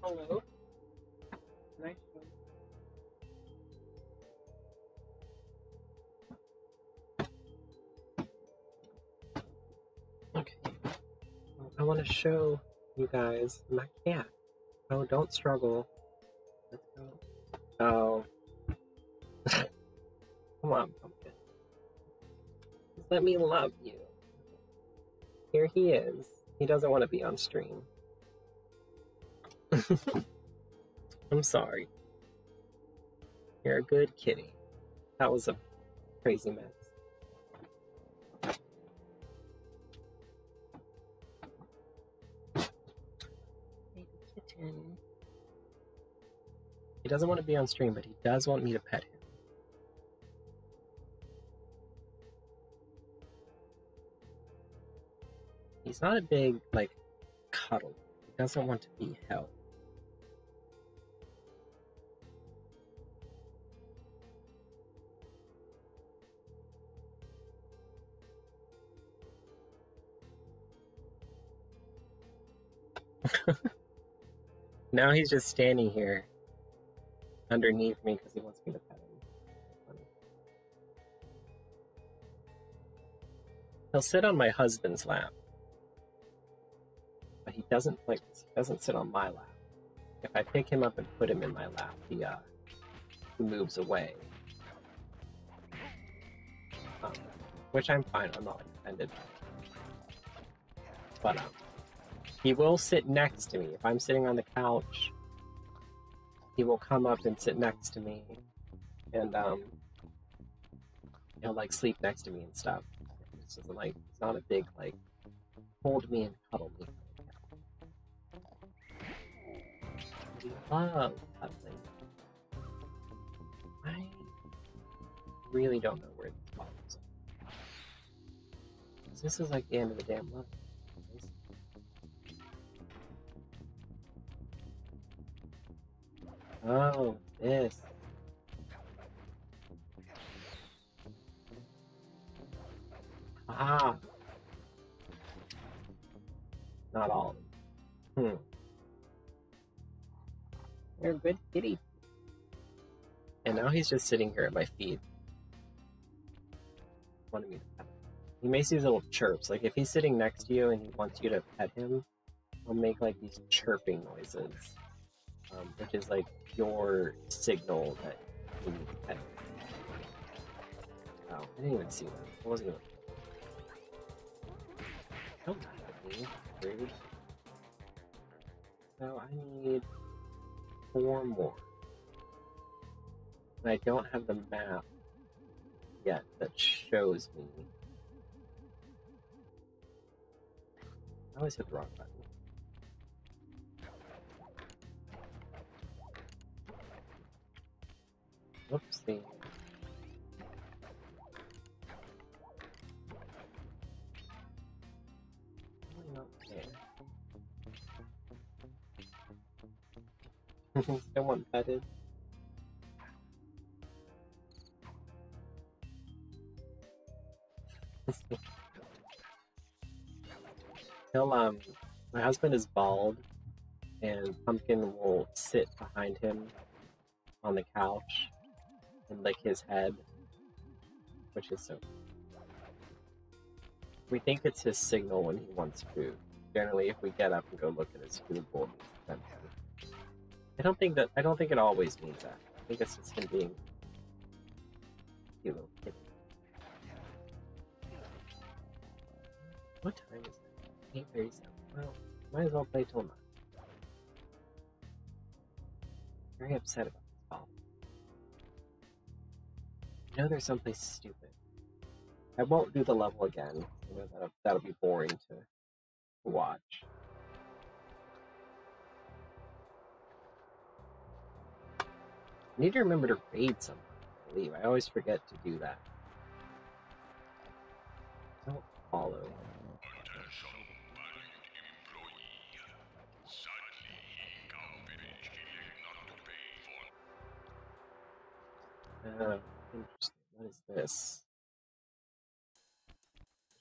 C: Hello. Nice one.
A: Okay. I want to show you guys my cat. Oh, don't struggle. Let's go. Oh. Come on, pumpkin. Just let me love you. Here he is. He doesn't want to be on stream. I'm sorry. You're a good kitty. That was a crazy mess. Baby kitten. He doesn't want to be on stream, but he does want me to pet him. He's not a big, like, cuddle. He doesn't want to be held. Now he's just standing here underneath me because he wants me to pet him. Funny. He'll sit on my husband's lap, but he doesn't sit on my lap. If I pick him up and put him in my lap, he moves away. Which I'm fine. I'm not like offended. But he will sit next to me. If I'm sitting on the couch, he will come up and sit next to me, and he'll like sleep next to me and stuff. It's just like it's not a big like hold me and cuddle me. We love cuddling. I really don't know where this follows. This is like the end of the damn level. Oh, this. Ah. Not all of them. You're a good kitty. And now he's just sitting here at my feet. Wanting me to pet him. He makes these little chirps. Like if he's sitting next to you and he wants you to pet him, he'll make like these chirping noises. Which is like your signal that you need to pet him. Oh, I didn't even see that. I wasn't even. Don't pet me, rude. So I need 4 more. And I don't have the map yet that shows me. I always hit the wrong button. Whoopsie. Not there. Someone petted. My husband is bald, and Pumpkin will sit behind him on the couch and lick his head, which is so. We think it's his signal when he wants food. Generally, if we get up and go look at his food bowl, it's empty. I don't think it always means that. I think it's just him being a cute little kid. What time is it? 8:37. Well, might as well play till 9. Very upset about this ball. I know there's someplace stupid. I won't do the level again. I know that'll be boring to watch. I need to remember to raid someone, I believe. I always forget to do that. Don't follow. Interesting. What is this?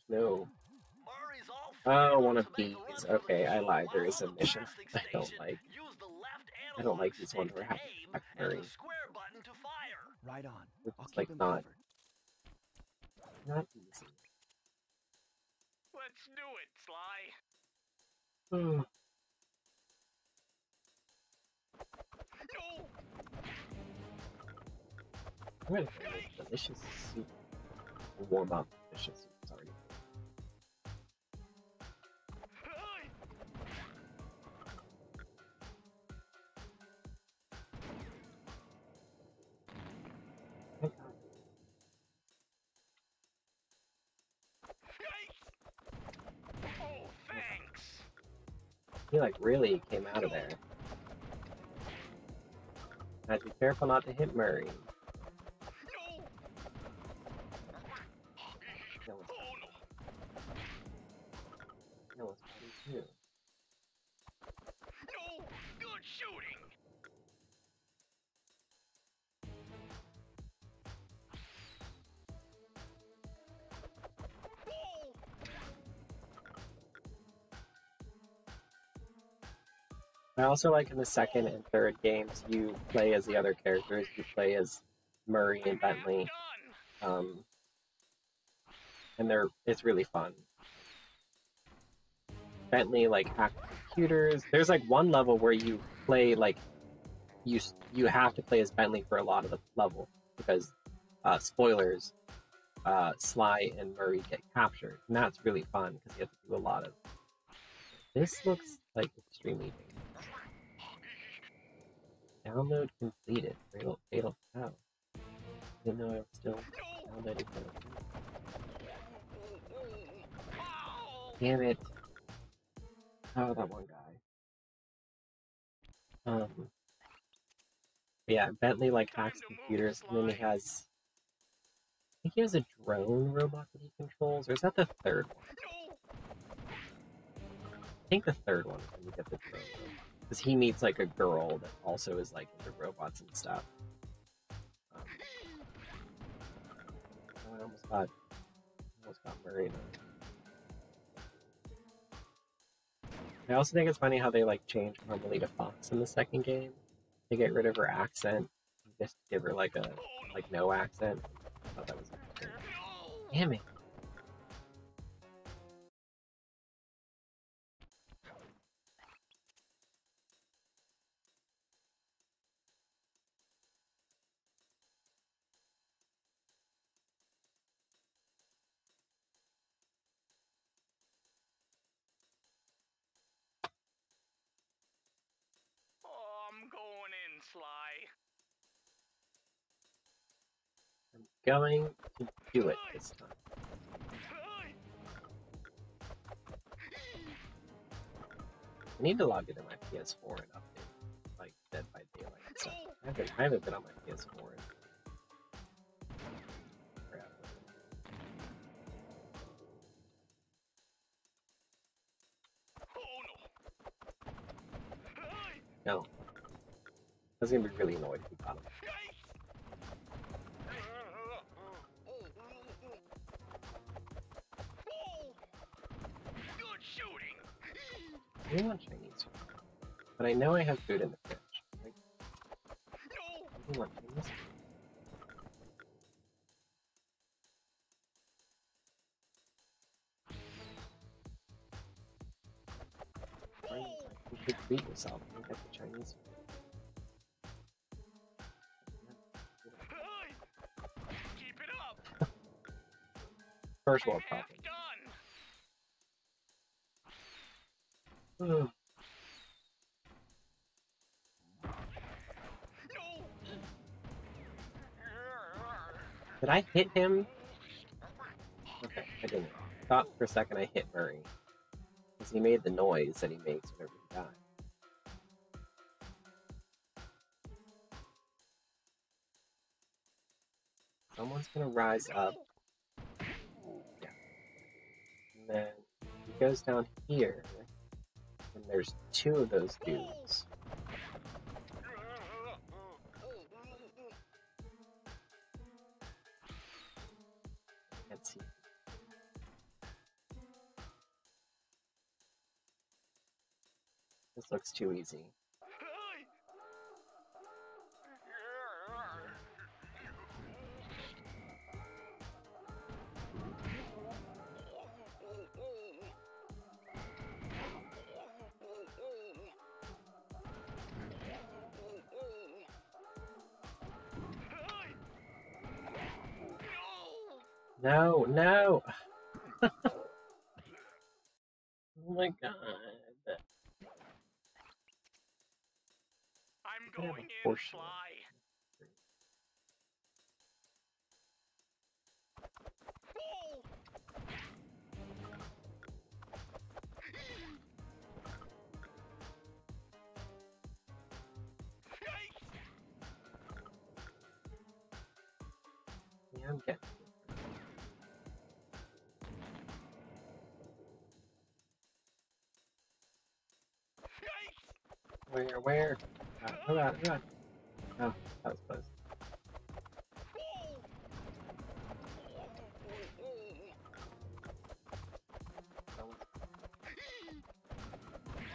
A: No. Oh, one of these. Okay, I lied. There is a mission I don't like. I don't like these ones where I have to attack Murray.
D: Right on.
A: It's like not easy.
E: Let's do it, Sly.
A: Oh.
E: No.
A: I'm gonna make delicious soup. Warm up delicious soup, sorry.
E: Oh, thanks.
A: He like really came out of there. I'd be careful not to hit Murray. No, it's pretty too.
E: No, good shooting. Whoa.
A: I also like in the second and third games, you play as the other characters. You play as Murray and Bentley, and it's really fun. Bentley like hacked computers. There's like one level where you play like you have to play as Bentley for a lot of the level because spoilers, Sly and Murray get captured, and that's really fun because you have to do a lot of. This looks like extremely dangerous. Download completed. Fatal. Oh, didn't know I was still downloading. Damn it! Oh, that one guy. Yeah, Bentley like hacks computers, and then he has. I think he has a drone robot that he controls, or is that the third one? I think the third one when you get the drone robot, because he meets like a girl that also is like into robots and stuff. Oh, I almost got Murray. I also think it's funny how they like change Carmelita to Fox in the second game. They get rid of her accent, just give her like a no accent. I thought that was interesting. Damn it.
E: Oh, I'm going in, Sly.
A: I'm going to do it this time. I need to log into my PS4 and update, like Dead by Daylight and stuff. I haven't been on my PS4 in forever. No. I was gonna be really annoyed if he got him.
E: Good shooting.
A: I really want Chinese food. But I know I have food in the fridge. Like, I really want Chinese food. You should treat yourself and get the Chinese food.
E: Keep it up.
A: First world problem.
E: Done.
A: Did I hit him? Okay, I didn't. I thought for a second I hit Murray. Because he made the noise that he makes whenever he dies. Someone's gonna rise up. Yeah. And then he goes down here. And there's two of those dudes. Can't see. This looks too easy. No, no! Oh my god.
E: I'm
A: I have
E: going
A: a
E: in,
A: portion.
E: Sly.
A: Yeah, I'm getting it. Where? Oh god. Oh, that was close.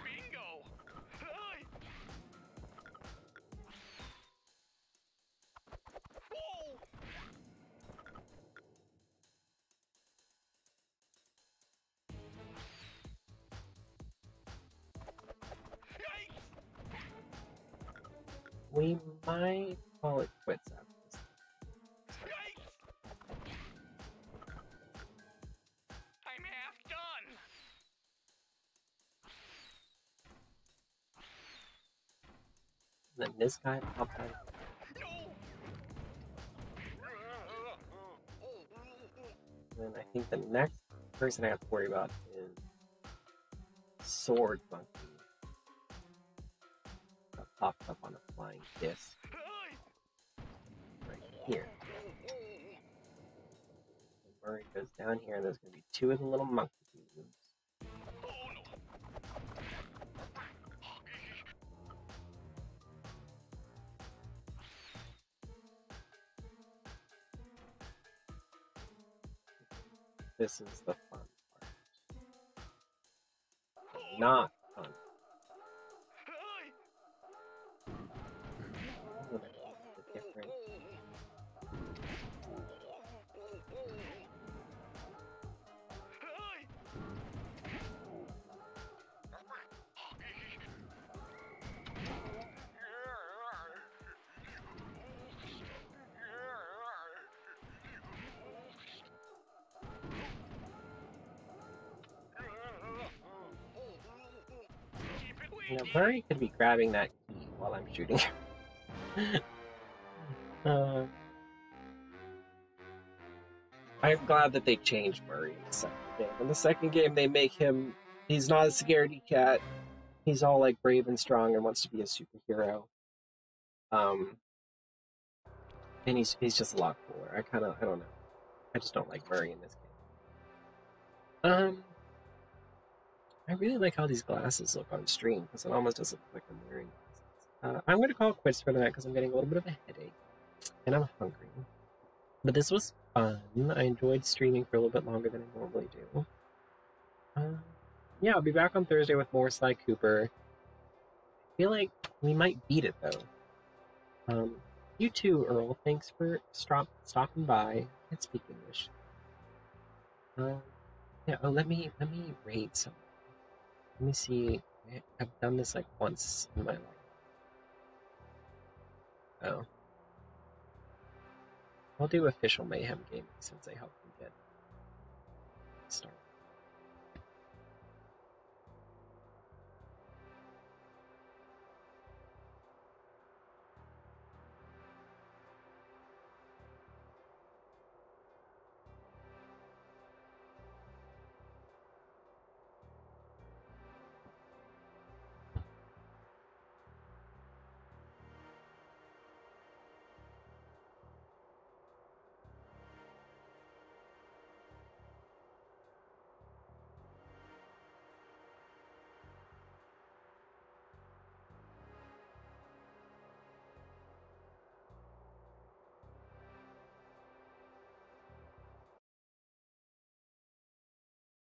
E: Bingo.
A: we might call it quits after this.
E: I'm half done.
A: And then this guy popped out. And then I think the next person I have to worry about is Sword Monkey. That popped up on a flying disc. Right here. And Murray goes down here, and there's going to be two of the little monkeys. This is the fun part. Not fun. Different. You know, Murray could be grabbing that key while I'm shooting him. I'm glad that they changed Murray in the second game. In the second game, they make him, he's not a scaredy cat. He's all like brave and strong and wants to be a superhero. And he's just a lot cooler. I don't know. I just don't like Murray in this game. I really like how these glasses look on stream because it almost doesn't look like I'm wearing glasses. I'm going to call it quits for tonight because I'm getting a little bit of a headache and I'm hungry. But this was fun. I enjoyed streaming for a little bit longer than I normally do. Yeah, I'll be back on Thursday with more Sly Cooper. I feel like we might beat it though. You too, Earl. Thanks for stopping by. I can't speak English. Yeah. Oh, let me raid someone. Let me see. I've done this like once in my life. Oh. I'll do official Mayhem gaming since I helped him get started.